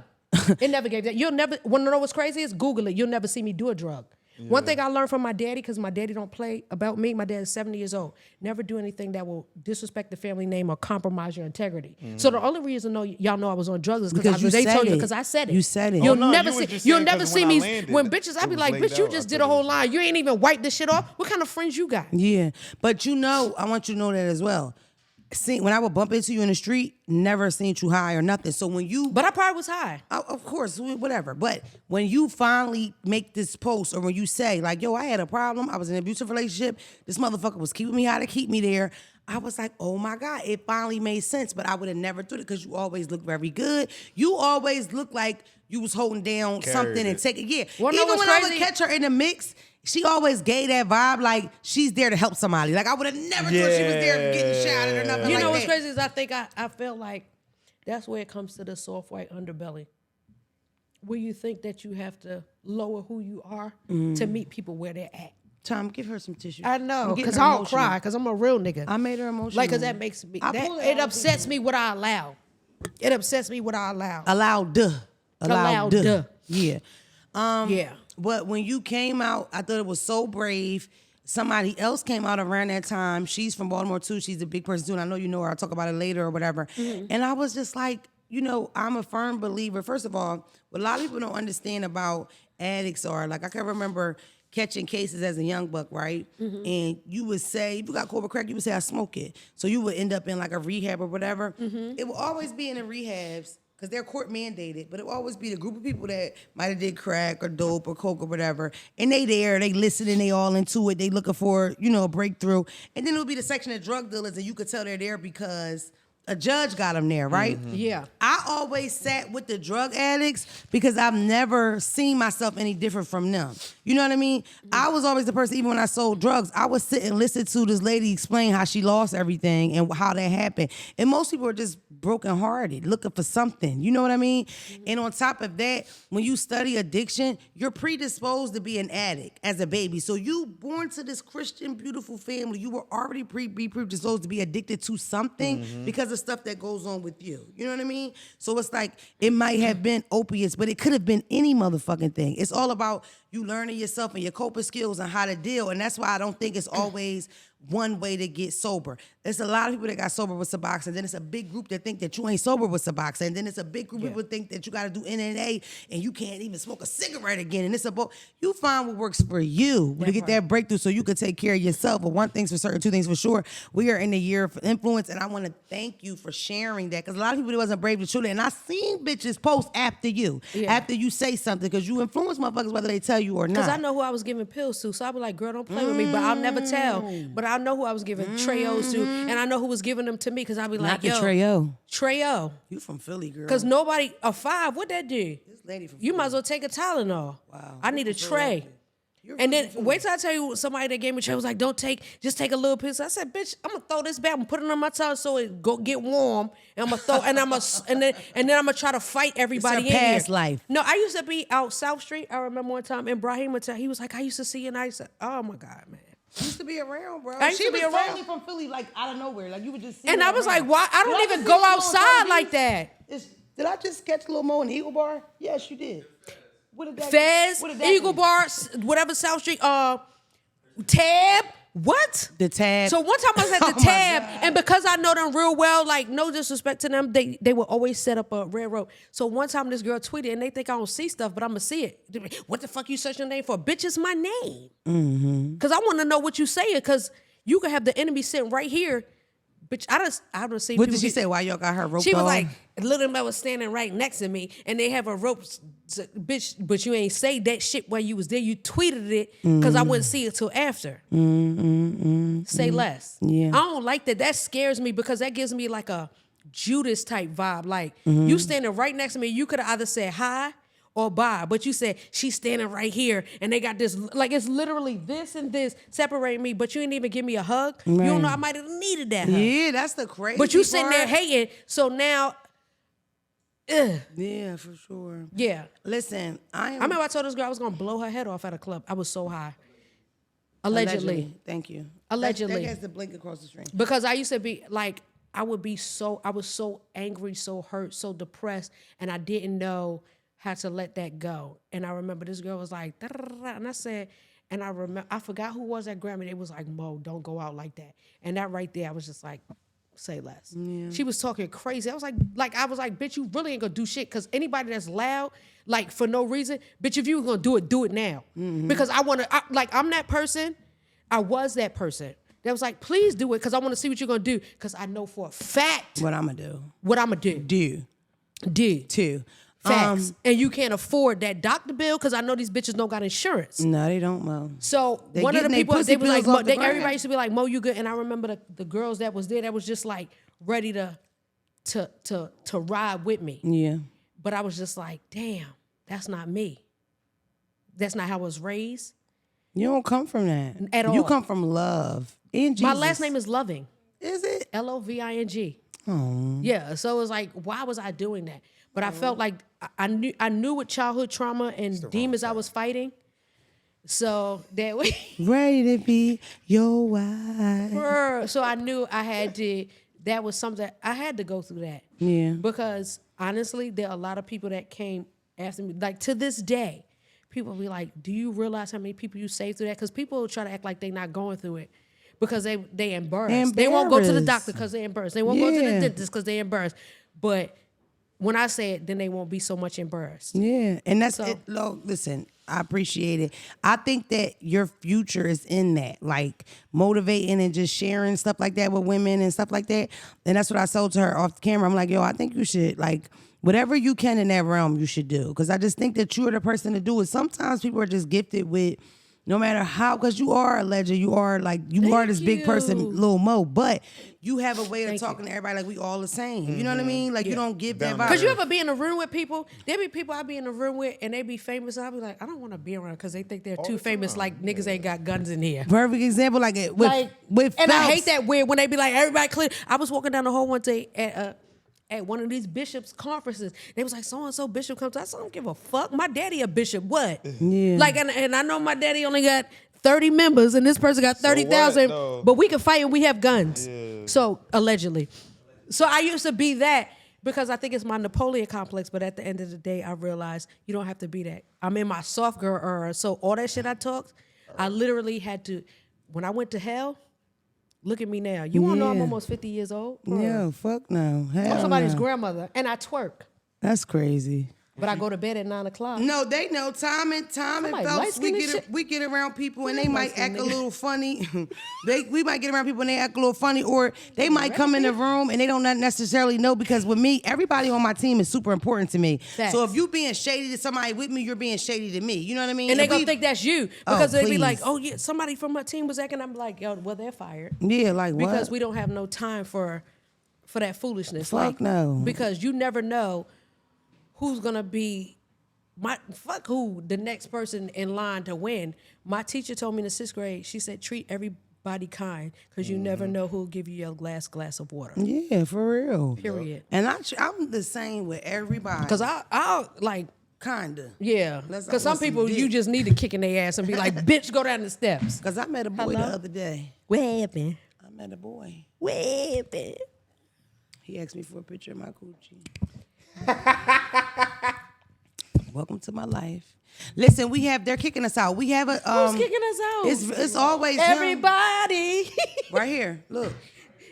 it never gave that. You'll never want to know what's crazy is Google it. You'll never see me do a drug. One thing I learned from my daddy, because my daddy don't play about me. My dad is 70 years old. Never do anything that will disrespect the family name or compromise your integrity. So the only reason y'all know I was on drugs is Because you they said told you it. because I said it. You said it. You'll Oh, no, never you were see. just You'll saying never 'cause see when I me landed, when bitches. I it be was like, laid bitch, you out. just I did thought a it whole was- line. You ain't even wiped this shit off. What kind of friends you got? Yeah, but you know, I want you to know that as well. See, when I would bump into you in the street, never seen you high or nothing. So when you, But I probably was high. of course, whatever. But when you finally make this post, or when you say like, "Yo, I had a problem. I was in an abusive relationship. This motherfucker was keeping me high to keep me there." I was like, "Oh my God!" It finally made sense. But I would have never thought it because you always look very good. You always look like you was holding down something and it. taking. Yeah, Wanna know even what's when I would crazy? catch her in the mix. She always gave that vibe like she's there to help somebody. Like I would have never thought she was there getting shouted or nothing You like know what's that. crazy is I think I felt like that's where it comes to the soft white underbelly. Where you think that you have to lower who you are to meet people where they're at. Tom, give her some tissue. I I'm know, getting because her I don't emotional. cry, because I'm a real nigga. I made her emotional. Like, because that makes me, I that, pull it it out. upsets me what I allow. It upsets me what I allow. Allowed. Allowed. Yeah. Yeah. But when you came out, I thought it was so brave. Somebody else came out around that time. She's from Baltimore too. She's a big person too. And I know you know her. I'll talk about it later or whatever. And I was just like, you know, I'm a firm believer. First of all, what a lot of people don't understand about addicts are, like I can remember catching cases as a young buck, right? And you would say, if you got caught with crack, you would say, I smoke it. So you would end up in like a rehab or whatever. It will always be in the rehabs because they're court mandated, but it will always be the group of people that might have did crack or dope or coke or whatever. And they there, they listening, they all into it. They looking for, you know, a breakthrough. And then it'll be the section of drug dealers and you could tell they're there because a judge got them there, right? Yeah. I always sat with the drug addicts because I've never seen myself any different from them. You know what I mean? I was always the person, even when I sold drugs, I would sit and listen to this lady explain how she lost everything and how that happened. And most people are just brokenhearted, looking for something. You know what I mean? And on top of that, when you study addiction, you're predisposed to be an addict as a baby. So you born to this Christian, beautiful family, you were already predisposed to be addicted to something because of stuff that goes on with you. You know what I mean? So it's like, it might have been opiates, but it could have been any motherfucking thing. It's all about you learning yourself and your coping skills and how to deal. And that's why I don't think it's always one way to get sober. There's a lot of people that got sober with Suboxone. Then it's a big group that think that you ain't sober with Suboxone. And then it's a big group of people think that you got to do NNA and you can't even smoke a cigarette again. And it's about you find what works for you to get that breakthrough so you can take care of yourself. But one thing's for certain, two things for sure. We are in the year of influence, and I want to thank you for sharing that because a lot of people that wasn't brave to truly. And I seen bitches post after you, after you say something, because you influence motherfuckers whether they tell you or not. Because I know who I was giving pills to, so I'll be like, girl, don't play with me, but I'll never tell. But I know who I was giving Treyos to, and I know who was giving them to me, because I'll be like, not the Treyo. Treyo. You from Philly, girl. Because nobody, a 5, what that do? This lady from You Philly. might as well take a Tylenol. Wow. I need a tray. And then wait till I tell you, somebody that gave me a tray was like, just take a little piece. I said, bitch, I'm gonna throw this back and put it on my tongue so it go get warm. And I'm gonna throw, and then I'm gonna try to fight everybody It's in her past here. life. No, I used to be out South Street. I remember one time, and Brahim would tell, he was like, I used to see you, and I said, oh my God, man. She used to be around, bro. I used to be was around. totally from Philly, like out of nowhere. Like you would just see And her I was around. like, why? I don't Did even just go see Lil Mo on outside TV? like that. Did I just catch Lil Mo in the Eagle Bar? Yes, you did. What did that Fez, what did that Eagle do? Bar, whatever South Street, Tab, what? The Tab. So one time I was at Oh the my Tab, God. and because I know them real well, like no disrespect to them, they would always set up a railroad. So one time this girl tweeted, and they think I don't see stuff, but I'm gonna see it. They be like, what the fuck you search your name for? Bitch, it's my name. Because I want to know what you saying, because you could have the enemy sitting right here. Bitch, I don't see. What did she say? Why y'all got her roped She was on? like, Lil Mo was standing right next to me, and they have a rope. Bitch, but you ain't say that shit while you was there. You tweeted it because I wouldn't see it till after. Say less. Yeah. I don't like that. That scares me because that gives me like a Judas type vibe. Like you standing right next to me, you could have either said hi or bye, but you said she's standing right here, and they got this, like it's literally this and this separating me, but you didn't even give me a hug. You don't know, I might have needed that hug. Yeah, that's the crazy But you sitting there part. hating, so now, Yeah, for sure. yeah. Listen, I I remember I told this girl I was gonna blow her head off at a club. I was so high. Allegedly. Thank you. Allegedly. That has the blink across the screen. Because I used to be like, I was so angry, so hurt, so depressed, and I didn't know how to let that go. And I remember this girl was like, "Da-da-da-da," and I said, and I forgot who was at Grammy. It was like, Mo, don't go out like that. And that right there, I was just like, say less. Yeah. She was talking crazy. I was like, bitch, you really ain't gonna do shit. Cause anybody that's loud, like for no reason, bitch, if you were gonna do it now. Because I'm that person. I was that person. That was like, please do it, because I want to see what you're gonna do. Because I know for a fact What I'm gonna do? what I'm gonna do. Do. Two. Facts. And you can't afford that doctor bill, because I know these bitches don't got insurance. No, they don't, Mo. So They one of the getting they people, pussy they was like, pills off the everybody ground. used to be like, Mo, you good? And I remember the girls that was there that was just like ready to ride with me. Yeah. But I was just like, damn, that's not me. That's not how I was raised. You don't come from that. At You all. come from love. In Jesus. My last name is Loving. Is it? Loving. Oh. Yeah. So it was like, why was I doing that? But I felt like I knew what childhood trauma and demons I was fighting. So that way, Ready to be your wife. so I knew I had to. That was something I had to go through that. Yeah. Because honestly, there are a lot of people that came after me. Like to this day, people be like, "Do you realize how many people you saved through that?" Because people try to act like they're not going through it because they embarrassed. They won't go to the doctor because they're embarrassed. They won't go to the Yeah. dentist because they're embarrassed. But when I say it, then they won't be so much embarrassed. Yeah, and that's So- it. Look, listen, I appreciate it. I think that your future is in that, like motivating and just sharing stuff like that with women and stuff like that. And that's what I told to her off the camera. I'm like, yo, I think you should like whatever you can in that realm, you should do, because I just think that you're the person to do it. Sometimes people are just gifted with. No matter how, because you are a legend, you are like, you are this big you. person, Lil Mo, but you have a way of Thank talking to everybody like we all the same. You know what I mean? Like you don't give that vibe. Because you ever be in a room with people, there be people I be in a room with and they be famous, and I be like, I don't want to be around because they think they're too famous, like niggas ain't got guns in here. Perfect example, like it with and I Phelps. hate that weird when they be like, everybody clear. I was walking down the hall one day at one of these bishops' conferences. They was like, so-and-so bishop comes. I said, I don't give a fuck. My daddy a bishop. What? Yeah. Like, and I know my daddy only got 30 members and this person got 30,000, No. but we can fight and we have guns. So, allegedly. So I used to be that because I think it's my Napoleon complex, but at the end of the day, I realized you don't have to be that. I'm in my soft girl era, so all that shit I talked, I literally had to, when I went to hell, look at me now. You want to know I'm Yeah. almost 50 years old? Yeah, fuck no. Hell I'm somebody's no. grandmother, and I twerk. That's crazy. But I go to bed at 9 o'clock. No, they know time and Somebody Phelps. light-skinned and shit. We get around people and they Where might act light-skinned a nigga? little funny. we might get around people and they act a little funny, or they might come in the room and they don't not necessarily know, because with me, everybody on my team is super important to me. Facts. So if you being shady to somebody with me, you're being shady to me. You know what I mean? And they If gonna we- think that's you because they be please. like, "Oh yeah, somebody from my team was acting." I'm like, "Yo, well they're fired." Yeah, like what? Because we don't have no time for that foolishness. Fuck no. Because you never know who's gonna be the next person in line to win. My teacher told me in the 6th grade, she said, treat everybody kind because you never know who'll give you your last glass of water. Yeah, for real. Period. And I'm the same with everybody. Because I'll like, Kinda. yeah. Let's Because some want some people, dick. you just need to kick in their ass and be like, bitch, go down the steps. Because I met a boy Hello? the other day. What happened? I met a boy. What happened? He asked me for a picture of my coochie. Welcome to my life. Listen, they're kicking us out. We have a Who's kicking us out? It's always him. Everybody. Right here. Look.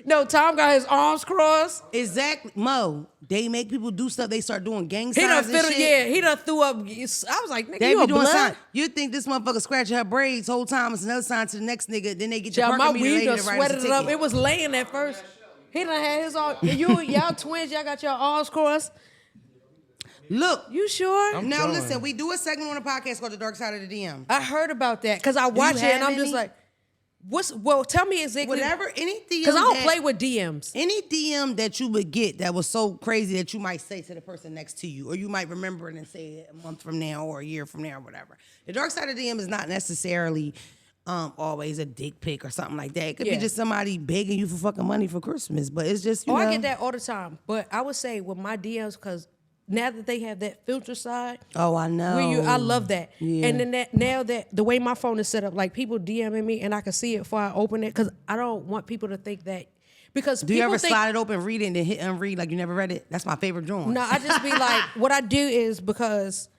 No, Tom got his arms crossed. Exactly. Mo, they make people do stuff. They start doing gang He done signs and shit. he done threw up. I was like, nigga, They you be a doing blood? sign. You think this motherfucker scratching her braids whole time? It's another sign to the next nigga. Then they get your Yeah, my parking meter weed lady done to write us a sweated it up. ticket. It was laying at first. He done had his arm. Y'all twins, y'all got your arms crossed. Look. You sure? Now listen, we do a segment on the podcast called The Dark Side of the DM. I heard about that because I watch it and have I'm just any? like, well, tell me exactly. Whatever, any DM. Because I don't that- play with DMs. Any DM that you would get that was so crazy that you might say to the person next to you, or you might remember it and say it a month from now or a year from now or whatever. The dark side of DM is not necessarily always a dick pic or something like that. It could Yeah. be just somebody begging you for fucking money for Christmas, but it's just, you know. I get that all the time. But I would say with my DMs, because now that they have that filter side, Oh, I know. I love that. Yeah. And then now that the way my phone is set up, like people DMing me and I can see it before I open it, because I don't want people to think that. Because Do you people ever think, slide it open, read it, and then hit unread like you never read it? That's my favorite drawing. No, I just be like, what I do is because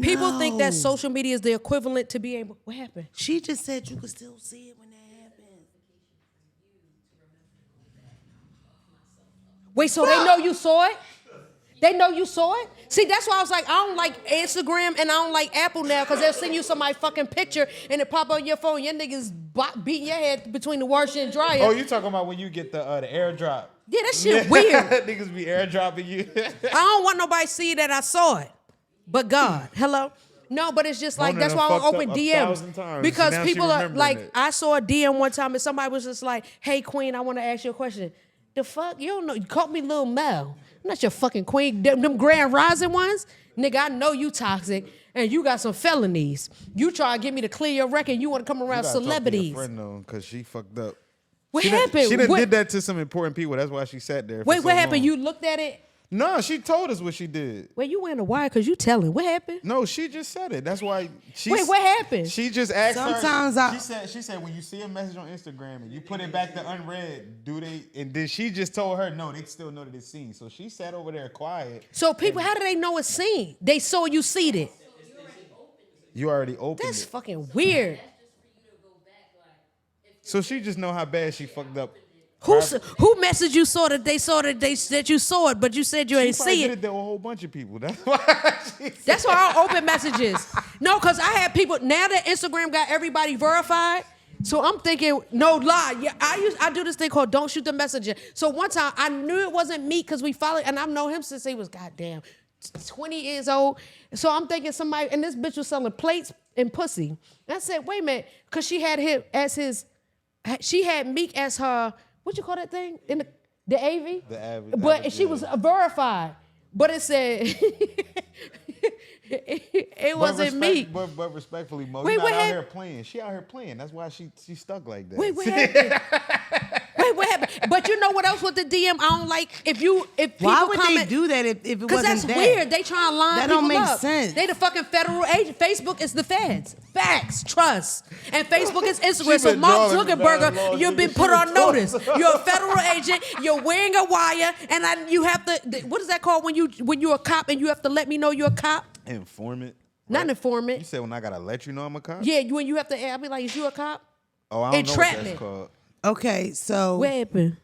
people think that social media is the equivalent to be able. What happened? She just said you could still see it when that happens. Wait, so they know you saw it? They know you saw it? See, that's why I was like, I don't like Instagram and I don't like Apple now because they'll send you somebody's fucking picture and it pop on your phone. Your niggas beating your head between the washer and dryer. Oh, you talking about when you get the airdrop? Yeah, that shit weird. Niggas be airdropping you. I don't want nobody to see that I saw it. But God, hello? No, but it's just like, Mona that's done why I don't fucked open up DMs. 1,000 times. Because Now she people are remembering like, it. I saw a DM one time and somebody was just like, hey, queen, I want to ask you a question. The fuck? You don't know. You called me Lil Mo. I'm not your fucking queen. Them Grand Rising ones? Nigga, I know you toxic and you got some felonies. You try to get me to clear your record. You want to come around celebrities. Friend though, because she fucked up. What She done- happened? She done What- did that to some important people. That's why she sat there. For Wait, so what happened? long. You looked at it? No, she told us what she did. Wait, you wearing a wire because you telling. What happened? No, she just said it. That's why. Wait, what happened? She just asked Sometimes her. She said when you see a message on Instagram and you put it back to unread, do they? And then she just told her no, they still know that it's seen. So she sat over there quiet. So people, how do they know it's seen? They saw you seed it. You already opened That's it. fucking weird. So she just know how bad she fucked up. Who messaged you saw that that you saw it, but you said you She ain't probably see did it? it to a whole bunch of people. That's why. That's why I don't open messages. No, because I had people, now that Instagram got everybody verified, so I'm thinking, no lie. Yeah, I do this thing called don't shoot the messenger. So one time I knew it wasn't me because we followed, and I've known him since he was goddamn 20 years old. So I'm thinking somebody, and this bitch was selling plates and pussy. And I said, wait a minute, because she had him as she had Meek as her, what you call that thing? In the AV? The AV, But she yeah. was verified. But it said, it wasn't Meek. But respectfully, Mo, Wait, you're not what out happened? here playing. She out here playing. That's why she stuck like that. Wait, what happened? Wait, what happened? But you know what else with the DM? I don't like if people Why would comment, they do that if it because wasn't that's that? weird. They trying to line That people don't make up. sense. They the fucking federal agent. Facebook is the feds. Facts, trust. And Facebook is Instagram. She So been Mark drawing bad Zuckerberg, laws, you've been nigga. put She on been notice. drawing- You're a federal agent. You're wearing a wire, and you have to. What is that called when you're a cop and you have to let me know you're a cop? Informant. Not an You informant. said when I gotta let you know I'm a cop? Yeah, when you have to. I'll be like, is you a cop? Oh, I don't know what Entrapment. that's called. Okay, so What happened?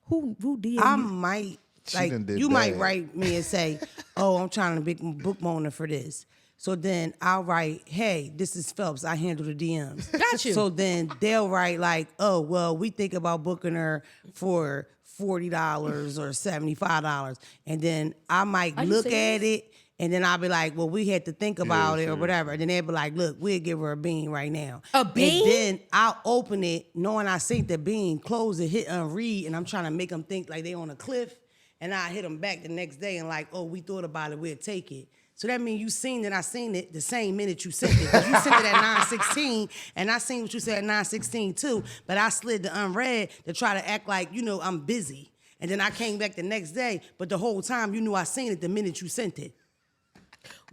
Who did? I might like done did you might that. write me and say, "Oh, I'm trying to book Mona for this." So then I'll write, "Hey, this is Phelps. I handle the DMs." Got you. So then they'll write like, "Oh, well, we think about booking her for $40 or $75," and then I might you look serious? at it. And then I'll be like, well, we had to think about it or sure. whatever. And then they'll be like, look, we'll give her a bean right now. A bean? And then I'll open it knowing I seen the bean, close it, hit unread, and I'm trying to make them think like they on a cliff. And I hit them back the next day and like, oh, we thought about it, we'll take it. So that means you seen that I seen it the same minute you sent it. 'Cause you sent it at 9:16, and I seen what you said at 9:16 too. But I slid the unread to try to act like, I'm busy. And then I came back the next day, but the whole time you knew I seen it the minute you sent it.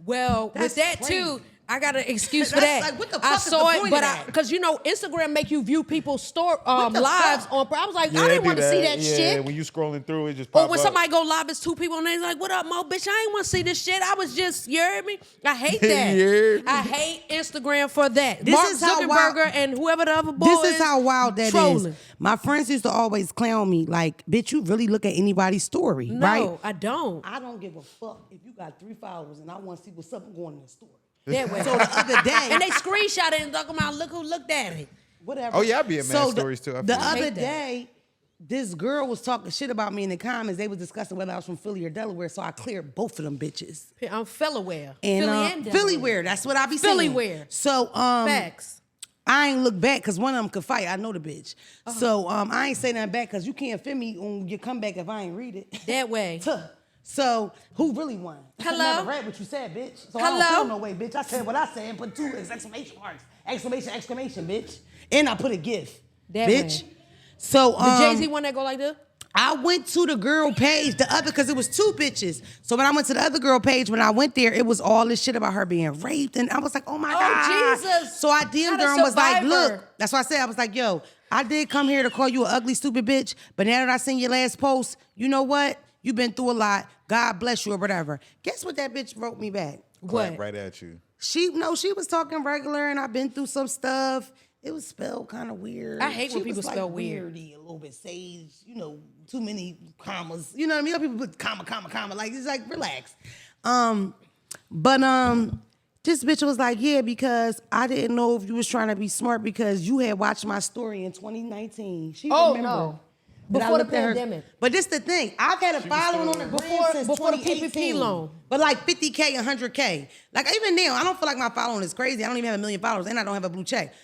Well, That's with that crazy. too, I got an excuse for That's that. like, what the I fuck is saw the it, point but of that? because Instagram make you view people's the lives fuck? on. I was like, Yeah, I it didn't do want to see that yeah, shit. when you scrolling through, it just Or pop when up. somebody go live, it's two people and they like, "What up, Mo? Bitch, I ain't want to see this shit. I was just, you heard me? I hate that. You heard me? I hate Instagram for that. This Mark is how wild- Zuckerberg and whoever the other boy This is how wild that is. trolling. My friends used to always clown me like, bitch, you really look at anybody's story, No, right? I don't. I don't give a fuck if you got 3 followers and I want to see what's up going in the story. That way. So the other day, And they screenshot it and talk about, look who looked at it. whatever. Oh, yeah, I be in mad So stories, too. I The feel you. other hate that. day, this girl was talking shit about me in the comments. They was discussing whether I was from Philly or Delaware, so I cleared both of them bitches. I'm Phillyware. And Philly and Philly Delaware. wear, that's what I be saying. Phillyware. So Facts. I ain't look back because one of them could fight. I know the bitch. Uh-huh. So I ain't say nothing back because you can't fit me on your comeback if I ain't read it. That way. Tuh. So who really won? Hello? I never read what you said, bitch. So I Hello? don't feel no way, bitch. I said what I said and put 2 exclamation marks. Exclamation, bitch. And I put a GIF. That bitch. way. So The Jay-Z one that go like this? I went to the girl page, the other, because it was 2 bitches. So when I went to the other girl page, when I went there, it was all this shit about her being raped. And I was like, oh my God. Jesus. So I DM'd Not a her and was like, survivor. look, that's why I said, I was like, yo, I did come here to call you an ugly, stupid bitch. But now that I seen your last post, you know what? You've been through a lot. God bless you or whatever. Guess what that bitch wrote me back? Clap What? right at you. She was talking regular and I've been through some stuff. It was spelled kind of weird. I hate when She people was, spell like, weird. weirdy, a little bit sage, too many commas. You know what I mean? People put comma. Like, it's like, relax. This bitch was like, yeah, because I didn't know if you was trying to be smart because you had watched my story in 2019. She Oh, remembered no. that I Before the looked at her- pandemic. But this the thing. I've had a following on the gram since before the 2018. PPP loan. But like 50K, 100K. Like even now, I don't feel like my following is crazy. I don't even have 1 million followers and I don't have a blue check.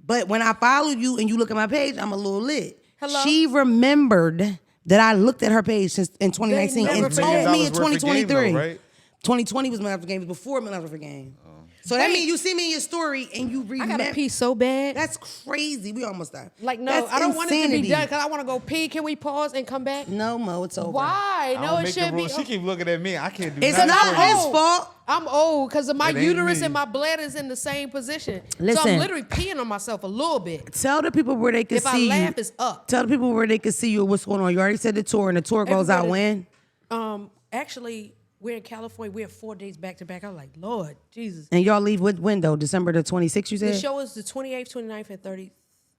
But when I follow you and you look at my page, I'm a little lit. Hello? She remembered that I looked at her page since in 2019 They and never told forget. me in $1 million worth of game, 2023. though, right? 2020 was my after game. It was before my after game. So that Wait. means you see me in your story and you I remember. got to pee so bad. That's crazy. We almost done. Like, no, That's I don't want it to be insanity. done because I want to go pee. Can we pause and come back? No, Mo, it's over. Why? I No, don't it make the should be. rules. She keep looking at me. I can't do It's nothing not for I'm you. his old. fault. I'm old because my It ain't uterus me. and my bladder is in the same position. So Listen. I'm literally peeing on myself a little bit. Tell the people where they can If I see laugh, you. it's up. Tell the people where they can see you. What's going on? You already said the tour, and the tour goes out Everybody- when? Actually, we're in California. We're 4 days back to back. I was like, Lord, Jesus. And y'all leave with window December the 26th. You The said. show is the 28th, 29th,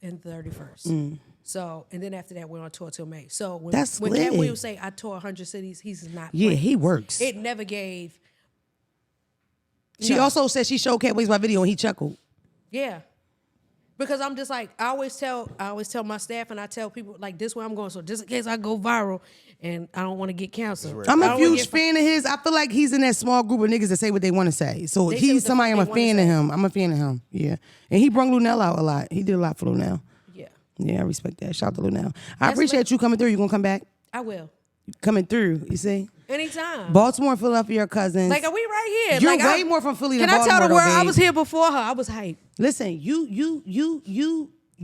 and 31st. So, and then after that, we're on tour till May. So when, That's when lit. Cat Williams say I tour 100 cities, he's not. Yeah, playing. he works. It never gave. She No. also said she showed Cat Ways my video and he chuckled. Yeah. Because I'm just like, I always tell my staff and I tell people like this where I'm going. So just in case I go viral and I don't want to get canceled. I'm I a don't wanna huge get- fan of his. I feel like he's in that small group of niggas that say what they want to say. So They say he's what the somebody fuck I'm a they wanna fan of say. him. I'm a fan of him. Yeah. And he brung Lunel out a lot. He did a lot for Lunel. Yeah, Yeah, I respect that. Shout out to Lunel. I That's appreciate lit. you coming through. You gonna come back? I will. Coming through, you see? Anytime. Baltimore and Philadelphia are cousins. Like, are we right here? You're Like, way more from Philly than Can I tell Baltimore, the world though, I babe. was here before her? I was hyped. Listen, you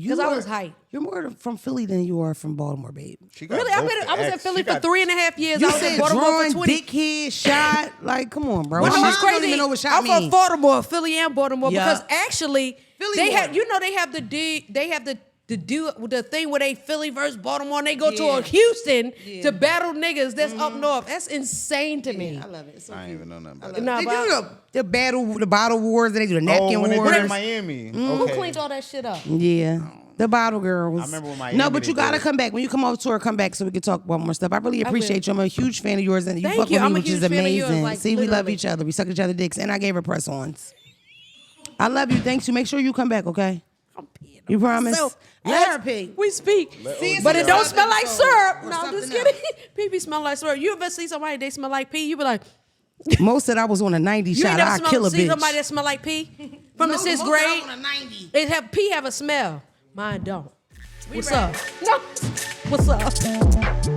'Cause I was hype. You're more from Philly than you are from Baltimore, babe. She got Really? both I was in acts. Philly She for got- 3.5 years. You I was in said Baltimore drawing, for 20. dickhead, shot. Like, come on, bro. Well, My no, mom it's don't crazy. even know what shot I'm means. from Baltimore, Philly and Baltimore, Yeah. because actually Philly they more. have, they have the thing where they Philly versus Baltimore, and they go to Yeah. a Houston Yeah. to battle niggas that's up north. That's insane to me. I love it. It's so I ain't cute. even know nothing I about love that. it. Nah, Did but you do the bottle wars? They do the napkin Oh, when they wars. did it in Miami. Who Okay. cleaned all that shit up? Yeah. The Bottle Girls. I remember when Miami No, but you did gotta it. come back. When you come over tour, come back so we can talk about more stuff. I really appreciate you. I'm a huge fan of yours, and you Thank fuck you. with me, I'm a which is huge fan of yours, amazing. like, See, we love literally. each other. We suck each other dicks, and I gave her press-ons. I love you. Thanks. You make sure you come back, okay? I'm peeing You on promise? myself. Let As her pee. We speak. See, But it it's don't another smell like episode. syrup. Or No, I'm just something kidding. Pee smell like syrup. You ever see somebody they smell like pee? You be like, Most that I was on a 90 you shot. ain't never I kill a see bitch. somebody that smell like pee from the sixth grade. It have pee have a smell. Mine don't. What's up? No. What's up?